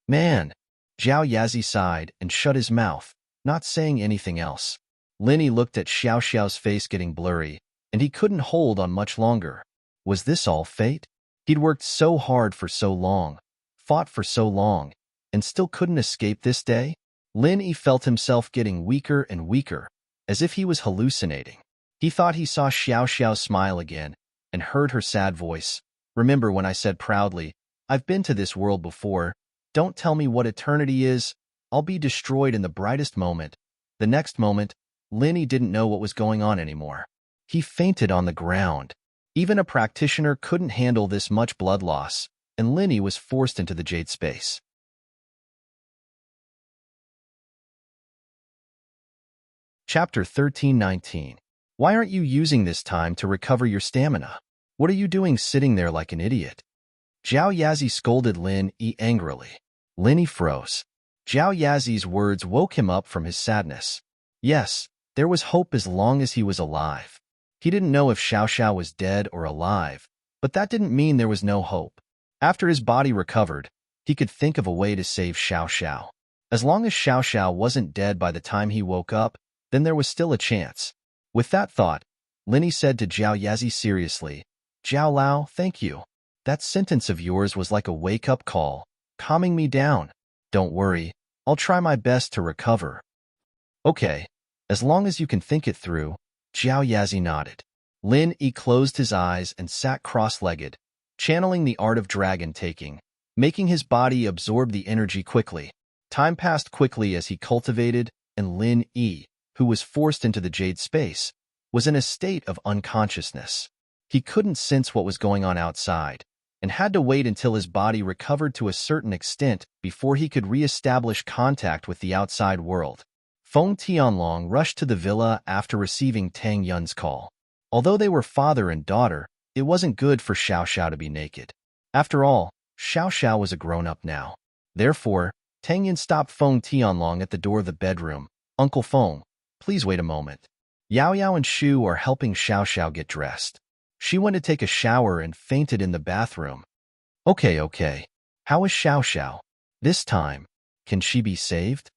Man! Zhao Yazi sighed and shut his mouth, not saying anything else. Linny looked at Xiao Xiao's face getting blurry, and he couldn't hold on much longer. Was this all fate? He'd worked so hard for so long, fought for so long, and still couldn't escape this day? Linny felt himself getting weaker and weaker, as if he was hallucinating. He thought he saw Xiao Xiao smile again, and heard her sad voice. Remember when I said proudly, I've been to this world before. Don't tell me what eternity is. I'll be destroyed in the brightest moment. The next moment, Linny didn't know what was going on anymore. He fainted on the ground. Even a practitioner couldn't handle this much blood loss, and Linny was forced into the jade space. Chapter 13:19. Why aren't you using this time to recover your stamina? What are you doing sitting there like an idiot? Zhao Yazi scolded Lin Yi angrily. Linny froze. Zhao Yazi's words woke him up from his sadness. Yes, there was hope as long as he was alive. He didn't know if Xiao Xiao was dead or alive, but that didn't mean there was no hope. After his body recovered, he could think of a way to save Xiao Xiao. As long as Xiao Xiao wasn't dead by the time he woke up, then there was still a chance. With that thought, Linny said to Zhao Yazi seriously, Zhao Lao, thank you. That sentence of yours was like a wake-up call, calming me down. Don't worry, I'll try my best to recover. Okay, as long as you can think it through. Zhao Yazi nodded. Lin Yi closed his eyes and sat cross-legged, channeling the art of dragon taking, making his body absorb the energy quickly. Time passed quickly as he cultivated, and Lin Yi, who was forced into the jade space, was in a state of unconsciousness. He couldn't sense what was going on outside, and had to wait until his body recovered to a certain extent before he could re-establish contact with the outside world. Feng Tianlong rushed to the villa after receiving Tang Yun's call. Although they were father and daughter, it wasn't good for Xiao Xiao to be naked. After all, Xiao Xiao was a grown-up now. Therefore, Tang Yun stopped Feng Tianlong at the door of the bedroom. Uncle Feng, please wait a moment. Yao Yao and Shu are helping Xiao Xiao get dressed. She went to take a shower and fainted in the bathroom. Okay. How is Xiao Xiao? This time, can she be saved?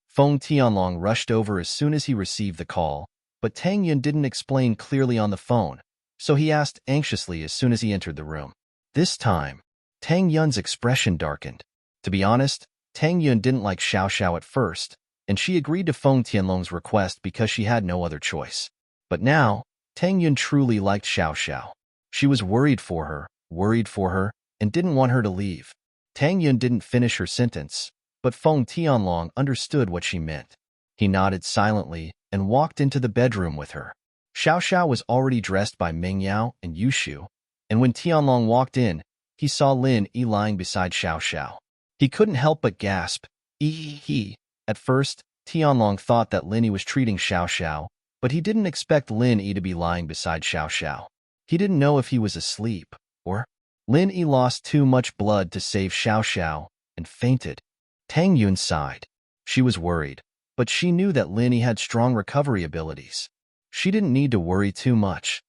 Feng Tianlong rushed over as soon as he received the call, but Tang Yun didn't explain clearly on the phone, so he asked anxiously as soon as he entered the room. This time, Tang Yun's expression darkened. To be honest, Tang Yun didn't like Xiao Xiao at first, and she agreed to Feng Tianlong's request because she had no other choice. But now, Tang Yun truly liked Xiao Xiao. She was worried for her, and didn't want her to leave. Tang Yun didn't finish her sentence, but Feng Tianlong understood what she meant. He nodded silently and walked into the bedroom with her. Xiao Xiao was already dressed by Meng Yao and Yushu, and when Tianlong walked in, he saw Lin Yi lying beside Xiao Xiao. He couldn't help but gasp, He. At first, Tianlong thought that Lin Yi was treating Xiao Xiao, but he didn't expect Lin Yi to be lying beside Xiao Xiao. He didn't know if he was asleep, or Lin Yi lost too much blood to save Xiao Xiao and fainted. Tang Yun sighed. She was worried, but she knew that Lin Yi had strong recovery abilities. She didn't need to worry too much.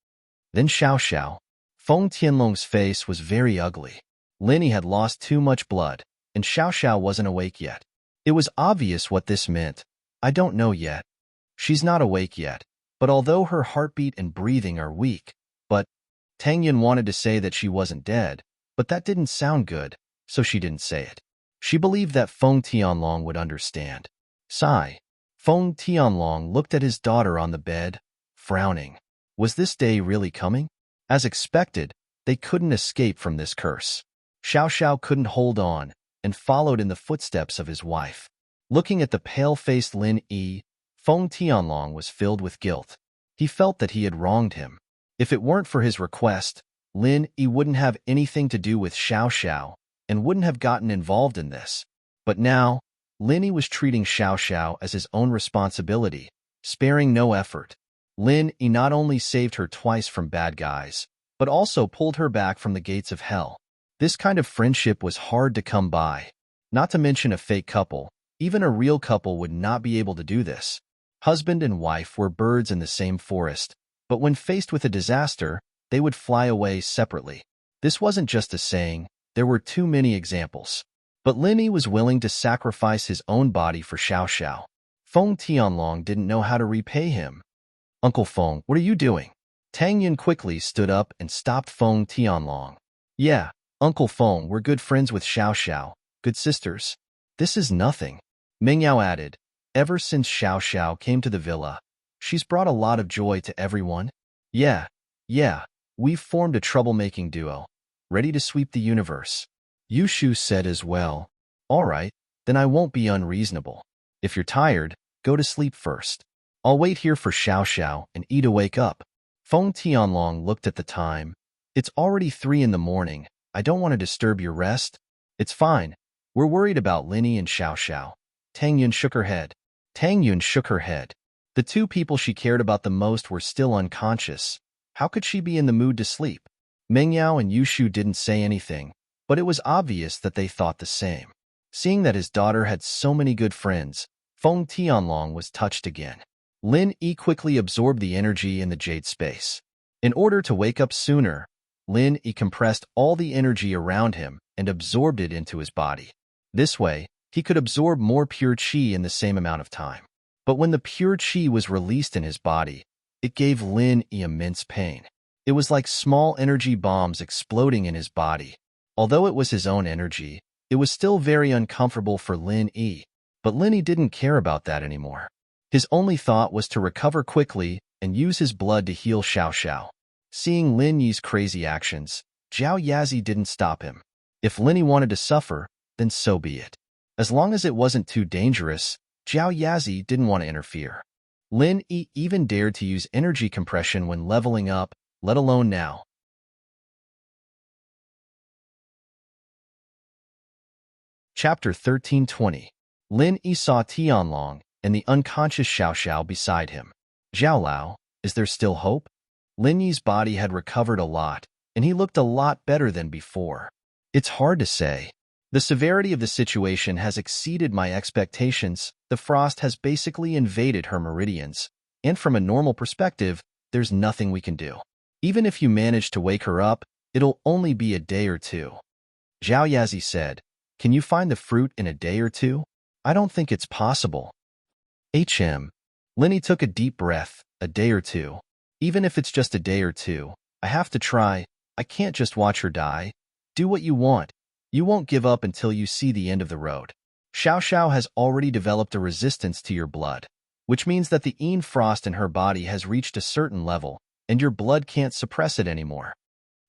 Then Xiao Xiao. Feng Tianlong's face was very ugly. Lin Yi had lost too much blood, and Xiao Xiao wasn't awake yet. It was obvious what this meant. I don't know yet. She's not awake yet, but although her heartbeat and breathing are weak, but Tang Yun wanted to say that she wasn't dead, but that didn't sound good, so she didn't say it. She believed that Feng Tianlong would understand. Sigh. Feng Tianlong looked at his daughter on the bed, frowning. Was this day really coming? As expected, they couldn't escape from this curse. Xiao Xiao couldn't hold on, and followed in the footsteps of his wife. Looking at the pale-faced Lin Yi, Feng Tianlong was filled with guilt. He felt that he had wronged him. If it weren't for his request, Lin Yi wouldn't have anything to do with Xiao Xiao, and wouldn't have gotten involved in this. But now, Lin Yi was treating Xiao Xiao as his own responsibility, sparing no effort. Lin Yi not only saved her twice from bad guys, but also pulled her back from the gates of hell. This kind of friendship was hard to come by. Not to mention a fake couple, even a real couple would not be able to do this. Husband and wife were birds in the same forest, but when faced with a disaster, they would fly away separately. This wasn't just a saying, there were too many examples. But Lin Yi was willing to sacrifice his own body for Xiao Xiao. Feng Tianlong didn't know how to repay him. Uncle Feng, what are you doing? Tang Yun quickly stood up and stopped Feng Tianlong. Yeah, Uncle Feng, we're good friends with Xiao Xiao, good sisters. This is nothing. Meng Yao added, ever since Xiao Xiao came to the villa, she's brought a lot of joy to everyone. Yeah, we've formed a troublemaking duo, ready to sweep the universe. Yu Shu said as well. All right, then I won't be unreasonable. If you're tired, go to sleep first. I'll wait here for Xiao Xiao and Yi to wake up. Feng Tianlong looked at the time. It's already 3 in the morning. I don't want to disturb your rest. It's fine. We're worried about Lin Yi and Xiao Xiao. Tang Yun shook her head. The two people she cared about the most were still unconscious. How could she be in the mood to sleep? Meng Yao and Yu Shu didn't say anything, but it was obvious that they thought the same. Seeing that his daughter had so many good friends, Feng Tianlong was touched again. Lin Yi quickly absorbed the energy in the jade space. In order to wake up sooner, Lin Yi compressed all the energy around him and absorbed it into his body. This way, he could absorb more pure qi in the same amount of time. But when the pure qi was released in his body, it gave Lin Yi immense pain. It was like small energy bombs exploding in his body. Although it was his own energy, it was still very uncomfortable for Lin Yi. But Lin Yi didn't care about that anymore. His only thought was to recover quickly and use his blood to heal Xiao Xiao. Seeing Lin Yi's crazy actions, Zhao Yazi didn't stop him. If Lin Yi wanted to suffer, then so be it. As long as it wasn't too dangerous, Zhao Yazi didn't want to interfere. Lin Yi even dared to use energy compression when leveling up, let alone now. Chapter 1320. Lin Yi saw Tianlong and the unconscious Xiao Xiao beside him. Zhao Lao, is there still hope? Lin Yi's body had recovered a lot, and he looked a lot better than before. It's hard to say. The severity of the situation has exceeded my expectations. The frost has basically invaded her meridians, and from a normal perspective, there's nothing we can do. Even if you manage to wake her up, it'll only be a day or two. Zhao Yazi said, can you find the fruit in a day or two? I don't think it's possible. Lin Yi took a deep breath. A day or two. Even if it's just a day or two, I have to try. I can't just watch her die. Do what you want. You won't give up until you see the end of the road. Xiao Xiao has already developed a resistance to your blood, which means that the Yin frost in her body has reached a certain level, and your blood can't suppress it anymore.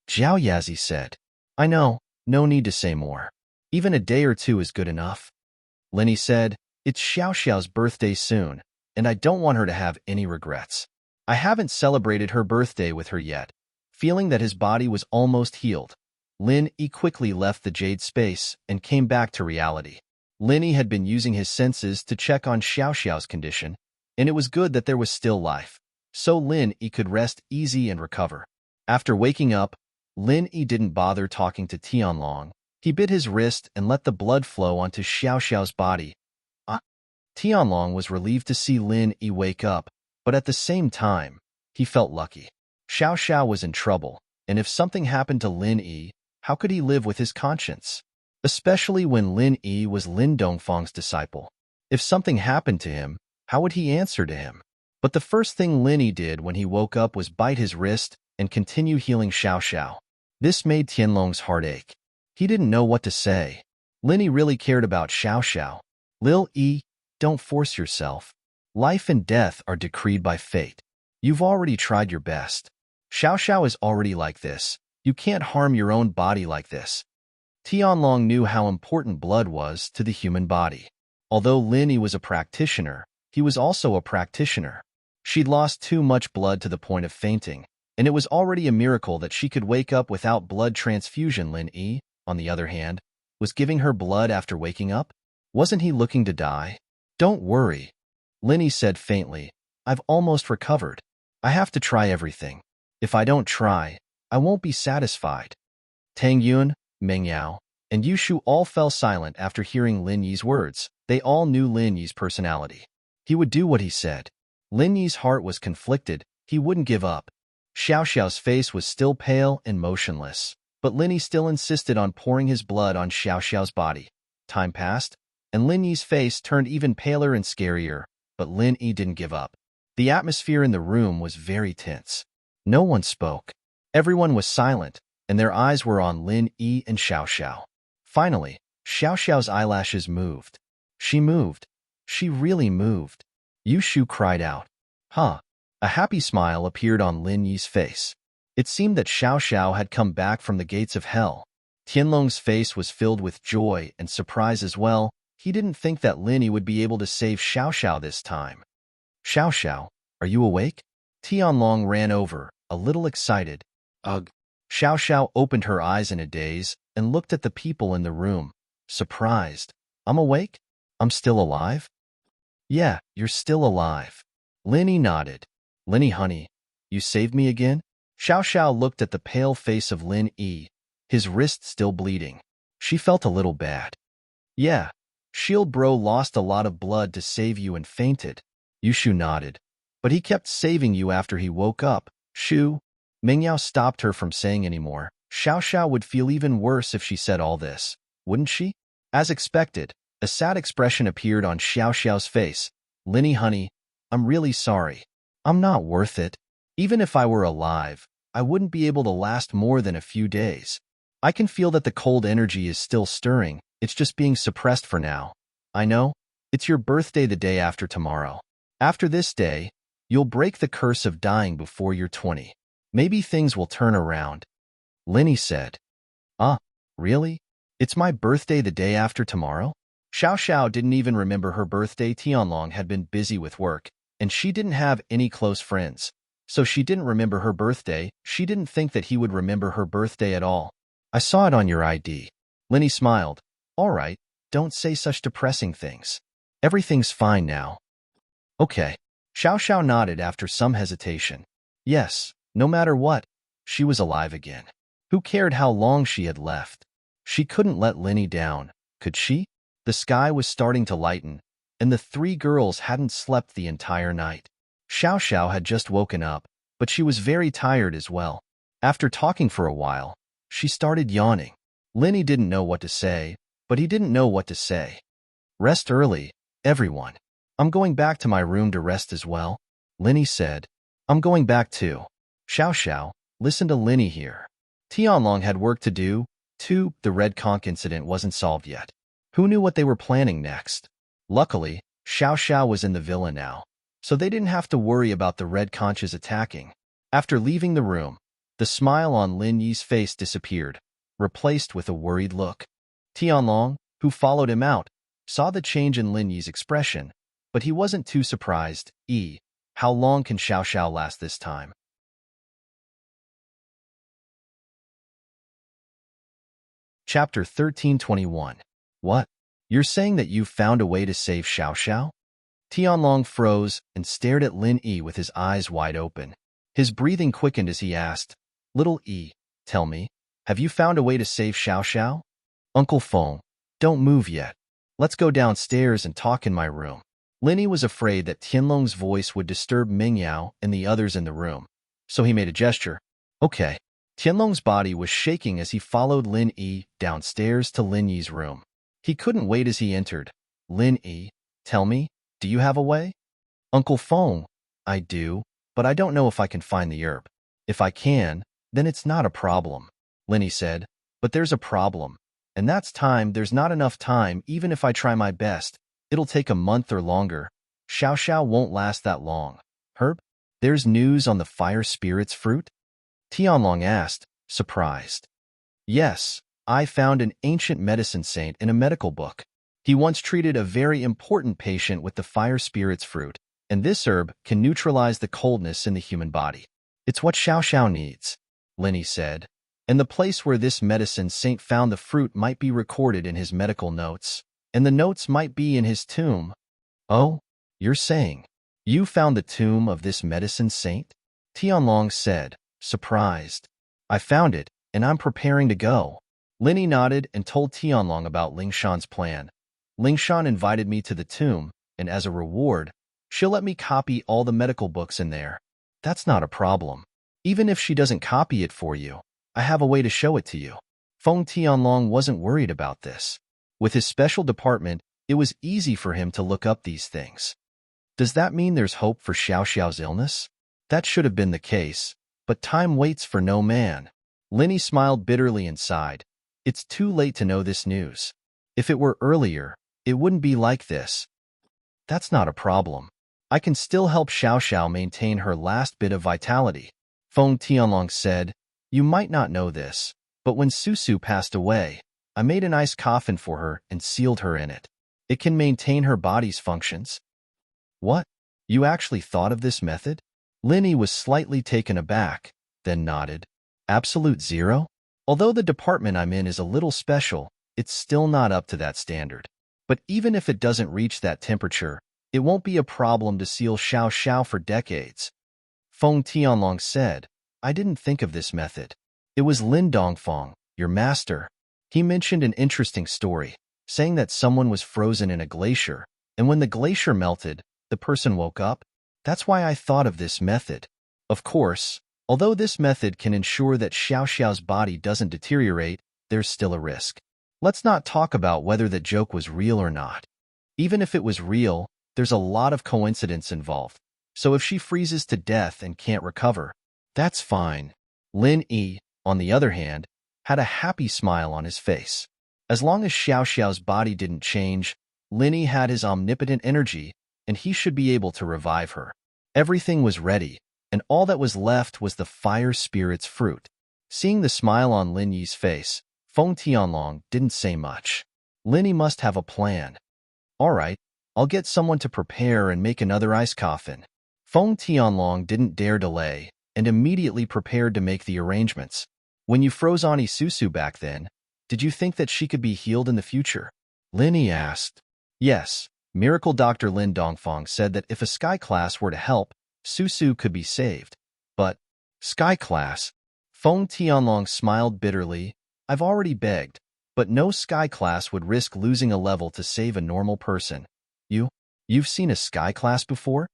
Zhao Yazi said, I know, no need to say more. Even a day or two is good enough. Lin Yi said, it's Xiao Xiao's birthday soon, and I don't want her to have any regrets. I haven't celebrated her birthday with her yet. Feeling that his body was almost healed, Lin Yi quickly left the jade space and came back to reality. Lin Yi had been using his senses to check on Xiao Xiao's condition, and it was good that there was still life, so Lin Yi could rest easy and recover. After waking up, Lin Yi didn't bother talking to Tianlong. He bit his wrist and let the blood flow onto Xiao Xiao's body. Tianlong was relieved to see Lin Yi wake up, but at the same time, he felt lucky. Xiao Xiao was in trouble, and if something happened to Lin Yi, how could he live with his conscience? Especially when Lin Yi was Lin Dongfang's disciple. If something happened to him, how would he answer to him? But the first thing Lin Yi did when he woke up was bite his wrist and continue healing Xiao Xiao. This made Tianlong's heart ache. He didn't know what to say. Lin Yi really cared about Xiao Xiao. Lil Yi, don't force yourself. Life and death are decreed by fate. You've already tried your best. Xiao Xiao is already like this. You can't harm your own body like this. Tianlong knew how important blood was to the human body. Although Lin Yi was a practitioner, he was also a practitioner. She'd lost too much blood to the point of fainting, and it was already a miracle that she could wake up without blood transfusion. Lin Yi, on the other hand, was giving her blood after waking up. Wasn't he looking to die? Don't worry, Lin Yi said faintly. I've almost recovered. I have to try everything. If I don't try, I won't be satisfied. Tang Yun, Meng Yao, and Yu Shu all fell silent after hearing Lin Yi's words. They all knew Lin Yi's personality. He would do what he said. Lin Yi's heart was conflicted. He wouldn't give up. Xiao Xiao's face was still pale and motionless, but Lin Yi still insisted on pouring his blood on Xiao Xiao's body. Time passed, and Lin Yi's face turned even paler and scarier, but Lin Yi didn't give up. The atmosphere in the room was very tense. No one spoke. Everyone was silent, and their eyes were on Lin Yi and Xiao Xiao. Finally, Xiao Xiao's eyelashes moved. She moved. She really moved. Yu Shu cried out. Huh. A happy smile appeared on Lin Yi's face. It seemed that Xiao Xiao had come back from the gates of hell. Tianlong's face was filled with joy and surprise as well. He didn't think that Lin Yi would be able to save Xiao Xiao this time. Xiao Xiao, are you awake? Tianlong ran over, a little excited. Ugh. Xiao Xiao opened her eyes in a daze and looked at the people in the room, surprised. I'm awake? I'm still alive? Yeah, you're still alive. Lin Yi nodded. Lin Yi, honey, you saved me again? Xiao Xiao looked at the pale face of Lin Yi, his wrist still bleeding. She felt a little bad. Yeah, Shield Bro lost a lot of blood to save you and fainted. Yushu nodded. But he kept saving you after he woke up. Shu. Mingyao stopped her from saying anymore. Xiao Xiao would feel even worse if she said all this, wouldn't she? As expected, a sad expression appeared on Xiao Xiao's face. Lin Yi, honey, I'm really sorry. I'm not worth it. Even if I were alive, I wouldn't be able to last more than a few days. I can feel that the cold energy is still stirring. It's just being suppressed for now. I know. It's your birthday the day after tomorrow. After this day, you'll break the curse of dying before you're 20. Maybe things will turn around. Lin Yi said. Really? It's my birthday the day after tomorrow? Xiao Xiao didn't even remember her birthday. Tianlong had been busy with work, and she didn't have any close friends. So she didn't remember her birthday. She didn't think that he would remember her birthday at all. I saw it on your ID. Lin Yi smiled. All right, don't say such depressing things. Everything's fine now. Okay. Xiao Xiao nodded after some hesitation. Yes, no matter what, she was alive again. Who cared how long she had left? She couldn't let Lin Yi down, could she? The sky was starting to lighten, and the three girls hadn't slept the entire night. Xiao Xiao had just woken up, but she was very tired as well. After talking for a while, she started yawning. Lin Yi didn't know what to say, but he didn't know what to say. Rest early, everyone. I'm going back to my room to rest as well, Lin Yi said. I'm going back too. Xiao Xiao, listen to Lin Yi here. Tianlong had work to do, too. The red conch incident wasn't solved yet. Who knew what they were planning next? Luckily, Xiao Xiao was in the villa now, so they didn't have to worry about the red conches attacking. After leaving the room, the smile on Lin Yi's face disappeared, replaced with a worried look. Tianlong, who followed him out, saw the change in Lin Yi's expression, but he wasn't too surprised. How long can Xiao Xiao last this time? Chapter 1321. What? You're saying that you've found a way to save Xiao Xiao? Tianlong froze and stared at Lin Yi with his eyes wide open. His breathing quickened as he asked, Little Yi, tell me, have you found a way to save Xiao Xiao? Uncle Feng, don't move yet. Let's go downstairs and talk in my room. Lin Yi was afraid that Tianlong's voice would disturb Mingyao and the others in the room, so he made a gesture. Okay. Tianlong's body was shaking as he followed Lin Yi downstairs to Lin Yi's room. He couldn't wait as he entered. Lin Yi, tell me, do you have a way? Uncle Feng, I do, but I don't know if I can find the herb. If I can, then it's not a problem, Lin Yi said. But there's a problem, and that's time. There's not enough time. Even if I try my best, it'll take a month or longer. Xiao Xiao won't last that long. Herb? There's news on the fire spirit's fruit? Tianlong asked, surprised. Yes, I found an ancient medicine saint in a medical book. He once treated a very important patient with the fire spirit's fruit, and this herb can neutralize the coldness in the human body. It's what Xiao Xiao needs, Lin Yi said, and the place where this medicine saint found the fruit might be recorded in his medical notes, and the notes might be in his tomb. Oh, you're saying you found the tomb of this medicine saint? Tianlong said, surprised. I found it, and I'm preparing to go. Lin Yi nodded and told Tianlong about Lingshan's plan. Lingshan invited me to the tomb, and as a reward, She'll let me copy all the medical books in there. That's not a problem. Even if she doesn't copy it for you, I have a way to show it to you. Feng Tianlong wasn't worried about this. With his special department, it was easy for him to look up these things. Does that mean there's hope for Xiao Xiao's illness? That should have been the case, but time waits for no man. Linny smiled bitterly and sighed. It's too late to know this news. If it were earlier, it wouldn't be like this. That's not a problem. I can still help Xiao Xiao maintain her last bit of vitality. Feng Tianlong said, You might not know this, but when Susu passed away, I made an ice coffin for her and sealed her in it. It can maintain her body's functions. What? You actually thought of this method? Linny was slightly taken aback, then nodded. Absolute zero? Although the department I'm in is a little special, it's still not up to that standard. But even if it doesn't reach that temperature, it won't be a problem to seal Xiao Xiao for decades. Feng Tianlong said, I didn't think of this method. It was Lin Dongfang, your master. He mentioned an interesting story, saying that someone was frozen in a glacier, and when the glacier melted, the person woke up. That's why I thought of this method. Of course, although this method can ensure that Xiao Xiao's body doesn't deteriorate, there's still a risk. Let's not talk about whether the joke was real or not. Even if it was real, there's a lot of coincidence involved. So if she freezes to death and can't recover, that's fine. Lin Yi, on the other hand, had a happy smile on his face. As long as Xiao Xiao's body didn't change, Lin Yi had his omnipotent energy, and he should be able to revive her. Everything was ready, and all that was left was the fire spirit's fruit. Seeing the smile on Lin Yi's face, Feng Tianlong didn't say much. Lin Yi must have a plan. All right, I'll get someone to prepare and make another ice coffin. Feng Tianlong didn't dare delay, and immediately prepared to make the arrangements. When you froze Ani Susu back then, did you think that she could be healed in the future? Lin Yi asked. Yes, Miracle Dr. Lin Dongfang said that if a sky class were to help, Susu could be saved. But, sky class? Feng Tianlong smiled bitterly. I've already begged, but no sky class would risk losing a level to save a normal person. You've seen a sky class before?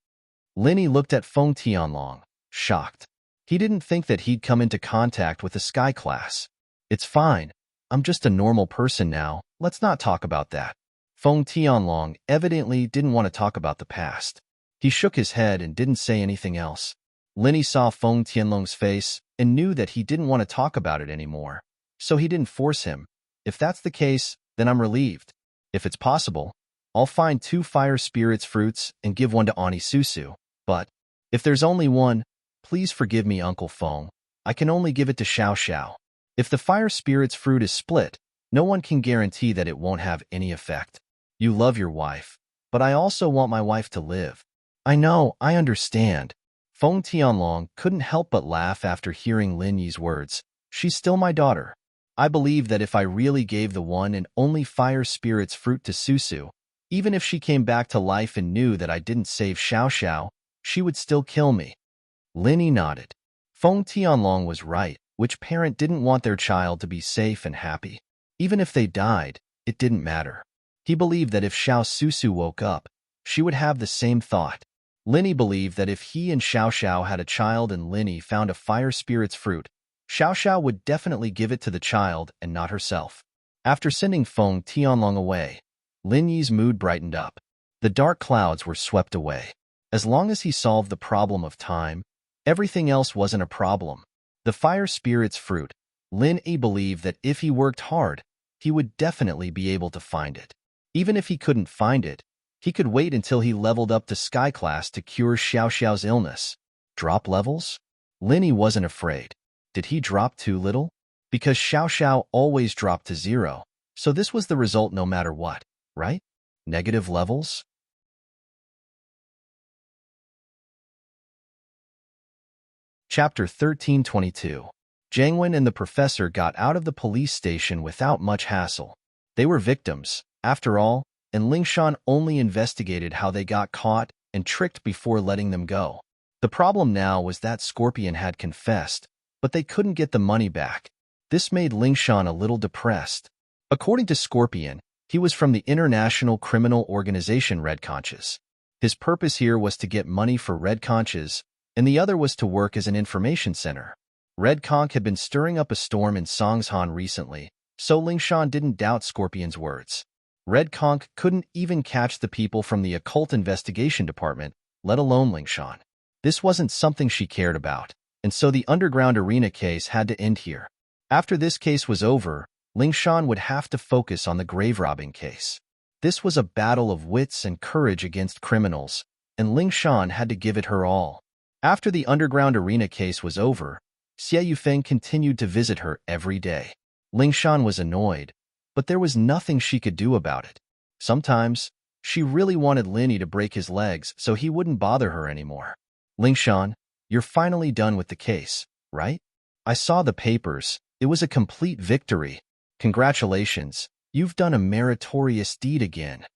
Lin Yi looked at Feng Tianlong, shocked. He didn't think that he'd come into contact with a sky class. It's fine. I'm just a normal person now. Let's not talk about that. Feng Tianlong evidently didn't want to talk about the past. He shook his head and didn't say anything else. Lin Yi saw Feng Tianlong's face and knew that he didn't want to talk about it anymore. So he didn't force him. If that's the case, then I'm relieved. If it's possible, I'll find 2 fire spirits fruits and give one to Ani Susu. But if there's only one, please forgive me, Uncle Feng. I can only give it to Xiao Xiao. If the fire spirit's fruit is split, no one can guarantee that it won't have any effect. You love your wife, but I also want my wife to live. I know, I understand. Feng Tianlong couldn't help but laugh after hearing Lin Yi's words. She's still my daughter. I believe that if I really gave the one and only fire spirit's fruit to Susu, even if she came back to life and knew that I didn't save Xiao Xiao, she would still kill me. Lin Yi nodded. Feng Tianlong was right. Which parent didn't want their child to be safe and happy? Even if they died, it didn't matter. He believed that if Xiao Susu woke up, she would have the same thought. Lin Yi believed that if he and Xiao Xiao had a child and Lin Yi found a fire spirit's fruit, Xiao Xiao would definitely give it to the child and not herself. After sending Feng Tianlong away, Lin Yi's mood brightened up. The dark clouds were swept away. As long as he solved the problem of time, everything else wasn't a problem. The fire spirit's fruit, Lin Yi believed that if he worked hard, he would definitely be able to find it. Even if he couldn't find it, he could wait until he leveled up to sky class to cure Xiao Xiao's illness. Drop levels? Lin Yi wasn't afraid. Did he drop too little? Because Xiao Xiao always dropped to 0, so this was the result no matter what, right? Negative levels? Chapter 1322. Jiang Wen and the professor got out of the police station without much hassle. They were victims, after all, and Lingshan only investigated how they got caught and tricked before letting them go. The problem now was that Scorpion had confessed, but they couldn't get the money back. This made Lingshan a little depressed. According to Scorpion, he was from the International Criminal Organization Red Conscious. His purpose here was to get money for Red Conch's, and the other was to work as an information center. Red Conch had been stirring up a storm in Songshan recently, so Lingshan didn't doubt Scorpion's words. Red Conch couldn't even catch the people from the occult investigation department, let alone Lingshan. This wasn't something she cared about, and so the underground arena case had to end here. After this case was over, Lingshan would have to focus on the grave robbing case. This was a battle of wits and courage against criminals, and Lingshan had to give it her all. After the underground arena case was over, Xie Yufeng continued to visit her every day. Lingshan was annoyed, but there was nothing she could do about it. Sometimes, she really wanted Linny to break his legs so he wouldn't bother her anymore. Lingshan, you're finally done with the case, right? I saw the papers. It was a complete victory. Congratulations, you've done a meritorious deed again.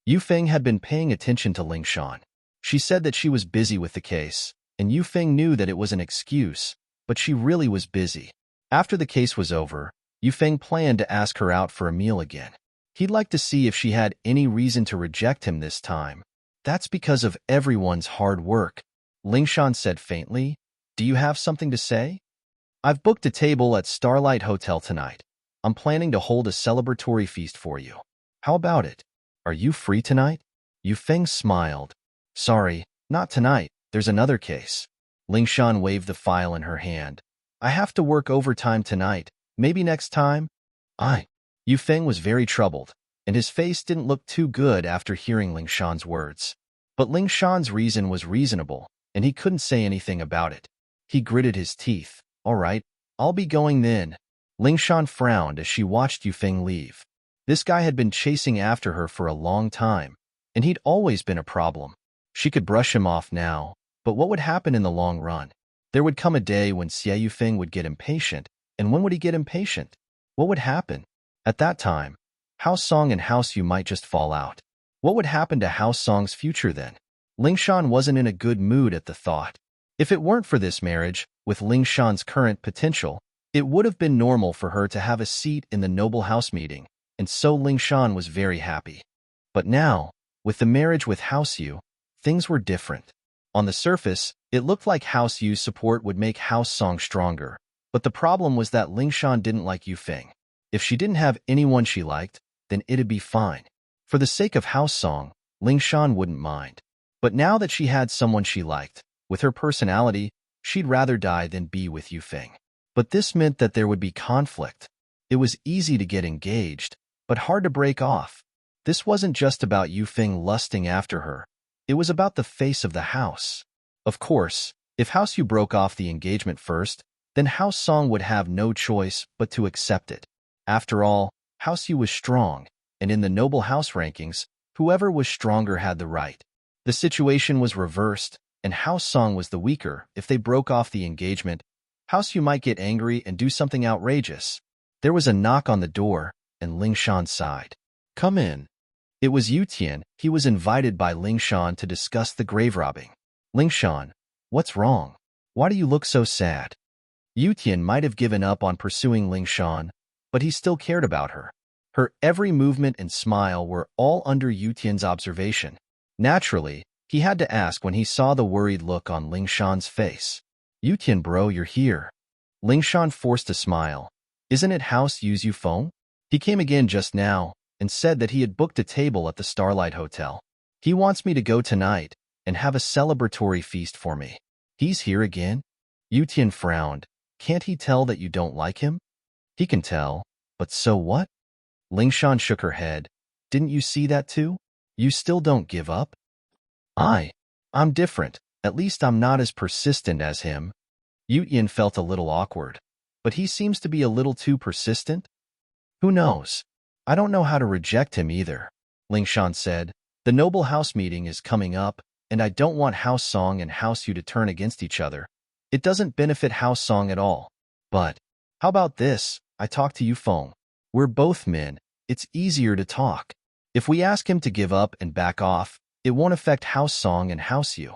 Yufeng had been paying attention to Lingshan. She said that she was busy with the case, and Yufeng knew that it was an excuse, but she really was busy. After the case was over, Yufeng planned to ask her out for a meal again. He'd like to see if she had any reason to reject him this time. That's because of everyone's hard work. Lingshan said faintly, "Do you have something to say?" "I've booked a table at Starlight Hotel tonight. I'm planning to hold a celebratory feast for you. How about it? Are you free tonight?" Yufeng smiled. "Sorry, not tonight. There's another case." Lingshan waved the file in her hand. "I have to work overtime tonight. Maybe next time?" Yufeng was very troubled, and his face didn't look too good after hearing Lingshan's words. But Lingshan's reason was reasonable, and he couldn't say anything about it. He gritted his teeth. "All right, I'll be going then." Lingshan frowned as she watched Yufeng leave. This guy had been chasing after her for a long time, and he'd always been a problem. She could brush him off now, but what would happen in the long run? There would come a day when Xie Yufeng would get impatient, and when would he get impatient? What would happen? At that time, House Song and House Yu might just fall out. What would happen to House Song's future then? Lingshan wasn't in a good mood at the thought. If it weren't for this marriage, with Lingshan's current potential, it would have been normal for her to have a seat in the noble house meeting, and so Lingshan was very happy. But now, with the marriage with House Yu, things were different. On the surface, it looked like House Yu's support would make House Song stronger, but the problem was that Lingshan didn't like Yufeng. If she didn't have anyone she liked, then it'd be fine. For the sake of House Song, Lingshan wouldn't mind. But now that she had someone she liked, with her personality, she'd rather die than be with Yufeng. But this meant that there would be conflict. It was easy to get engaged, but hard to break off. This wasn't just about Yufeng lusting after her. It was about the face of the house. Of course, if House Yu broke off the engagement first, then House Song would have no choice but to accept it. After all, House Yu was strong, and in the noble house rankings, whoever was stronger had the right. The situation was reversed, and House Song was the weaker. If they broke off the engagement, House Yu might get angry and do something outrageous. There was a knock on the door, and Lingshan sighed. "Come in." It was Yu Tian. He was invited by Lingshan to discuss the grave robbing. "Lingshan, what's wrong? Why do you look so sad?" Yu Tian might have given up on pursuing Lingshan, but he still cared about her. Her every movement and smile were all under Yu Tian's observation. Naturally, he had to ask when he saw the worried look on Lingshan's face. "Yu Tian bro, you're here." Lingshan forced a smile. "Isn't it House Yu's phone?" He came again just now, and said that he had booked a table at the Starlight Hotel. "He wants me to go tonight and have a celebratory feast for me." "He's here again?" Yu Tian frowned. "Can't he tell that you don't like him?" "He can tell, but so what?" Lingshan shook her head. "Didn't you see that too? You still don't give up?" I'm different. At least I'm not as persistent as him." Yu Tian felt a little awkward. "But he seems to be a little too persistent?" "Who knows? I don't know how to reject him either," Lingshan said. "The noble house meeting is coming up, and I don't want House Song and House Yu to turn against each other. It doesn't benefit House Song at all. But how about this? I talk to Yufeng. We're both men. It's easier to talk. If we ask him to give up and back off, it won't affect House Song and House Yu."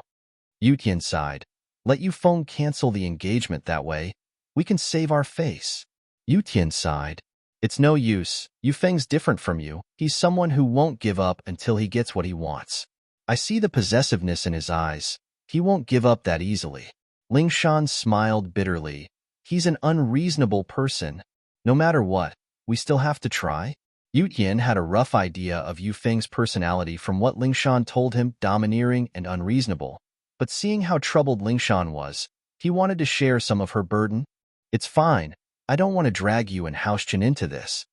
Yu Tian sighed. "Let Yufeng cancel the engagement that way. We can save our face." Yu Tian sighed. "It's no use. Yufeng's different from you. He's someone who won't give up until he gets what he wants." I see the possessiveness in his eyes. He won't give up that easily. Ling Shan smiled bitterly. He's an unreasonable person. No matter what, we still have to try? Yu Tian had a rough idea of Yu Feng's personality from what Ling Shan told him, domineering and unreasonable. But seeing how troubled Ling Shan was, he wanted to share some of her burden. It's fine. I don't want to drag you and House-chin into this.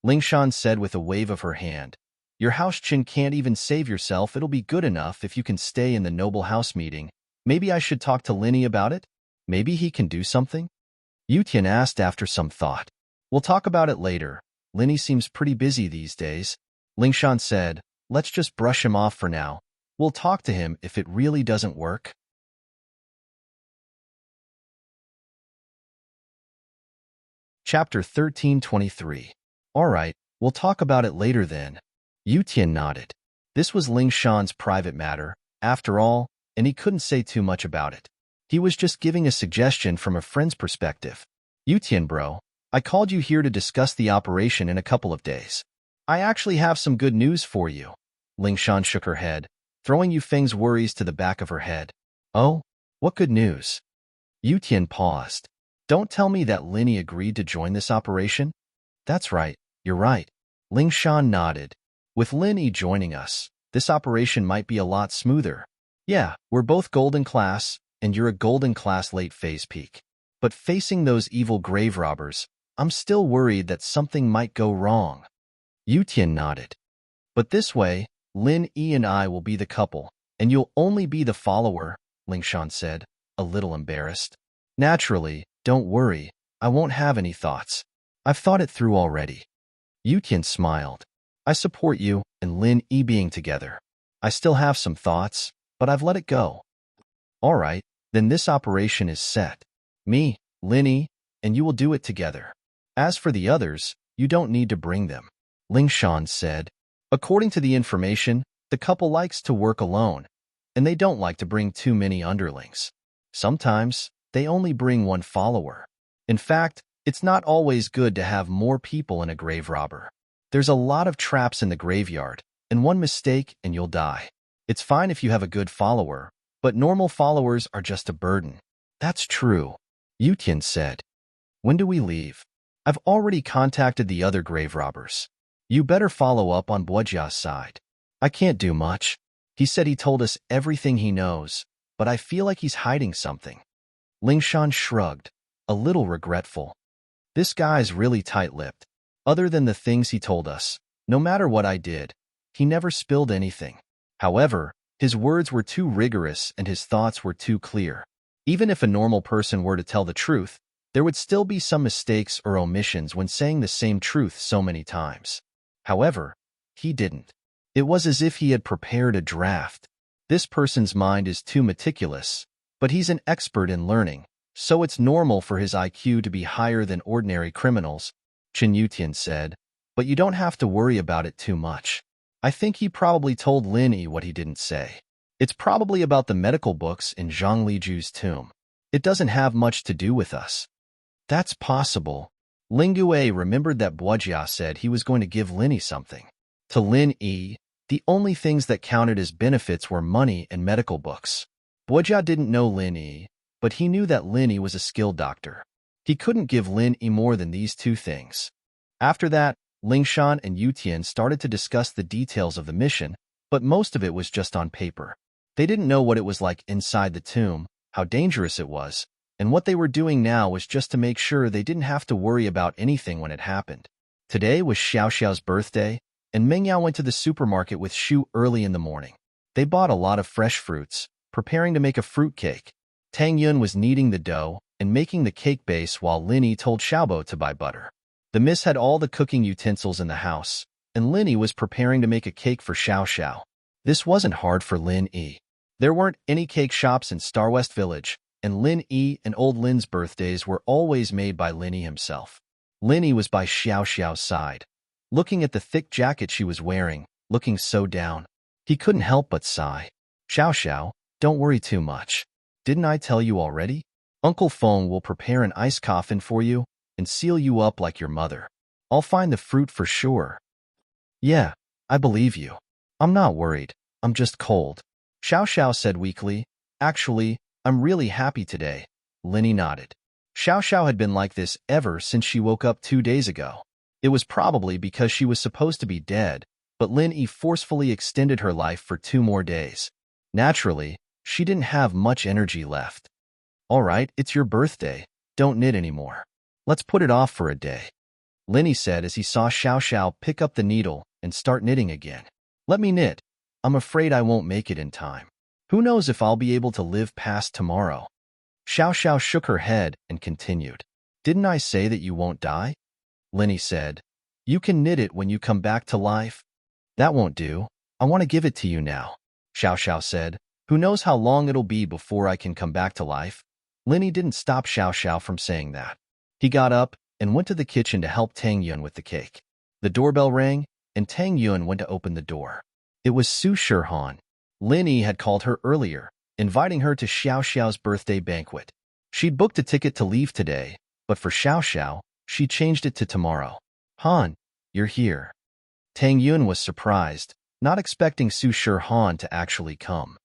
Ling Shan said with a wave of her hand. Your House-chin can't even save yourself. It'll be good enough if you can stay in the noble house meeting. Maybe I should talk to Linny about it? Maybe he can do something? Yu Tian asked after some thought. We'll talk about it later. Linny seems pretty busy these days. Ling Shan said, let's just brush him off for now. We'll talk to him if it really doesn't work. Chapter 1323. All right, we'll talk about it later then. Yu Tian nodded. This was Ling Shan's private matter, after all, and he couldn't say too much about it. He was just giving a suggestion from a friend's perspective. Yu Tian bro, I called you here to discuss the operation in a couple of days. I actually have some good news for you. Ling Shan shook her head, throwing Yu Feng's worries to the back of her head. Oh, what good news? Yu Tian paused. Don't tell me that Linny agreed to join this operation? That's right, you're right. Ling Shan nodded. With Linny joining us, this operation might be a lot smoother. Yeah, we're both golden class, and you're a golden class late phase peak. But facing those evil grave robbers, I'm still worried that something might go wrong. Yu Tian nodded. But this way, Lin Yi and I will be the couple, and you'll only be the follower, Ling Shan said, a little embarrassed. Naturally, don't worry, I won't have any thoughts. I've thought it through already. Yu Tian smiled. I support you and Lin Yi being together. I still have some thoughts, but I've let it go. All right, then this operation is set. Me, Lin Yi, and you will do it together. As for the others, you don't need to bring them. Ling Shan said. According to the information, the couple likes to work alone, and they don't like to bring too many underlings. Sometimes, they only bring one follower. In fact, it's not always good to have more people in a grave robber. There's a lot of traps in the graveyard, and one mistake and you'll die. It's fine if you have a good follower, but normal followers are just a burden. That's true, Yu Tian said. When do we leave? I've already contacted the other grave robbers. You better follow up on Bojia's side. I can't do much. He said he told us everything he knows, but I feel like he's hiding something. Ling Shan shrugged, a little regretful. This guy's really tight-lipped. Other than the things he told us, no matter what I did, he never spilled anything. However, his words were too rigorous and his thoughts were too clear. Even if a normal person were to tell the truth, there would still be some mistakes or omissions when saying the same truth so many times. However, he didn't. It was as if he had prepared a draft. This person's mind is too meticulous, but he's an expert in learning, so it's normal for his IQ to be higher than ordinary criminals, Chen Yutian said, but you don't have to worry about it too much. I think he probably told Lin Yi what he didn't say. It's probably about the medical books in Zhang Liju's tomb. It doesn't have much to do with us. That's possible. Ling Gui remembered that Bojia said he was going to give Lin Yi something. To Lin Yi, the only things that counted as benefits were money and medical books. Bojia didn't know Lin Yi, but he knew that Lin Yi was a skilled doctor. He couldn't give Lin Yi more than these two things. After that, Ling Shan and Yu Tian started to discuss the details of the mission, but most of it was just on paper. They didn't know what it was like inside the tomb, how dangerous it was, and what they were doing now was just to make sure they didn't have to worry about anything when it happened. Today was Xiao Xiao's birthday, and Meng Yao went to the supermarket with Shu early in the morning. They bought a lot of fresh fruits, preparing to make a fruit cake. Tang Yun was kneading the dough and making the cake base while Lin Yi told Xiaobo to buy butter. The miss had all the cooking utensils in the house, and Lin Yi was preparing to make a cake for Xiao Xiao. This wasn't hard for Lin Yi. There weren't any cake shops in Star West Village, and Lin Yi and Old Lin's birthdays were always made by Lin Yi himself. Lin Yi was by Xiao Xiao's side, looking at the thick jacket she was wearing, looking so down. He couldn't help but sigh. Xiao Xiao, don't worry too much. Didn't I tell you already? Uncle Feng will prepare an ice coffin for you and seal you up like your mother. I'll find the fruit for sure. Yeah, I believe you. I'm not worried. I'm just cold. Xiao Xiao said weakly. Actually, I'm really happy today. Linny nodded. Xiao Xiao had been like this ever since she woke up 2 days ago. It was probably because she was supposed to be dead, but Lin Yi forcefully extended her life for 2 more days. Naturally, she didn't have much energy left. All right, it's your birthday. Don't knit anymore. Let's put it off for a day. Linny said as he saw Xiao Xiao pick up the needle and start knitting again. Let me knit. I'm afraid I won't make it in time. Who knows if I'll be able to live past tomorrow? Xiao Xiao shook her head and continued. Didn't I say that you won't die? Linny said. You can knit it when you come back to life. That won't do. I want to give it to you now. Xiao Xiao said. Who knows how long it'll be before I can come back to life? Linny didn't stop Xiao Xiao from saying that. He got up and went to the kitchen to help Tang Yun with the cake. The doorbell rang, and Tang Yun went to open the door. It was Su Shirhan. Linny had called her earlier, inviting her to Xiao Xiao's birthday banquet. She'd booked a ticket to leave today, but for Xiao Xiao, she changed it to tomorrow. Han, you're here. Tang Yun was surprised, not expecting Su Shirhan to actually come.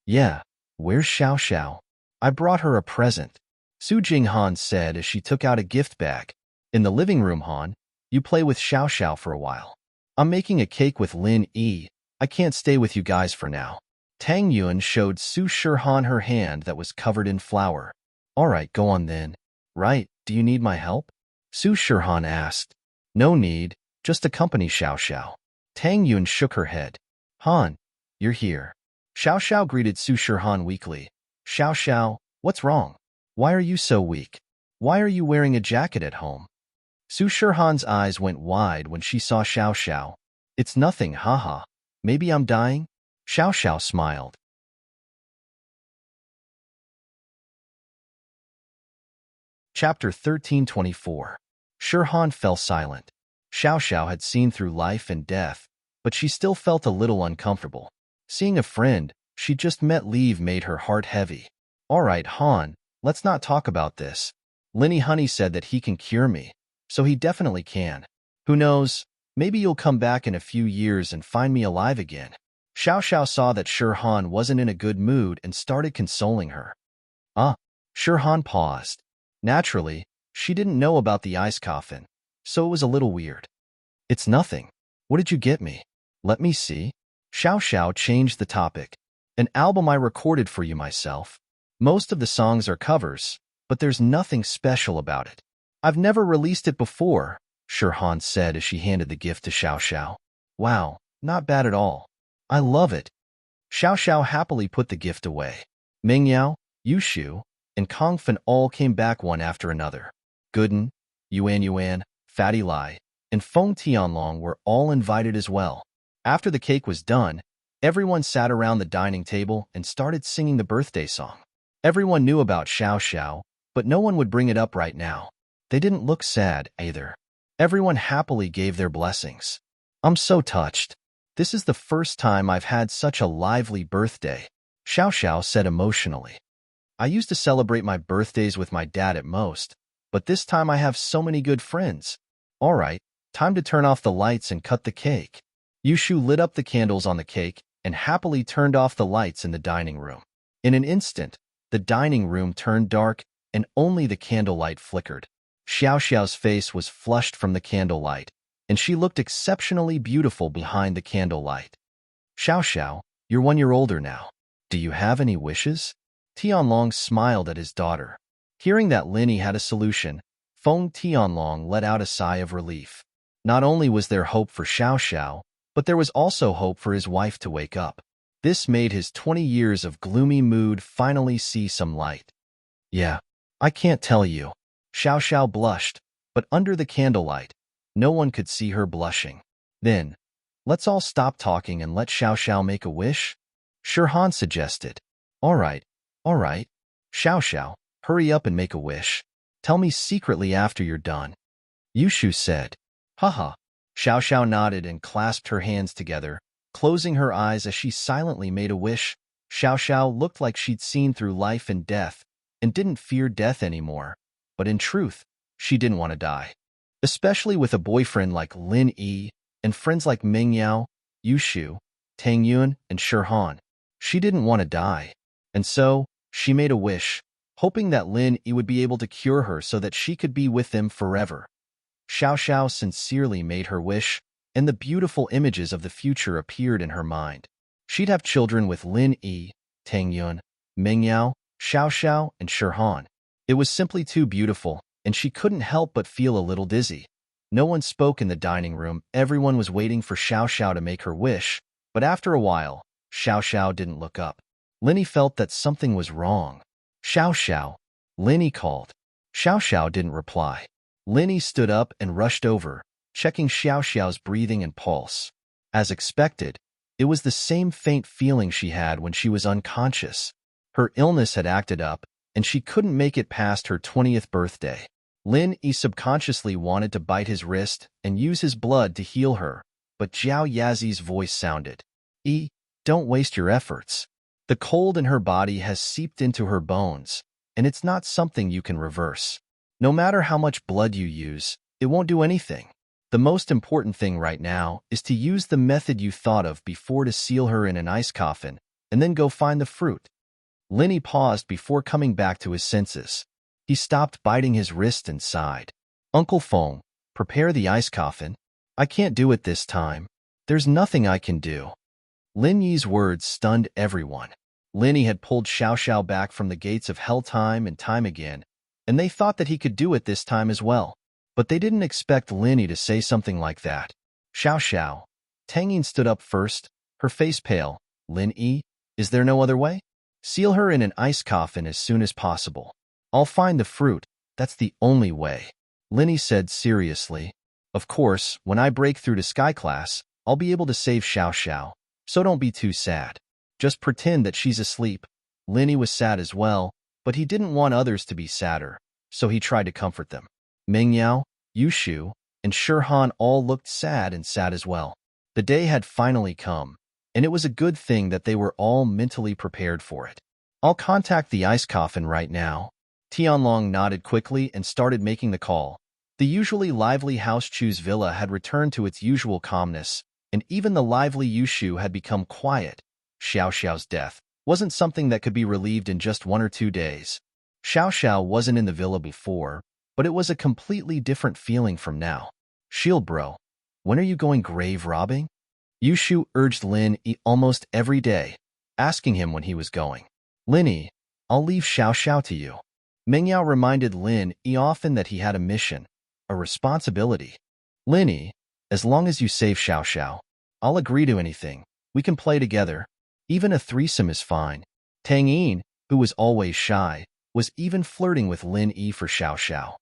Yeah, where's Xiao Xiao? I brought her a present. Su Jinghan said as she took out a gift bag. In the living room, Han, you play with Xiao Xiao for a while. I'm making a cake with Lin Yi. I can't stay with you guys for now. Tang Yun showed Su Shirhan her hand that was covered in flour. All right, go on then. Right, do you need my help? Su Shirhan asked. No need, just accompany Xiao Xiao. Tang Yun shook her head. Han, you're here. Xiao Xiao greeted Su Shirhan weakly. Xiao Xiao, what's wrong? Why are you so weak? Why are you wearing a jacket at home? Su Shirhan's eyes went wide when she saw Xiao Xiao. It's nothing, haha. Maybe I'm dying? Xiao Xiao smiled. Chapter 1324. Shirhan fell silent. Xiao Xiao had seen through life and death, but she still felt a little uncomfortable. Seeing a friend she just met leave made her heart heavy. All right, Han, let's not talk about this. Linny Honey said that he can cure me, so he definitely can. Who knows, maybe you'll come back in a few years and find me alive again. Xiao Xiao saw that Shirhan wasn't in a good mood and started consoling her. Shirhan paused. Naturally, she didn't know about the ice coffin, so it was a little weird. It's nothing. What did you get me? Let me see. Xiao Xiao changed the topic. An album I recorded for you myself. Most of the songs are covers, but there's nothing special about it. I've never released it before, Shirhan said as she handed the gift to Xiao Xiao. Wow, not bad at all. I love it. Xiao Xiao happily put the gift away. Mingyao, Yushu, and Kongfen all came back one after another. Gooden, Yuan, Fatty Lai, and Feng Tianlong were all invited as well. After the cake was done, everyone sat around the dining table and started singing the birthday song. Everyone knew about Xiao Xiao, but no one would bring it up right now. They didn't look sad, either. Everyone happily gave their blessings. I'm so touched. This is the first time I've had such a lively birthday, Xiao Xiao said emotionally. I used to celebrate my birthdays with my dad at most, but this time I have so many good friends. All right, time to turn off the lights and cut the cake. Yushu lit up the candles on the cake and happily turned off the lights in the dining room. In an instant, the dining room turned dark and only the candlelight flickered. Xiao Xiao's face was flushed from the candlelight, and she looked exceptionally beautiful behind the candlelight. Xiao Xiao, you're 1 year older now. Do you have any wishes? Tianlong smiled at his daughter. Hearing that Linny had a solution, Feng Tianlong let out a sigh of relief. Not only was there hope for Xiao Xiao, but there was also hope for his wife to wake up. This made his 20 years of gloomy mood finally see some light. Yeah, I can't tell you. Xiao Xiao blushed, but under the candlelight, no one could see her blushing. Then, let's all stop talking and let Xiao Xiao make a wish? Shirhan suggested. All right. Xiao Xiao, hurry up and make a wish. Tell me secretly after you're done. Yushu said. Haha. Xiao Xiao nodded and clasped her hands together, closing her eyes as she silently made a wish. Xiao Xiao looked like she'd seen through life and death, and didn't fear death anymore. But in truth, she didn't want to die. Especially with a boyfriend like Lin Yi and friends like Mingyao, Yushu, Tang Yun, and Shirhan. She didn't want to die. And so, she made a wish, hoping that Lin Yi would be able to cure her so that she could be with them forever. Xiao Xiao sincerely made her wish, and the beautiful images of the future appeared in her mind. She'd have children with Lin Yi, Tang Yun, Meng Yao, Xiao Xiao, and Shirhan. It was simply too beautiful, and she couldn't help but feel a little dizzy. No one spoke in the dining room. Everyone was waiting for Xiao Xiao to make her wish, but after a while, Xiao Xiao didn't look up. Linny felt that something was wrong. Xiao Xiao, Linny called. Xiao Xiao didn't reply. Linny stood up and rushed over, checking Xiao Xiao's breathing and pulse. As expected, it was the same faint feeling she had when she was unconscious. Her illness had acted up, and she couldn't make it past her 20th birthday. Lin Yi subconsciously wanted to bite his wrist and use his blood to heal her, but Zhao Yazi's voice sounded. "Yi, don't waste your efforts. The cold in her body has seeped into her bones, and it's not something you can reverse. No matter how much blood you use, it won't do anything. The most important thing right now is to use the method you thought of before to seal her in an ice coffin, and then go find the fruit." Linny paused before coming back to his senses. He stopped biting his wrist and sighed. "Uncle Feng, prepare the ice coffin. I can't do it this time. There's nothing I can do." Lin Yi's words stunned everyone. Linny had pulled Xiao Xiao back from the gates of hell time and time again, and they thought that he could do it this time as well. But they didn't expect Linny to say something like that. "Xiao Xiao." Tang Yin stood up first, her face pale. "Lin Yi, is there no other way? Seal her in an ice coffin as soon as possible. I'll find the fruit. That's the only way." Linny said seriously. "Of course, when I break through to Sky Class, I'll be able to save Xiao Xiao, so don't be too sad. Just pretend that she's asleep." Linny was sad as well, but he didn't want others to be sadder, so he tried to comfort them. Meng Yao, Yushu, and Shirhan all looked sad and sad as well. The day had finally come, and it was a good thing that they were all mentally prepared for it. "I'll contact the ice coffin right now." Tianlong nodded quickly and started making the call. The usually lively House Chu's villa had returned to its usual calmness, and even the lively Yushu had become quiet. Xiao Xiao's death wasn't something that could be relieved in just 1 or 2 days. Xiao Xiao wasn't in the villa before, but it was a completely different feeling from now. "Shield bro, when are you going grave robbing?" Yushu urged Lin Yi almost every day, asking him when he was going. "Linny, I'll leave Xiao Xiao to you." Meng Yao reminded Lin Yi often that he had a mission, a responsibility. "Linny, as long as you save Xiao Xiao, I'll agree to anything. We can play together. Even a threesome is fine." Tang Yin, who was always shy, was even flirting with Lin Yi for Xiao Xiao.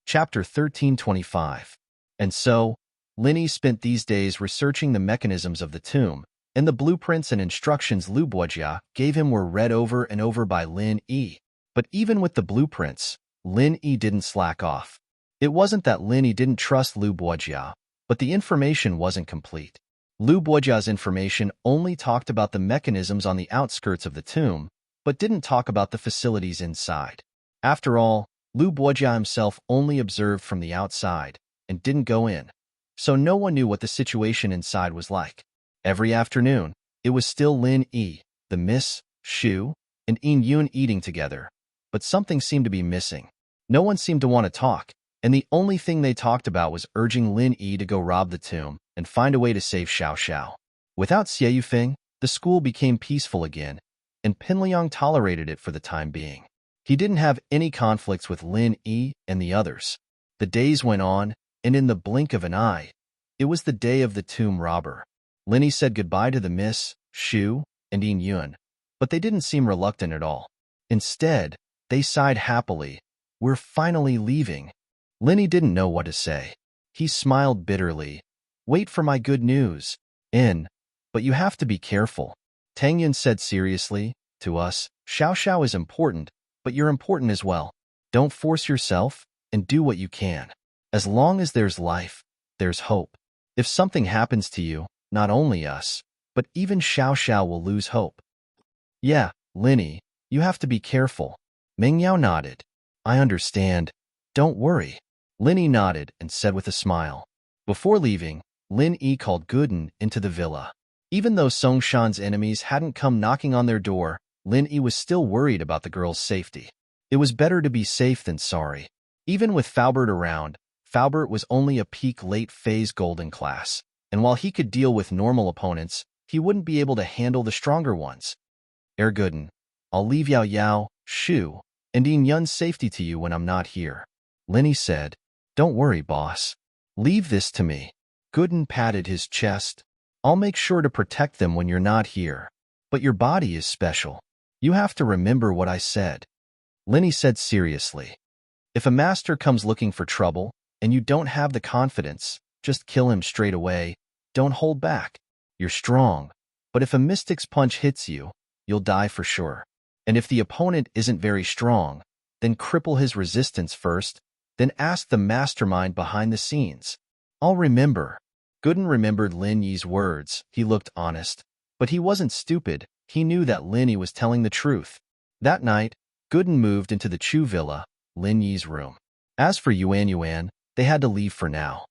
Chapter 1325. And so, Linny spent these days researching the mechanisms of the tomb, and the blueprints and instructions Lu Boijia gave him were read over and over by Lin Yi. But even with the blueprints, Lin Yi didn't slack off. It wasn't that Lin Yi didn't trust Lu Boijia, but the information wasn't complete. Lu Boijia's information only talked about the mechanisms on the outskirts of the tomb, but didn't talk about the facilities inside. After all, Lu Boijia himself only observed from the outside and didn't go in, so no one knew what the situation inside was like. Every afternoon, it was still Lin Yi, the Miss, Shu, and Yin Yun eating together, but something seemed to be missing. No one seemed to want to talk, and the only thing they talked about was urging Lin Yi to go rob the tomb and find a way to save Xiao Xiao. Without Xie Yufeng, the school became peaceful again, and Pinliang tolerated it for the time being. He didn't have any conflicts with Lin Yi and the others. The days went on, and in the blink of an eye, it was the day of the tomb robber. Lin Yi said goodbye to the Miss, Shu, and Yin Yun, but they didn't seem reluctant at all. Instead, they sighed happily. "We're finally leaving." Lin Yi didn't know what to say. He smiled bitterly. "Wait for my good news. But you have to be careful." Tang Yin said seriously, "To us, Xiao Xiao is important, but you're important as well. Don't force yourself, and do what you can. As long as there's life, there's hope. If something happens to you, not only us, but even Xiao Xiao will lose hope." "Yeah, Lin Yi, you have to be careful." Meng Yao nodded. "I understand. Don't worry." Lin Yi nodded and said with a smile. Before leaving, Lin Yi called Gooden into the villa. Even though Song Shan's enemies hadn't come knocking on their door, Lin Yi was still worried about the girl's safety. It was better to be safe than sorry. Even with Faubert around, Faubert was only a peak late phase golden class, and while he could deal with normal opponents, he wouldn't be able to handle the stronger ones. Gooden, I'll leave Yao Yao, Shu, and Yin Yun's safety to you when I'm not here. Lin Yi said, Don't worry, boss. Leave this to me. Gooden patted his chest. I'll make sure to protect them when you're not here. But your body is special. You have to remember what I said. Lin Yi said seriously. If a master comes looking for trouble, and you don't have the confidence, just kill him straight away. Don't hold back. You're strong. But if a mystic's punch hits you, you'll die for sure. And if the opponent isn't very strong, then cripple his resistance first, then ask the mastermind behind the scenes. I'll remember. Gooden remembered Lin Yi's words. He looked honest. But he wasn't stupid. He knew that Lin Yi was telling the truth. That night, Gooden moved into the Chu villa, Lin Yi's room. As for Yuan, they had to leave for now.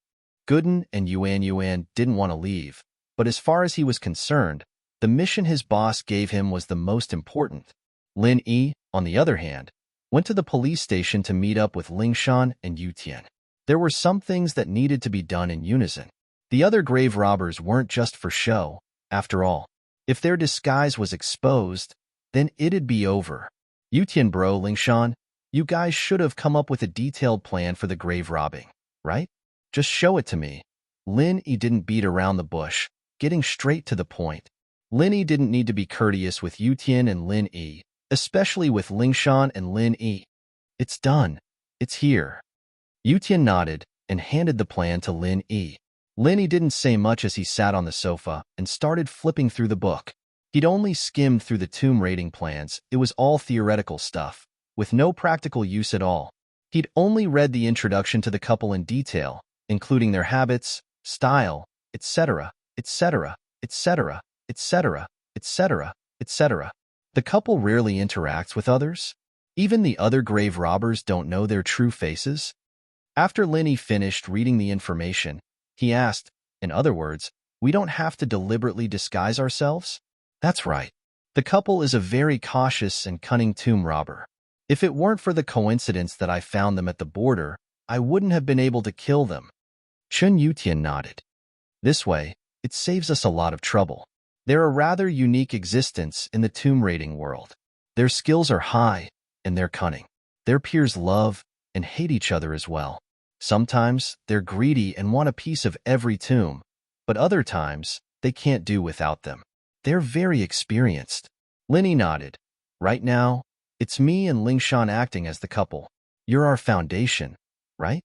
Gooden and Yuan didn't want to leave, but as far as he was concerned, the mission his boss gave him was the most important. Lin Yi, on the other hand, went to the police station to meet up with Lingshan and Yutian. There were some things that needed to be done in unison. The other grave robbers weren't just for show, after all. If their disguise was exposed, then it'd be over. Yutian bro, Lingshan, you guys should have come up with a detailed plan for the grave robbing, right? Just show it to me. Lin Yi didn't beat around the bush, getting straight to the point. Lin Yi didn't need to be courteous with Yutian and Lin Yi, especially with Lingshan and Lin Yi. It's done. It's here. Yutian nodded and handed the plan to Lin Yi. Lin Yi didn't say much as he sat on the sofa and started flipping through the book. He'd only skimmed through the tomb raiding plans. It was all theoretical stuff, with no practical use at all. He'd only read the introduction to the couple in detail, including their habits, style, etc., etc., etc., etc., etc., etc. The couple rarely interacts with others. Even the other grave robbers don't know their true faces. After Lin Yi finished reading the information, he asked, in other words, we don't have to deliberately disguise ourselves? That's right. The couple is a very cautious and cunning tomb robber. If it weren't for the coincidence that I found them at the border, I wouldn't have been able to kill them. Chun Yutian nodded. This way, it saves us a lot of trouble. They're a rather unique existence in the tomb raiding world. Their skills are high, and they're cunning. Their peers love and hate each other as well. Sometimes they're greedy and want a piece of every tomb, but other times they can't do without them. They're very experienced. Lin Yi nodded. Right now, it's me and Lingshan acting as the couple. You're our foundation, right?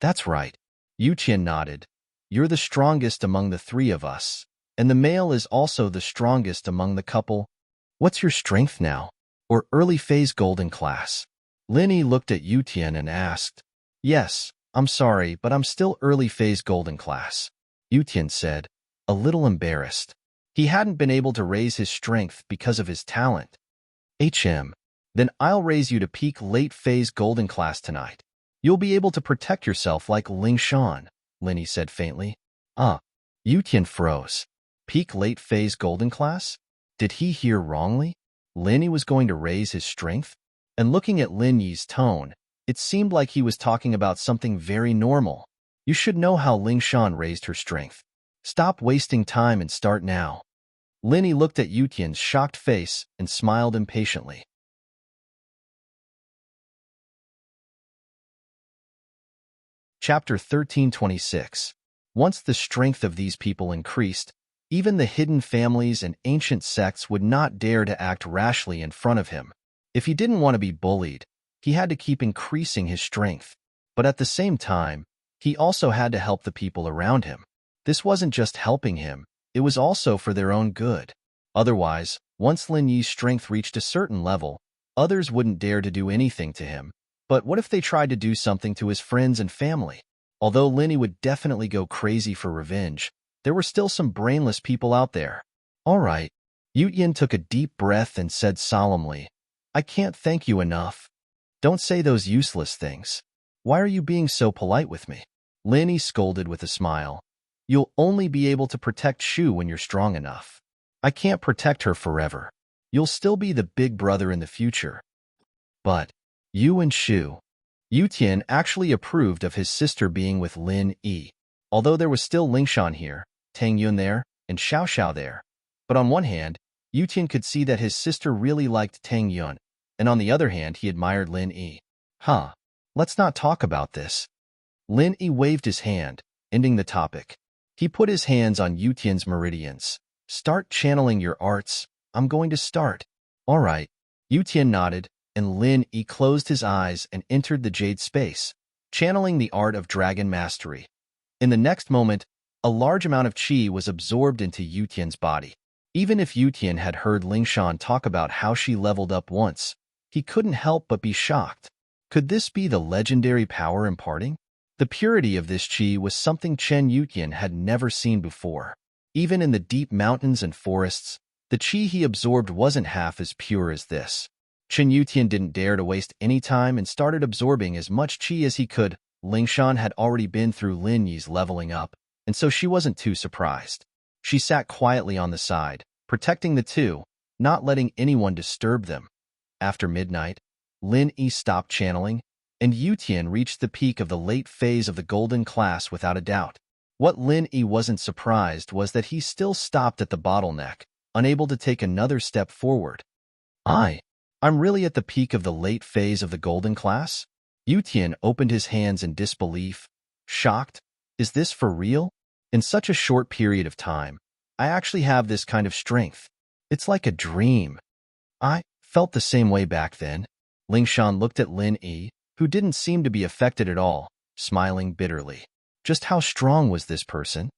That's right. Yuqian nodded. You're the strongest among the three of us, and the male is also the strongest among the couple. What's your strength now? Or early phase golden class? Lin Yi looked at Yutian and asked. Yes, I'm sorry, but I'm still early phase golden class. Yutian said, a little embarrassed. He hadn't been able to raise his strength because of his talent. Then I'll raise you to peak late phase golden class tonight. You'll be able to protect yourself like Lingshan, Lin Yi said faintly. Yutian froze. Peak late phase golden class? Did he hear wrongly? Lin Yi was going to raise his strength? And looking at Lin Yi's tone, it seemed like he was talking about something very normal. You should know how Lingshan raised her strength. Stop wasting time and start now. Lin Yi looked at Yutian's shocked face and smiled impatiently. Chapter 1326. Once the strength of these people increased, even the hidden families and ancient sects would not dare to act rashly in front of him. If he didn't want to be bullied, he had to keep increasing his strength. But at the same time, he also had to help the people around him. This wasn't just helping him, it was also for their own good. Otherwise, once Lin Yi's strength reached a certain level, others wouldn't dare to do anything to him. But what if they tried to do something to his friends and family? Although Lin Yi would definitely go crazy for revenge, there were still some brainless people out there. All right. Yutian took a deep breath and said solemnly, I can't thank you enough. Don't say those useless things. Why are you being so polite with me? Lin Yi scolded with a smile. You'll only be able to protect Shu when you're strong enough. I can't protect her forever. You'll still be the big brother in the future. But you and Shu. Yutian actually approved of his sister being with Lin Yi. Although there was still Lingshan here, Tang Yun there, and Xiao Xiao there. But on one hand, Yutian could see that his sister really liked Tang Yun, and on the other hand, he admired Lin Yi. Let's not talk about this. Lin Yi waved his hand, ending the topic. He put his hands on Yutian's meridians. Start channeling your arts. I'm going to start. All right. Yutian nodded, and Lin Yi closed his eyes and entered the jade space, channeling the art of dragon mastery. In the next moment, a large amount of qi was absorbed into Yutian's body. Even if Yutian had heard Lingshan talk about how she leveled up once, he couldn't help but be shocked. Could this be the legendary power imparting? The purity of this qi was something Chen Yutian had never seen before. Even in the deep mountains and forests, the qi he absorbed wasn't half as pure as this. Chen Yutian didn't dare to waste any time and started absorbing as much qi as he could. Lingshan had already been through Lin Yi's leveling up, and so she wasn't too surprised. She sat quietly on the side, protecting the two, not letting anyone disturb them. After midnight, Lin Yi stopped channeling, and Yutian reached the peak of the late phase of the golden class without a doubt. What Lin Yi wasn't surprised was that he still stopped at the bottleneck, unable to take another step forward. I'm really at the peak of the late phase of the golden class? Yutian opened his hands in disbelief, shocked. Is this for real? In such a short period of time, I actually have this kind of strength. It's like a dream. I felt the same way back then. Lingshan looked at Lin Yi, who didn't seem to be affected at all, smiling bitterly. Just how strong was this person?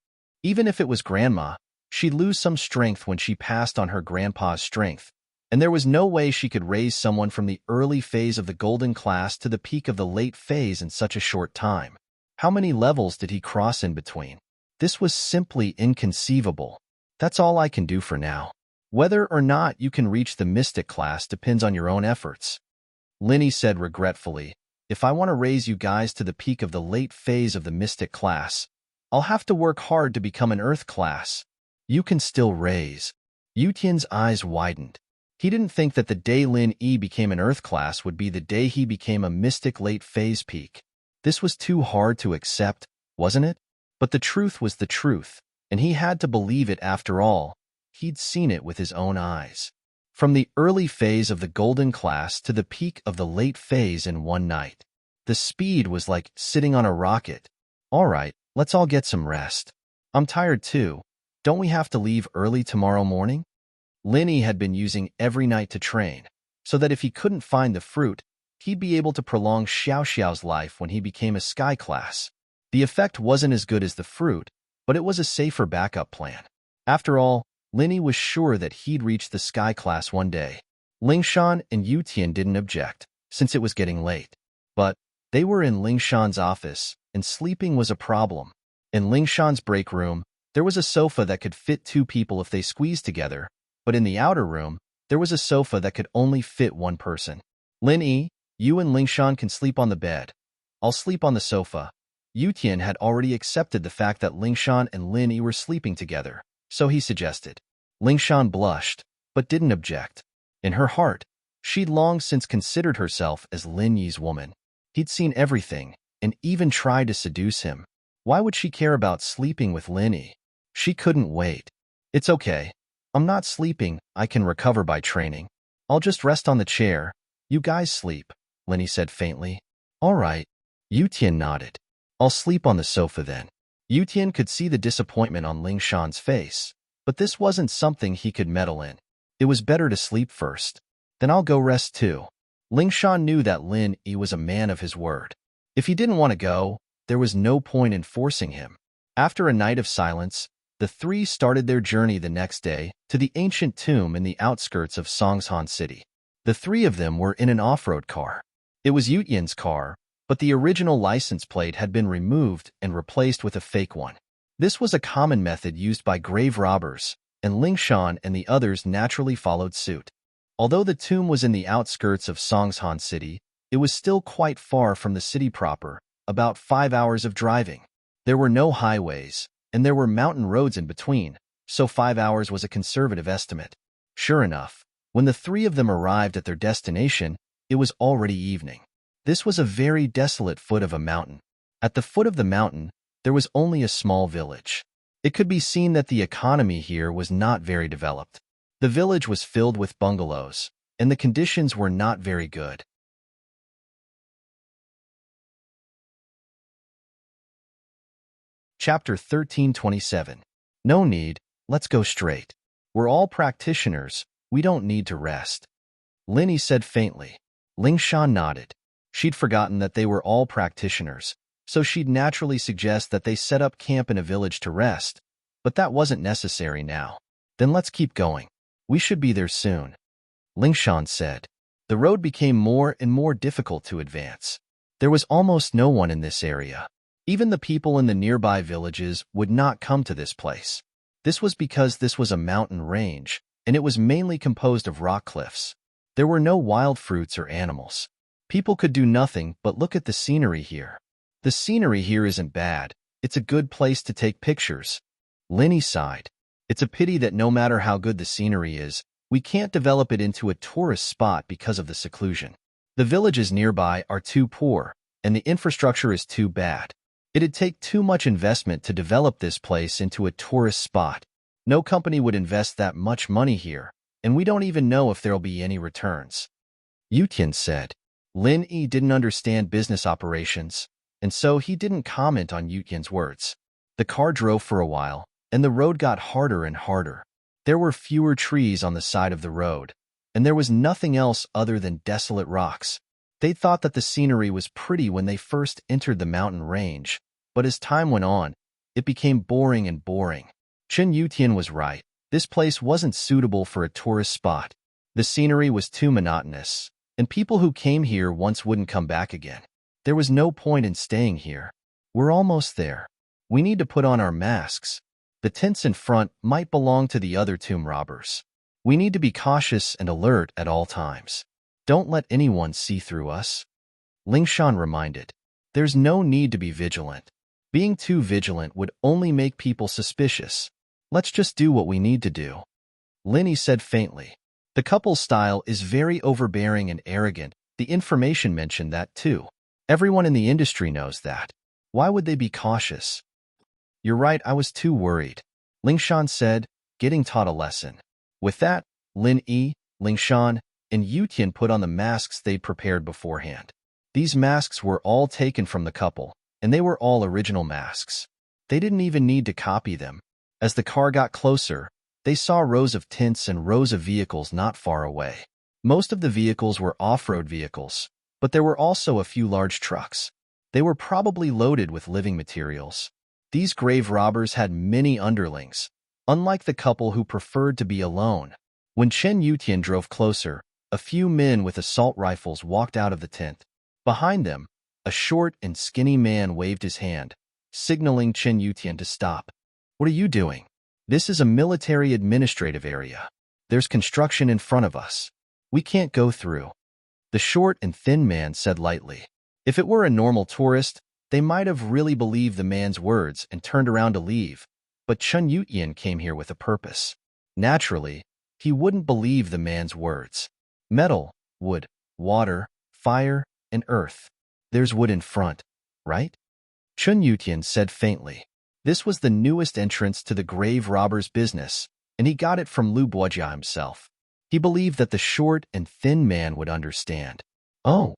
Even if it was grandma, she'd lose some strength when she passed on her grandpa's strength, and there was no way she could raise someone from the early phase of the golden class to the peak of the late phase in such a short time. How many levels did he cross in between? This was simply inconceivable. That's all I can do for now. Whether or not you can reach the mystic class depends on your own efforts. Lin Yi said regretfully, if I want to raise you guys to the peak of the late phase of the mystic class, I'll have to work hard to become an earth class. You can still raise. Yutian's eyes widened. He didn't think that the day Lin Yi became an earth class would be the day he became a mystic late phase peak. This was too hard to accept, wasn't it? But the truth was the truth, and he had to believe it after all. He'd seen it with his own eyes. From the early phase of the golden class to the peak of the late phase in one night. The speed was like sitting on a rocket. All right, let's all get some rest. I'm tired too. Don't we have to leave early tomorrow morning? Lin Yi had been using every night to train, so that if he couldn't find the fruit, he'd be able to prolong Xiao Xiao's life when he became a sky class. The effect wasn't as good as the fruit, but it was a safer backup plan. After all, Lin Yi was sure that he'd reach the sky class one day. Lingshan and Yutian didn't object, since it was getting late. But they were in Lingshan's office, and sleeping was a problem. In Lingshan's break room, there was a sofa that could fit two people if they squeezed together, but in the outer room, there was a sofa that could only fit one person. Lin Yi, you and Lingshan can sleep on the bed. I'll sleep on the sofa. Yutian had already accepted the fact that Lingshan and Lin Yi were sleeping together, so he suggested. Lingshan blushed, but didn't object. In her heart, she'd long since considered herself as Lin Yi's woman. He'd seen everything, and even tried to seduce him. Why would she care about sleeping with Lin Yi? She couldn't wait. It's okay. I'm not sleeping. I can recover by training. I'll just rest on the chair. You guys sleep, Lin Yi said faintly. All right. Yutian nodded. I'll sleep on the sofa then. Yutian could see the disappointment on Lingshan's face, but this wasn't something he could meddle in. It was better to sleep first. Then I'll go rest too. Lingshan knew that Lin Yi was a man of his word. If he didn't want to go, there was no point in forcing him. After a night of silence, the three started their journey the next day to the ancient tomb in the outskirts of Songshan City. The three of them were in an off-road car. It was Yutian's car, but the original license plate had been removed and replaced with a fake one. This was a common method used by grave robbers, and Lingshan and the others naturally followed suit. Although the tomb was in the outskirts of Songshan City, It was still quite far from the city proper, about 5 hours of driving. There were no highways, and there were mountain roads in between, so 5 hours was a conservative estimate. Sure enough, when the three of them arrived at their destination, it was already evening. This was a very desolate foot of a mountain. At the foot of the mountain, there was only a small village. It could be seen that the economy here was not very developed. The village was filled with bungalows, and the conditions were not very good. Chapter 1327. No need, let's go straight. We're all practitioners, we don't need to rest. Linny said faintly. Lingshan nodded. She'd forgotten that they were all practitioners, so she'd naturally suggest that they set up camp in a village to rest, but that wasn't necessary now. Then let's keep going. We should be there soon. Lingshan said. The road became more and more difficult to advance. There was almost no one in this area. Even the people in the nearby villages would not come to this place. This was because this was a mountain range, and it was mainly composed of rock cliffs. There were no wild fruits or animals. People could do nothing but look at the scenery here. The scenery here isn't bad. It's a good place to take pictures. Linny sighed. It's a pity that no matter how good the scenery is, we can't develop it into a tourist spot because of the seclusion. The villages nearby are too poor, and the infrastructure is too bad. It'd take too much investment to develop this place into a tourist spot. No company would invest that much money here, and we don't even know if there'll be any returns. Yutian said. Lin Yi didn't understand business operations, and so he didn't comment on Yutian's words. The car drove for a while, and the road got harder and harder. There were fewer trees on the side of the road, and there was nothing else other than desolate rocks. They thought that the scenery was pretty when they first entered the mountain range, but as time went on, it became boring and boring. Chen Yutian was right. This place wasn't suitable for a tourist spot. The scenery was too monotonous, and people who came here once wouldn't come back again. There was no point in staying here. We're almost there. We need to put on our masks. The tents in front might belong to the other tomb robbers. We need to be cautious and alert at all times. Don't let anyone see through us. Lingshan reminded. There's no need to be vigilant. Being too vigilant would only make people suspicious. Let's just do what we need to do. Linny said faintly. The couple's style is very overbearing and arrogant. The information mentioned that too. Everyone in the industry knows that. Why would they be cautious? You're right, I was too worried. Lingshan said, getting taught a lesson. With that, Lin Yi, Lingshan, and Yutian put on the masks they'd prepared beforehand. These masks were all taken from the couple, and they were all original masks. They didn't even need to copy them. As the car got closer, they saw rows of tents and rows of vehicles not far away. Most of the vehicles were off-road vehicles, but there were also a few large trucks. They were probably loaded with living materials. These grave robbers had many underlings, unlike the couple who preferred to be alone. When Chen Yutian drove closer, a few men with assault rifles walked out of the tent. Behind them, a short and skinny man waved his hand, signaling Chen Yutian to stop. What are you doing? This is a military administrative area. There's construction in front of us. We can't go through. The short and thin man said lightly. If it were a normal tourist, they might have really believed the man's words and turned around to leave, but Chen Yutian came here with a purpose. Naturally, he wouldn't believe the man's words. Metal, wood, water, fire, and earth. There's wood in front, right? Chen Yutian said faintly. This was the newest entrance to the grave robber's business, and he got it from Lu Buojia himself. He believed that the short and thin man would understand. Oh,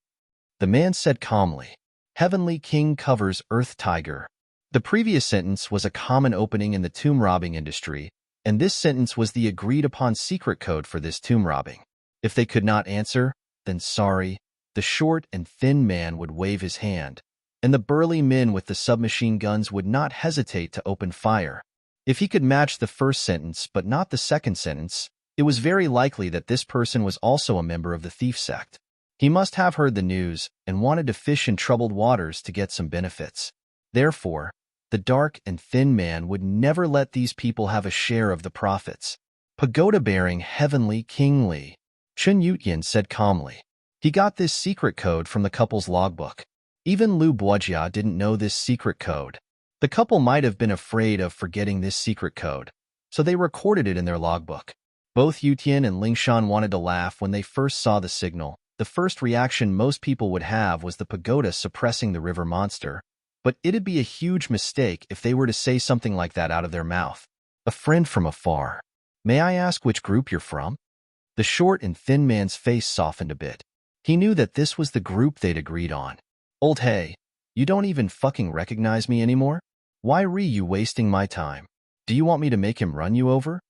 the man said calmly. Heavenly King covers Earth Tiger. The previous sentence was a common opening in the tomb robbing industry, and this sentence was the agreed-upon secret code for this tomb robbing. If they could not answer, then sorry, the short and thin man would wave his hand, and the burly men with the submachine guns would not hesitate to open fire. If he could match the first sentence but not the second sentence, it was very likely that this person was also a member of the thief sect. He must have heard the news and wanted to fish in troubled waters to get some benefits. Therefore, the dark and thin man would never let these people have a share of the profits. Pagoda-bearing Heavenly King Li, Chen Yutian said calmly. He got this secret code from the couple's logbook. Even Lu Boijia didn't know this secret code. The couple might have been afraid of forgetting this secret code, so they recorded it in their logbook. Both Yutian and Lingshan wanted to laugh when they first saw the signal. The first reaction most people would have was the pagoda suppressing the river monster, but it'd be a huge mistake if they were to say something like that out of their mouth. A friend from afar. May I ask which group you're from? The short and thin man's face softened a bit. He knew that this was the group they'd agreed on. Old Hey, you don't even fucking recognize me anymore? Why you wasting my time? Do you want me to make him run you over?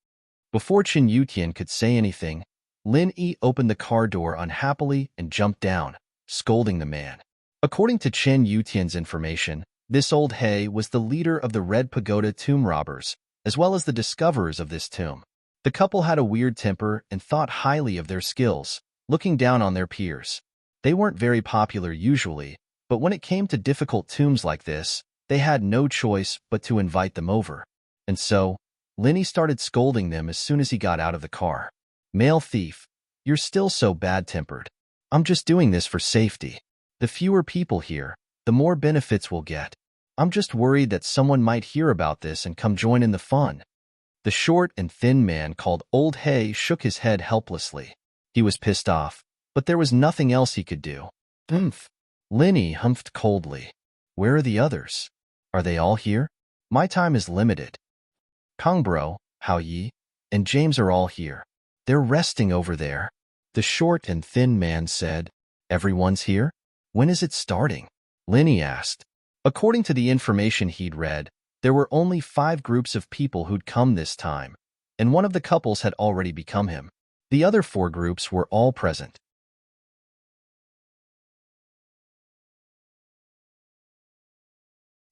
Before Chen Yutian could say anything, Lin Yi opened the car door unhappily and jumped down, scolding the man. According to Chen Yutian's information, this old He was the leader of the Red Pagoda tomb robbers, as well as the discoverers of this tomb. The couple had a weird temper and thought highly of their skills, looking down on their peers. They weren't very popular usually, but when it came to difficult tombs like this, they had no choice but to invite them over. And so, Linny started scolding them as soon as he got out of the car. Male thief, you're still so bad-tempered. I'm just doing this for safety. The fewer people here, the more benefits we'll get. I'm just worried that someone might hear about this and come join in the fun. The short and thin man called Old Hay shook his head helplessly. He was pissed off, but there was nothing else he could do. Humph. Linny humphed coldly. Where are the others? Are they all here? My time is limited. Kongbro, Hao Yi, and James are all here. They're resting over there. The short and thin man said, Everyone's here? When is it starting? Linny asked. According to the information he'd read, there were only 5 groups of people who'd come this time, and one of the couples had already become him. The other 4 groups were all present.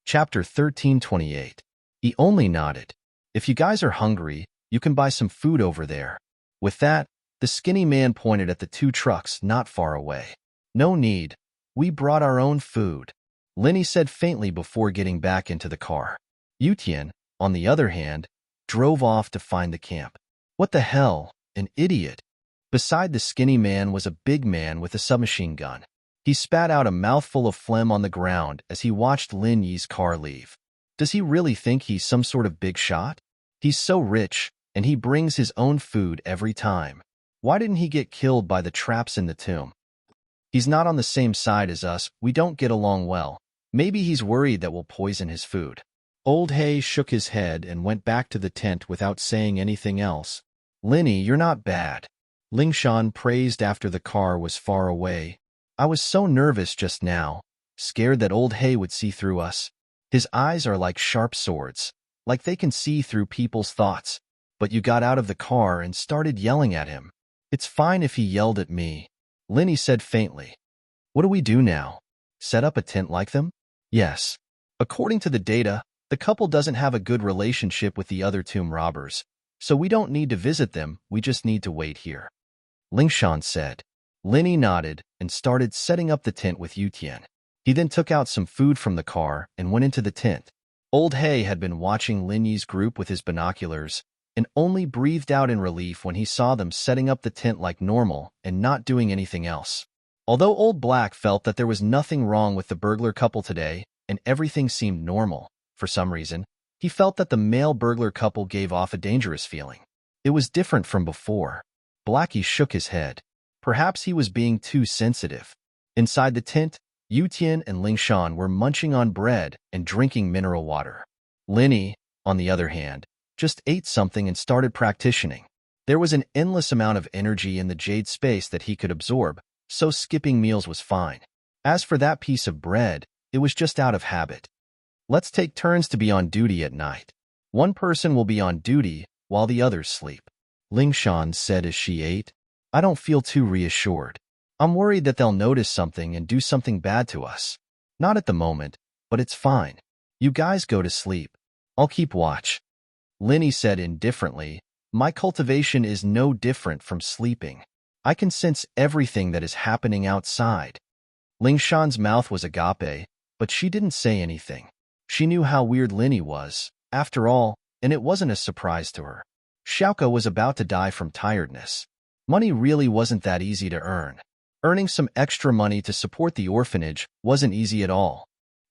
Chapter 1328. He only nodded. If you guys are hungry, you can buy some food over there. With that, the skinny man pointed at the 2 trucks not far away. No need. We brought our own food, Linny said faintly before getting back into the car. Yutian, on the other hand, drove off to find the camp. What the hell, an idiot. Beside the skinny man was a big man with a submachine gun. He spat out a mouthful of phlegm on the ground as he watched Lin Yi's car leave. Does he really think he's some sort of big shot? He's so rich, and he brings his own food every time. Why didn't he get killed by the traps in the tomb? He's not on the same side as us, we don't get along well. Maybe he's worried that we'll poison his food. Old Hay shook his head and went back to the tent without saying anything else. Linny, you're not bad. Lingshan praised after the car was far away. I was so nervous just now, scared that Old Hay would see through us. His eyes are like sharp swords, like they can see through people's thoughts. But you got out of the car and started yelling at him. It's fine if he yelled at me, Linny said faintly. What do we do now? Set up a tent like them? Yes. According to the data, the couple doesn't have a good relationship with the other tomb robbers, so we don't need to visit them, we just need to wait here. Lingshan said. Linny nodded and started setting up the tent with Yutian. He then took out some food from the car and went into the tent. Old Hay had been watching Lin Yi's group with his binoculars and only breathed out in relief when he saw them setting up the tent like normal and not doing anything else. Although Old Black felt that there was nothing wrong with the burglar couple today and everything seemed normal, for some reason, he felt that the male burglar couple gave off a dangerous feeling. It was different from before. Blackie shook his head. Perhaps he was being too sensitive. Inside the tent, Yutian and Lingshan were munching on bread and drinking mineral water. Linny, on the other hand, just ate something and started practicing. There was an endless amount of energy in the jade space that he could absorb, so skipping meals was fine. As for that piece of bread, it was just out of habit. Let's take turns to be on duty at night. One person will be on duty while the others sleep, Lingshan said as she ate. I don't feel too reassured. I'm worried that they'll notice something and do something bad to us. Not at the moment, but it's fine. You guys go to sleep. I'll keep watch. Linny said indifferently, my cultivation is no different from sleeping. I can sense everything that is happening outside. Lingshan's mouth was agape, but she didn't say anything. She knew how weird Linny was, after all, and it wasn't a surprise to her. Xiaoko was about to die from tiredness. Money really wasn't that easy to earn. Earning some extra money to support the orphanage wasn't easy at all.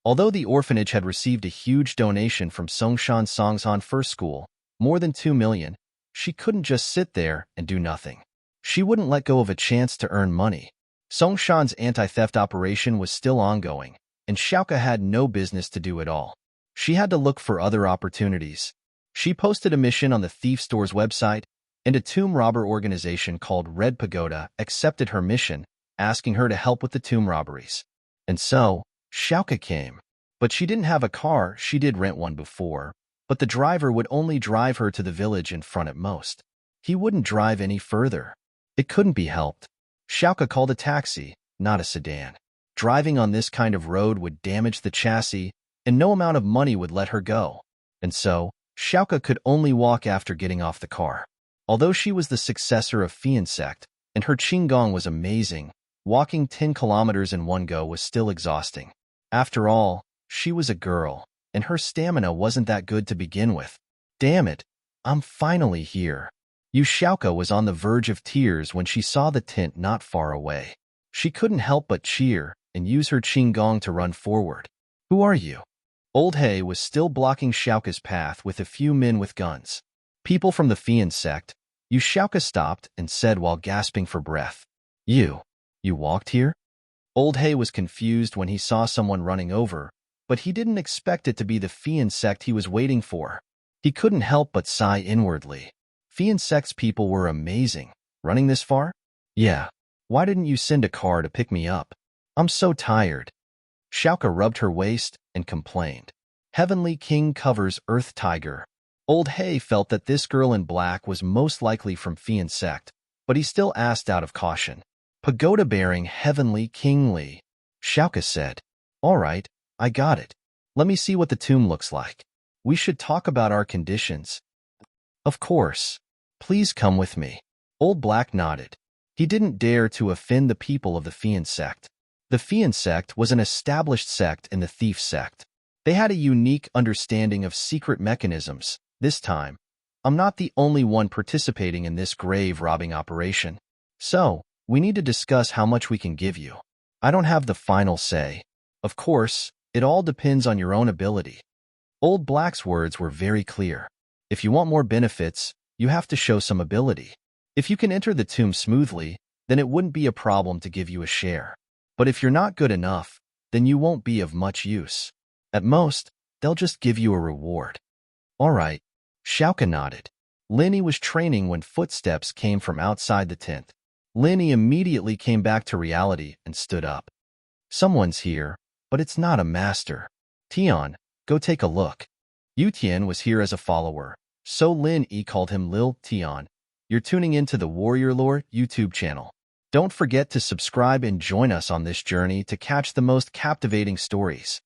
Although the orphanage had received a huge donation from Songshan Songsan First School, more than 2 million, she couldn't just sit there and do nothing. She wouldn't let go of a chance to earn money. Songshan's anti-theft operation was still ongoing, and Xiaoka had no business to do it all. She had to look for other opportunities. She posted a mission on the thief store's website, and a tomb robber organization called Red Pagoda accepted her mission, asking her to help with the tomb robberies. And so, Xiaoka came. But she didn't have a car. She did rent one before, but the driver would only drive her to the village in front at most. He wouldn't drive any further. It couldn't be helped. Xiaoka called a taxi, not a sedan. Driving on this kind of road would damage the chassis, and no amount of money would let her go. And so, Xiaoka could only walk after getting off the car. Although she was the successor of Fiansect, and her Qinggong was amazing, walking 10 kilometers in one go was still exhausting. After all, she was a girl, and her stamina wasn't that good to begin with. Damn it, I'm finally here. Xiaoka was on the verge of tears when she saw the tent not far away. She couldn't help but cheer and use her Qinggong to run forward. Who are you? Old He was still blocking Xiaoka's path with a few men with guns. People from the Fian sect. Xiaoka stopped and said while gasping for breath. You walked here? Old He was confused when he saw someone running over, but he didn't expect it to be the Fian sect he was waiting for. He couldn't help but sigh inwardly. Fian sect's people were amazing. Running this far? Yeah. Why didn't you send a car to pick me up? I'm so tired. Xiaoka rubbed her waist and complained. Heavenly King covers Earth Tiger. Old He felt that this girl in black was most likely from Fian sect, but he still asked out of caution. Pagoda bearing Heavenly King Li. Xiaoka said. All right, I got it. Let me see what the tomb looks like. We should talk about our conditions. Of course. Please come with me. Old Black nodded. He didn't dare to offend the people of the Fian sect. The Fian sect was an established sect in the thief sect. They had a unique understanding of secret mechanisms. This time, I'm not the only one participating in this grave robbing operation. So, we need to discuss how much we can give you. I don't have the final say. Of course, it all depends on your own ability. Old Black's words were very clear. If you want more benefits, you have to show some ability. If you can enter the tomb smoothly, then it wouldn't be a problem to give you a share. But if you're not good enough, then you won't be of much use. At most, they'll just give you a reward. All right. Xiaoka nodded. Linny was training when footsteps came from outside the tent. Linny immediately came back to reality and stood up. Someone's here, but it's not a master. Tian, go take a look. Yutian was here as a follower, so Lin Yi called him Lil Tian. You're tuning into the Warrior Lore YouTube channel. Don't forget to subscribe and join us on this journey to catch the most captivating stories.